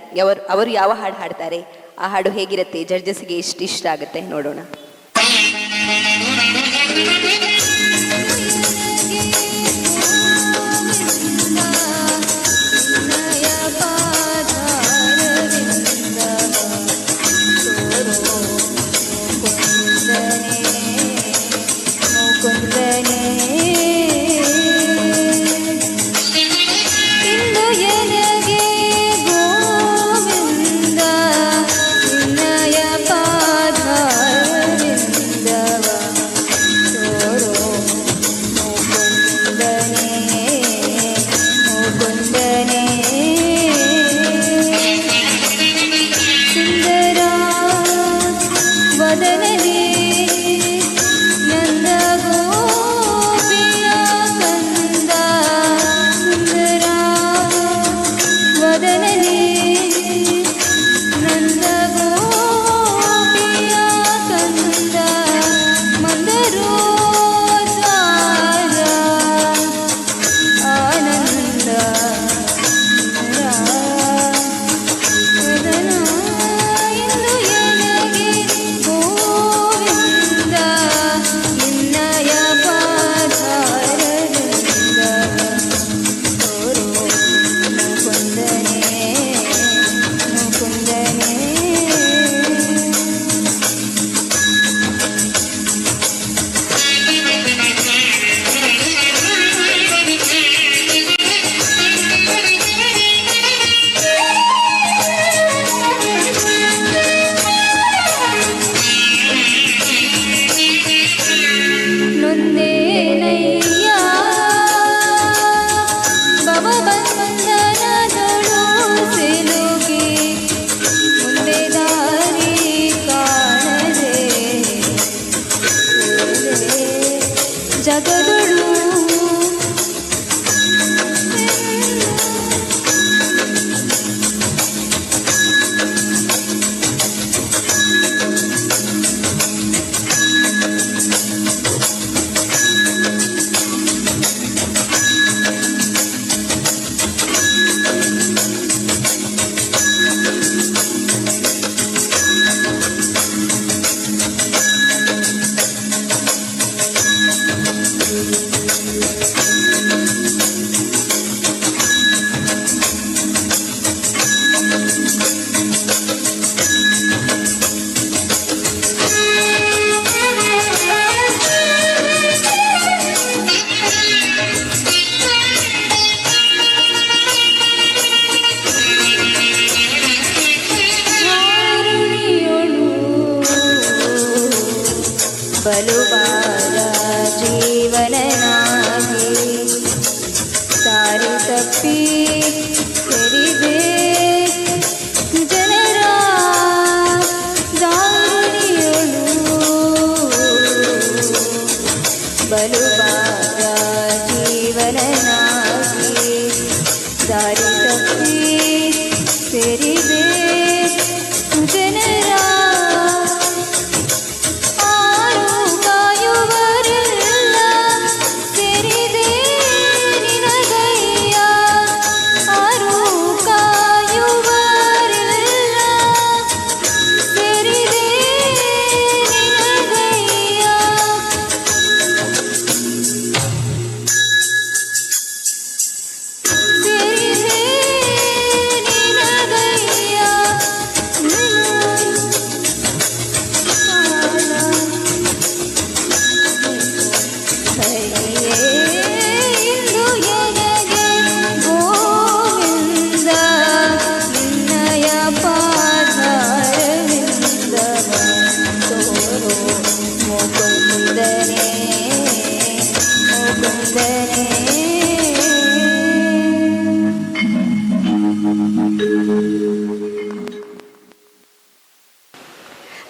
ಅವರು ಯಾವ ಹಾಡು ಹಾಡ್ತಾರೆ, ಆ ಹಾಡು ಹೇಗಿರುತ್ತೆ, ಜಡ್ಜಸ್ಗೆ ಎಷ್ಟು ಇಷ್ಟ ಆಗುತ್ತೆ ನೋಡೋಣ. ಗೋವಿಂದ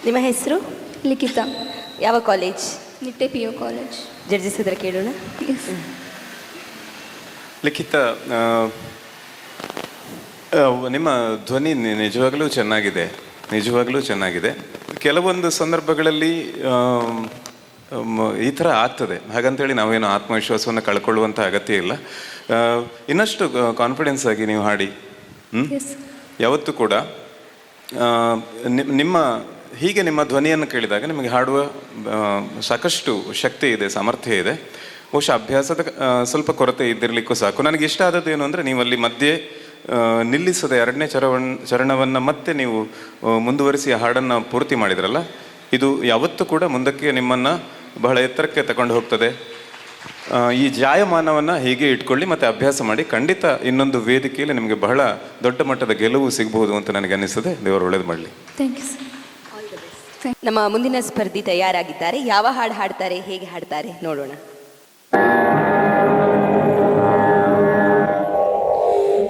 ನಿಮ್ಮ ಹೆಸರು? ಲಿಖಿತ, ಯಾವ college? Nitte P U college. Judges ಹತ್ರ ಕೇಳೋಣ. ಲಿಖಿತ, ನಿಮ್ಮ ಧ್ವನಿ ನಿಜವಾಗಲೂ ಚೆನ್ನಾಗಿದೆ. ಕೆಲವೊಂದು ಸಂದರ್ಭಗಳಲ್ಲಿ ಈ ಥರ ಆಗ್ತದೆ. ಹಾಗಂತೇಳಿ ನಾವೇನು ಆತ್ಮವಿಶ್ವಾಸವನ್ನು ಕಳ್ಕೊಳ್ಳುವಂಥ ಅಗತ್ಯ ಇಲ್ಲ. ಇನ್ನಷ್ಟು ಕಾನ್ಫಿಡೆನ್ಸ್ ಆಗಿ ನೀವು ಹಾಡಿ. ಯಾವತ್ತೂ ಕೂಡ ನಿಮ್ಮ ಧ್ವನಿಯನ್ನು ಕೇಳಿದಾಗ ನಿಮಗೆ ಹಾಡುವ ಸಾಕಷ್ಟು ಶಕ್ತಿ ಇದೆ, ಸಾಮರ್ಥ್ಯ ಇದೆ. ಬಹುಶಃ ಅಭ್ಯಾಸದ ಸ್ವಲ್ಪ ಕೊರತೆ ಇದ್ದಿರಲಿಕ್ಕೂ ಸಾಕು. ನನಗೆ ಇಷ್ಟ ಆದದ್ದು ಏನು ಅಂದರೆ, ನೀವು ಅಲ್ಲಿ ಮಧ್ಯೆ ನಿಲ್ಲಿಸದೆ 2ನೇ ಚರಣವನ್ನು ಮತ್ತೆ ನೀವು ಮುಂದುವರಿಸಿ ಆ ಹಾಡನ್ನು ಪೂರ್ತಿ ಮಾಡಿದ್ರಲ್ಲ, ಇದು ಯಾವತ್ತೂ ಕೂಡ ಮುಂದಕ್ಕೆ ನಿಮ್ಮನ್ನು ಬಹಳ ಎತ್ತರಕ್ಕೆ ತಗೊಂಡು ಹೋಗ್ತದೆ. ಈ ಜಾಯಮಾನವನ್ನು ಹೀಗೆ ಇಟ್ಕೊಳ್ಳಿ ಮತ್ತು ಅಭ್ಯಾಸ ಮಾಡಿ. ಖಂಡಿತ ಇನ್ನೊಂದು ವೇದಿಕೆಯಲ್ಲಿ ನಿಮಗೆ ಬಹಳ ದೊಡ್ಡ ಮಟ್ಟದ ಗೆಲುವು ಸಿಗಬಹುದು ಅಂತ ನನಗೆ ಅನ್ನಿಸ್ತದೆ. ದೇವರು ಒಳ್ಳೇದು ಮಾಡಲಿ. Thank you sir. ನಮ್ಮ ಮುಂದಿನ ಸ್ಪರ್ಧಿ ತಯಾರಾಗಿದ್ದಾರೆ. ಯಾವ ಹಾಡು ಹಾಡ್ತಾರೆ, ಹೇಗೆ ಹಾಡ್ತಾರೆ ನೋಡೋಣ.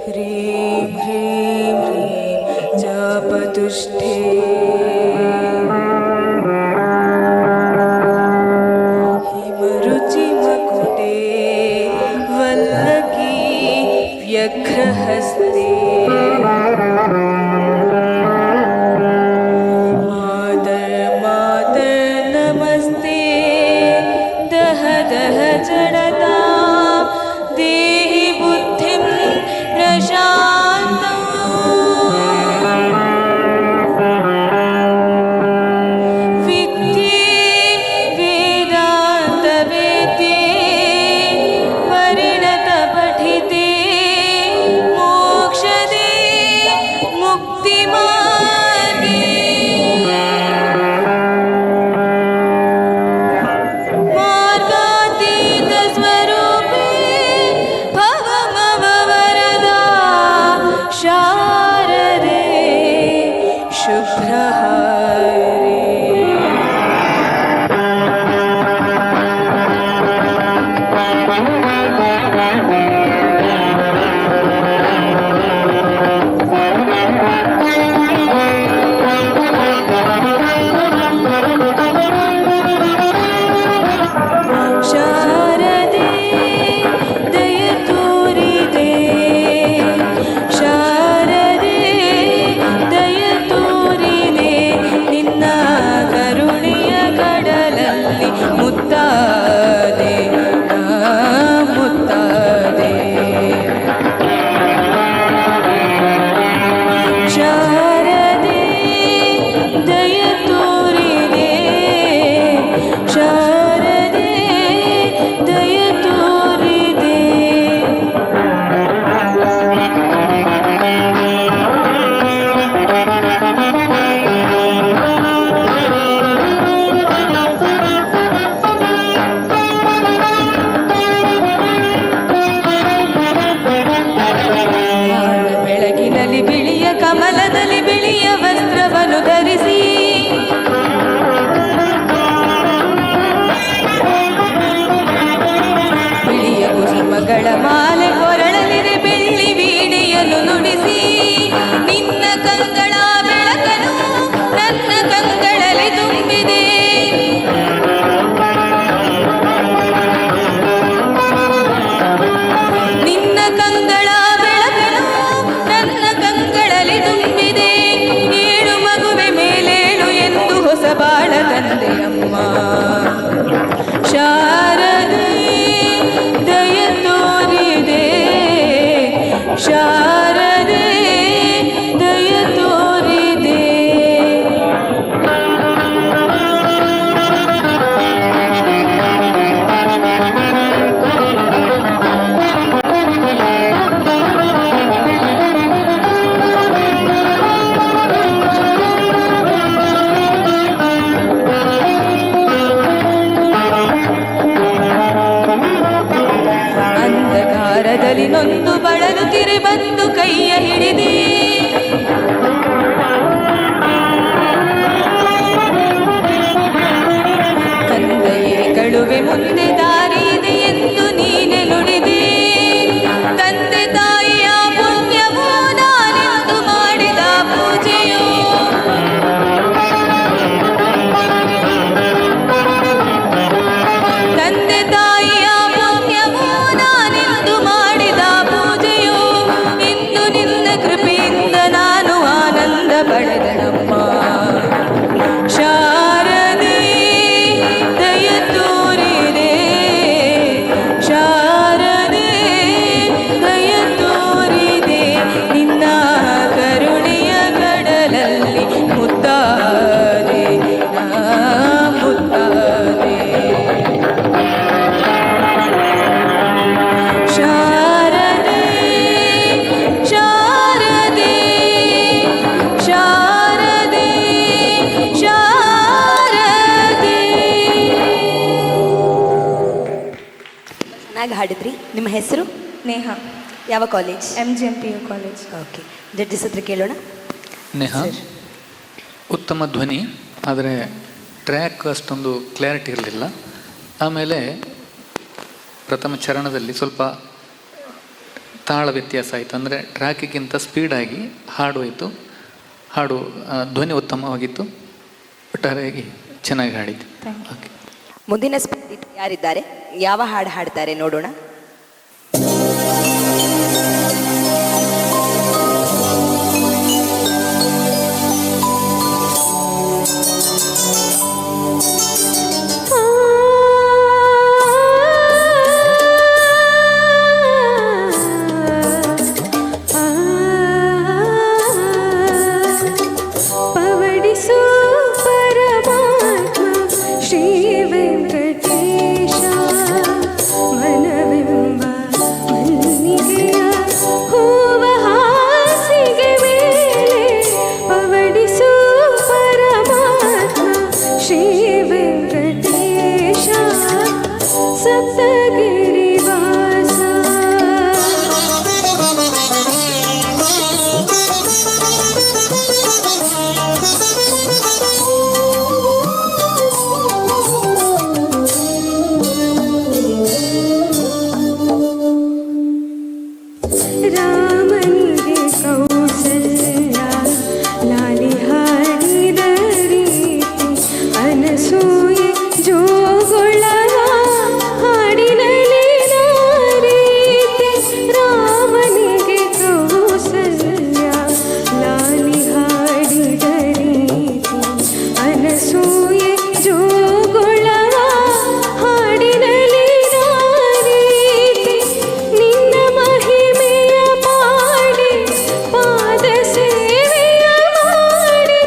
ಹ್ರೀಂ ಹ್ರೀಂ ಹ್ರೀಂ ಜಪತುಷ್ಠೇ ಹಿಮರುಚಿ ಮಕುಟೇ ವಲ್ಲಕೀ ವ್ಯಘ್ರಹಸ್ತೆ ನೊಂದು ಬಳಲುತ್ತಿರೆ ಬಂದು ಕೈಯ ಹಿಡಿದಿ ತಂದೆಯೇ ಕಳುವೆ ಮುಂದೆ ದಾರಿ ಇದೆ ಎಂದು ನೀನೆ ನುಡಿದಿ ತಂದೆ ತಾಯಿಯ ಪುಣ್ಯವೋ ನಾನೆಂದು ಮಾಡಿದ ಪೂಜೆಯೋ ಚೆನ್ನಾಗಿ ಹಾಡಿದ್ರಿ. ನಿಮ್ಮ ಹೆಸರು? ನೇಹ, ಯಾವ college? MGMPU college. Okay, judges ಹತ್ರ ಕೇಳೋಣ. ನೇಹ ಉತ್ತಮ ಧ್ವನಿ, ಆದರೆ ಟ್ರ್ಯಾಕ್ ಅಷ್ಟೊಂದು ಕ್ಲಾರಿಟಿ ಇರಲಿಲ್ಲ. ಆಮೇಲೆ ಪ್ರಥಮ ಚರಣದಲ್ಲಿ ಸ್ವಲ್ಪ ತಾಳ ವ್ಯತ್ಯಾಸ ಆಯಿತು, ಅಂದರೆ ಟ್ರ್ಯಾಕಿಗಿಂತ ಸ್ಪೀಡಾಗಿ ಹಾಡು ಹೋಯಿತು. ಹಾಡು ಧ್ವನಿ ಉತ್ತಮವಾಗಿತ್ತು, ಒಟ್ಟಾರೆಯಾಗಿ ಚೆನ್ನಾಗಿ ಹಾಡಿದ್ದು. ಓಕೆ, ಮುಂದಿನ ಸ್ಪರ್ಧಿ ಯಾರಿದ್ದಾರೆ, ಯಾವ ಹಾಡು ಹಾಡ್ತಾರೆ ನೋಡೋಣ. ಪವಡಿಸು ಪರಮಾತ್ಮ ಶ್ರೀ ವೆಂಕಟೇಶ, ಮನವೆಂಬ ಮಲ್ಲಿಗೆಯ ಹೂವ ಹಾಸಿಗೆ ಮೇಲೆ. ಪವಡಿಸು ಪರಮಾತ್ಮ ಶ್ರೀ ವೆಂಕಟೇಶ, ಸಪ್ತಗಿರಿ ವಾಸ. ರಾಮನಿಗೆ ಕೌಸಲ್ಯ ಲಾಲಿ ಹಾಡಿದ ರೀತಿ, ಅನಸೂಯೆ ಜೋಗುಳವ ಹಾಡಿನಲ್ಲಿ ನಾರೀತಿ. ರಾಮನಿಗೆ ಕೌಸಲ್ಯ ಲಾಲಿ ಹಾಡಿದ ರೀತಿ, ಅನಸೂಯೆ ಜೋಗುಳವ ಹಾಡಿನಲ್ಲಿ ನಾರೀತಿ. ನಿನ್ನ ಮಹಿಮೆಯ ಪಾಡಿ ಪಾದ ಸೇವೆಯ ಮಾಡಿ,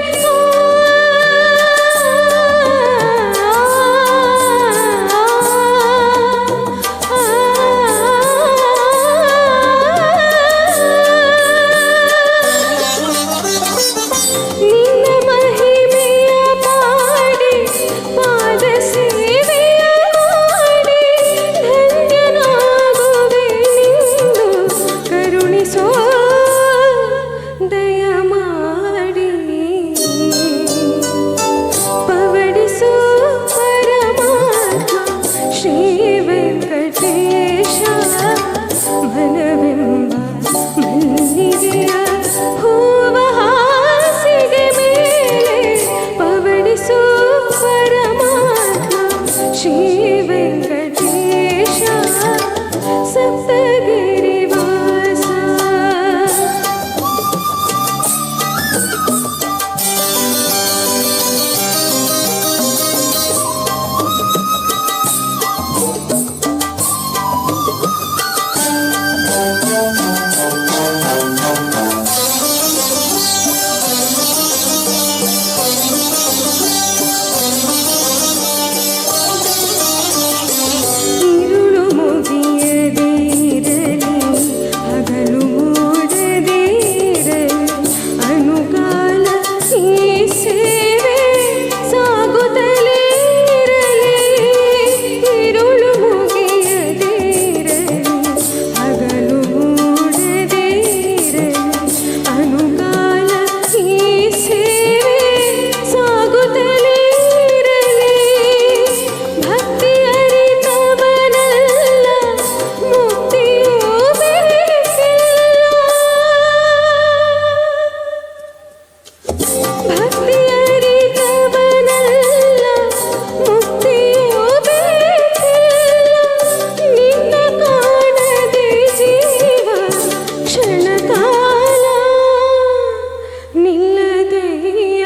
ನಿನ್ನ ಮಹಿಮೆಯ ಪಾಡಿ ಪಾದ ಸೇವೆಯ ಮಾಡಿ, ಧನ್ಯನಾಗುವೆ ನಿಂದು ಕರುಣಿಸೋ ದಯ ಮಾಡಿ. ಪವಡಿಸು ಪರಮಾತ್ಮ ಶ್ರೀ ವೆಂಕಟೇಶ, ಮನವೆಂಬ ಮಲ್ಲಿಗೆಯ ಹೂವ ಹಾಸಿಗೆ ಮೇಲೆ. ಪವಡಿಸು ಪರಮಾತ್ಮ ಶ್ರೀ ವೆಂಕಟೇಶ, ಸಪ್ತಗಿರಿ ವಾಸ. ഇരുളു മുകിയതേ ഇരലി, ಹಗಲು ಮೂಡದೇ ಇರಲಿ, ಅನುಕಾಲ ಈ ಸೇವೆ ಸಾಗುತ್ತಲೇ ಇರಲಿ. ഇരുಳು ಮುಗಿಯದೇ ಇರಲಿ, ಹಗಲು ಮೂಡದೇ ಇರಲಿ, ಅನುಕಾಲ ಈ ಸೇವೆ ಸಾಗುತ್ತಲೇ ಇರಲಿ. ಭಕ್ತಿ ಅರಿತವನಲ್ಲ ಮುಕ್ತಿಯೂ ಬೇಕಿಲ್ಲ, ಭಕ್ತಿ ಅರಿತವನಲ್ಲ ಮುಕ್ತಿಯೂ ಬೇಕಿಲ್ಲ. ನಿನ್ನ ಕಾಣದೆ ಜೀವ ಕ್ಷಣಕಾಲ ನಿಲ್ಲದೆಯ.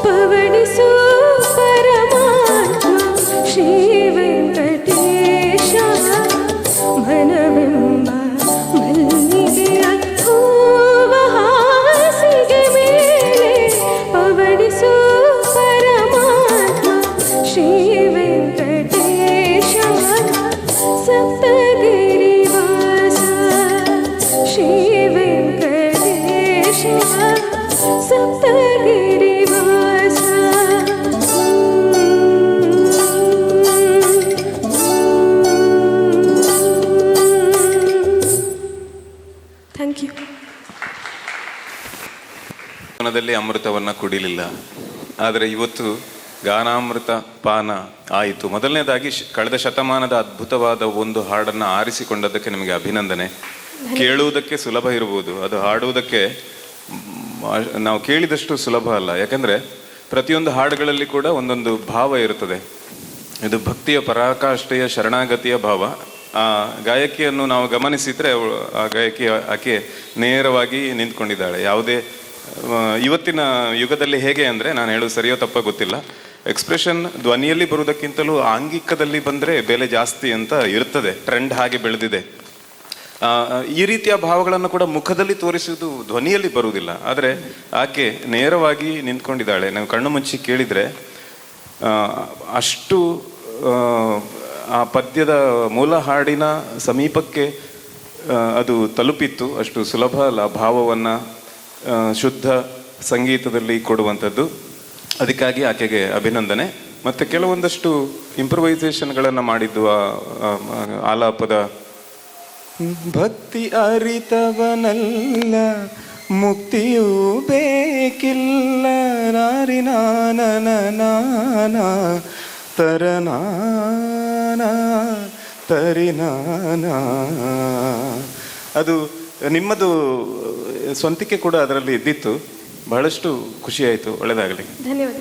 ಪವಡಿಸು ಪರಮಾತ್ಮ ಶ್ರೀ ವೆಂಕಟೇಶ, ಮನವೆಂಬ ಮಲ್ಲಿಗೆಯ ಹೂವ ಹಾಸಿಗೆ ಮೇಲೆ. ಪವಡಿಸು ಪರಮಾತ್ಮ ಶ್ರೀ ವೆಂಕಟೇಶ, ಸಪ್ತಗಿರಿ ವಾಸ. ಶ್ರೀ ವೆಂಕಟೇಶ, ಸಪ್ತಗಿರಿ ವಾಸ. ಬಾಲ್ಯದಲ್ಲಿ ಅಮೃತವನ್ನು ಕುಡಿಲಿಲ್ಲ, ಆದರೆ ಇವತ್ತು ಗಾನಾಮೃತ ಪಾನ ಆಯಿತು. ಮೊದಲನೇದಾಗಿ ಕಳೆದ ಶತಮಾನದ ಅದ್ಭುತವಾದ ಒಂದು ಹಾಡನ್ನು ಆರಿಸಿಕೊಂಡದ್ದಕ್ಕೆ ನಿಮಗೆ ಅಭಿನಂದನೆ. ಕೇಳುವುದಕ್ಕೆ ಸುಲಭ ಇರ್ಬೋದು, ಅದು ಹಾಡುವುದಕ್ಕೆ ನಾವು ಕೇಳಿದಷ್ಟು ಸುಲಭ ಅಲ್ಲ. ಯಾಕಂದರೆ ಪ್ರತಿಯೊಂದು ಹಾಡುಗಳಲ್ಲಿ ಕೂಡ ಒಂದೊಂದು ಭಾವ ಇರುತ್ತದೆ. ಇದು ಭಕ್ತಿಯ ಪರಾಕಾಷ್ಠೆಯ ಶರಣಾಗತಿಯ ಭಾವ. ಆ ಗಾಯಕಿಯನ್ನು ನಾವು ಗಮನಿಸಿದರೆ ಆ ಗಾಯಕಿ ಆಕೆ ನೇರವಾಗಿ ನಿಂತ್ಕೊಂಡಿದ್ದಾಳೆ. ಯಾವುದೇ ಇವತ್ತಿನ ಯುಗದಲ್ಲಿ ಹೇಗೆ ಅಂದರೆ, ನಾನು ಹೇಳೋದು ಸರಿಯೋ ತಪ್ಪ ಗೊತ್ತಿಲ್ಲ, ಎಕ್ಸ್ಪ್ರೆಷನ್ ಧ್ವನಿಯಲ್ಲಿ ಬರುವುದಕ್ಕಿಂತಲೂ ಆಂಗಿಕದಲ್ಲಿ ಬಂದರೆ ಬೆಲೆ ಜಾಸ್ತಿ ಅಂತ ಇರ್ತದೆ. ಟ್ರೆಂಡ್ ಹಾಗೆ ಬೆಳೆದಿದೆ. ಈ ರೀತಿಯ ಭಾವಗಳನ್ನು ಕೂಡ ಮುಖದಲ್ಲಿ ತೋರಿಸುವುದು ಧ್ವನಿಯಲ್ಲಿ ಬರುವುದಿಲ್ಲ. ಆದರೆ ಆಕೆ ನೇರವಾಗಿ ನಿಂತ್ಕೊಂಡಿದ್ದಾಳೆ. ನಾವು ಕಣ್ಣು ಮುಚ್ಚಿ ಕೇಳಿದರೆ ಅಷ್ಟು ಆ ಪದ್ಯದ ಮೂಲ ಹಾಡಿನ ಸಮೀಪಕ್ಕೆ ಅದು ತಲುಪಿತ್ತು. ಅಷ್ಟು ಸುಲಭ ಅಲ್ಲ ಭಾವವನ್ನು ಶುದ್ಧ ಸಂಗೀತದಲ್ಲಿ ಕೊಡುವಂಥದ್ದು. ಅದಕ್ಕಾಗಿ ಆಕೆಗೆ ಅಭಿನಂದನೆ. ಮತ್ತು ಕೆಲವೊಂದಷ್ಟು ಇಂಪ್ರವೈಸೇಷನ್ಗಳನ್ನು ಮಾಡಿದ್ದು ಆಲಾಪದ ಭಕ್ತಿ ಅರಿತವನಲ್ಲ ಮುಕ್ತಿಯೂ ಬೇಕಿಲ್ಲ ನಾರಿನಾನ ತರನಾನ ತರಿನಾನ. ಅದು ನಿಮ್ಮದು ಸ್ವಂತಿಕೆ ಕೂಡ ಅದರಲ್ಲಿ ಇದ್ದಿತ್ತು. ಬಹಳಷ್ಟು ಖುಷಿಯಾಯಿತು. ಒಳ್ಳೆಯದಾಗಲಿ. ಧನ್ಯವಾದ.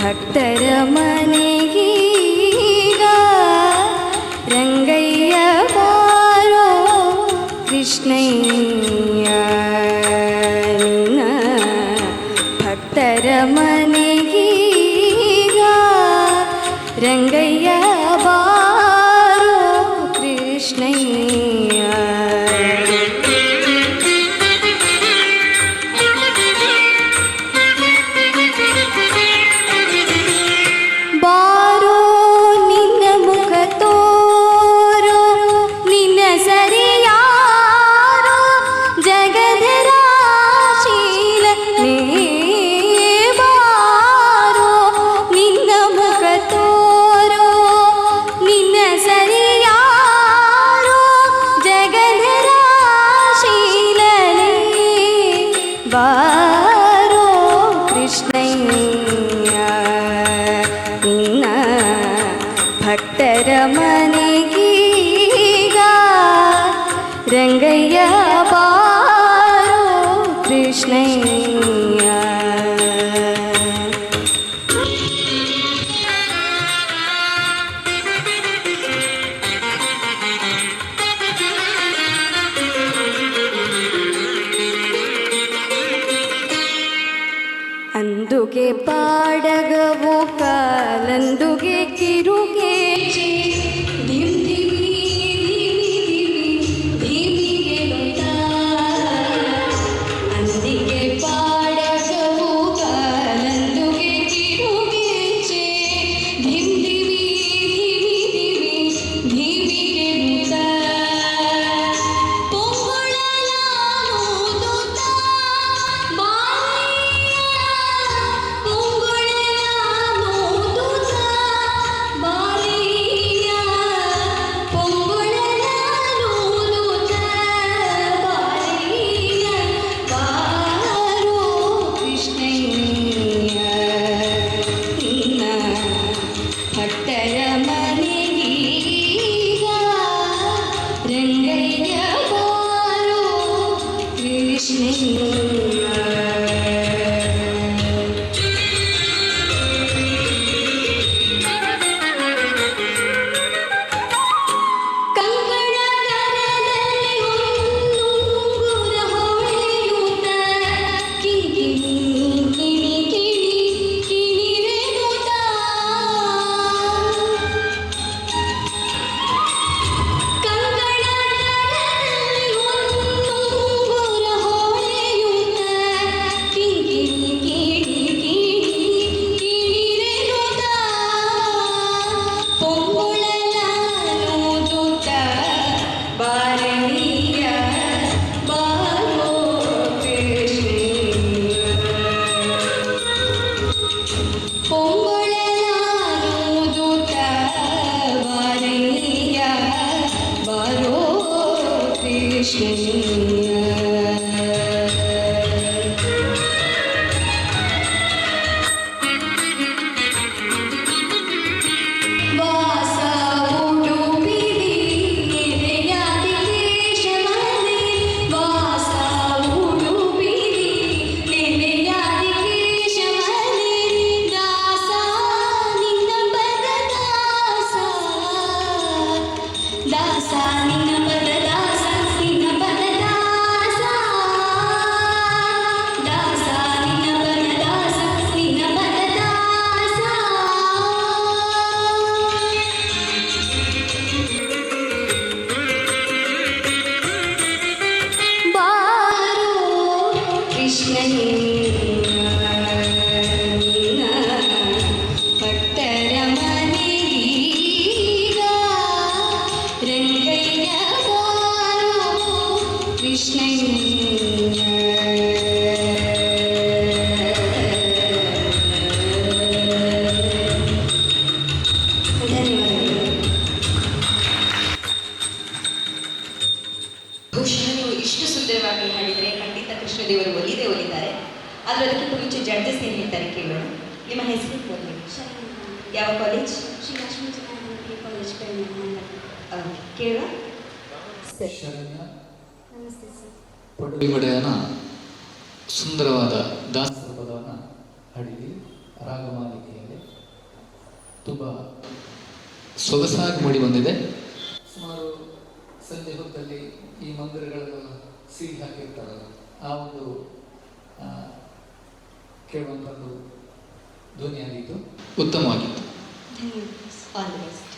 ಭಕ್ತರ ಮನೆಗೀಗ ರಂಗಯ್ಯ ಬಾರೋ ಕೃಷ್ಣಯ್ಯ ಭಕ್ತರ ಮನೆಗೀಗ ರಂಗಯ್ಯ ಬಾರೋ ಕೃಷ್ಣಯ್ಯ. ಬಾರೋ ಕೃಷ್ಣಯ್ಯ ನಿನ್ನ ಭಕ್ತರ ಮನೆಗೀಗ ರಂಗಯ್ಯ ಬಾರೋ ಕೃಷ್ಣಯ್ಯ. ಅಂದುಗೆ ಪಾಡಗವು ಕಾಲಂದುಗೆ ಕಿರುಗೆ ಅಂದಿಗೆ ಪಾಡಗವು ಕಾಲಂದುಗೆ ಕಿರುಗೆ ಧಿಮ್ದಿವಿ ಧಿಮಿಗೆ ಪೊಂಗುಳಲ ಭಕ್ತರ ಮನೆಗೀಗ ರಂಗಯ್ಯ ಬಾರೋ ಕೃಷ್ಣಯ್ಯ. ಬಹುಶಃ ನೀವು ಇಷ್ಟು ಸುಂದರವಾಗಿ ಹಾಡಿದರೆ ಖಂಡಿತ ಕೃಷ್ಣದೇವರು ಒಲಿದ್ದಾರೆ. ಆದರೆ ಅದಕ್ಕಿಂತ ಮುಂಚೆ ಜಡ್ಜಸ್ ಏನು ಹೇಳ್ತಾರೆ ಕೇಳೋಣ. ನಿಮ್ಮ ಹೆಸರು ಯಾವ ಕಾಲೇಜ್? ಶ್ರೀ ಲಕ್ಷ್ಮೀ ಕಾಲೇಜ್ ಕೇಳುವ. ನಮಸ್ತೆ ಸರ್. ಪಡುಬಿಮಡೆಯನ ಸುಂದರವಾದ ದಾಸರ ಪದವನ್ನು ಹಾಡಿದಿ ರಾಗಮಾಲಿಕೆಯಲ್ಲಿ ತುಂಬ ಸೊಗಸಾಗಿ ಮೂಡಿ ಬಂದಿದೆ. ಸುಮಾರು ಸಂಜೆ ಹೊತ್ತಲ್ಲಿ ಈ ಮಂದಿರಗಳನ್ನು ಸೀಲ್ ಹಾಕಿರ್ತಾರಲ್ಲ, ಆ ಒಂದು ಕೇಳುವಂಥದ್ದು ಧ್ವನಿಯಾಗಿತ್ತು, ಉತ್ತಮವಾಗಿತ್ತು. ಧನ್ಯವಾದ. All the best.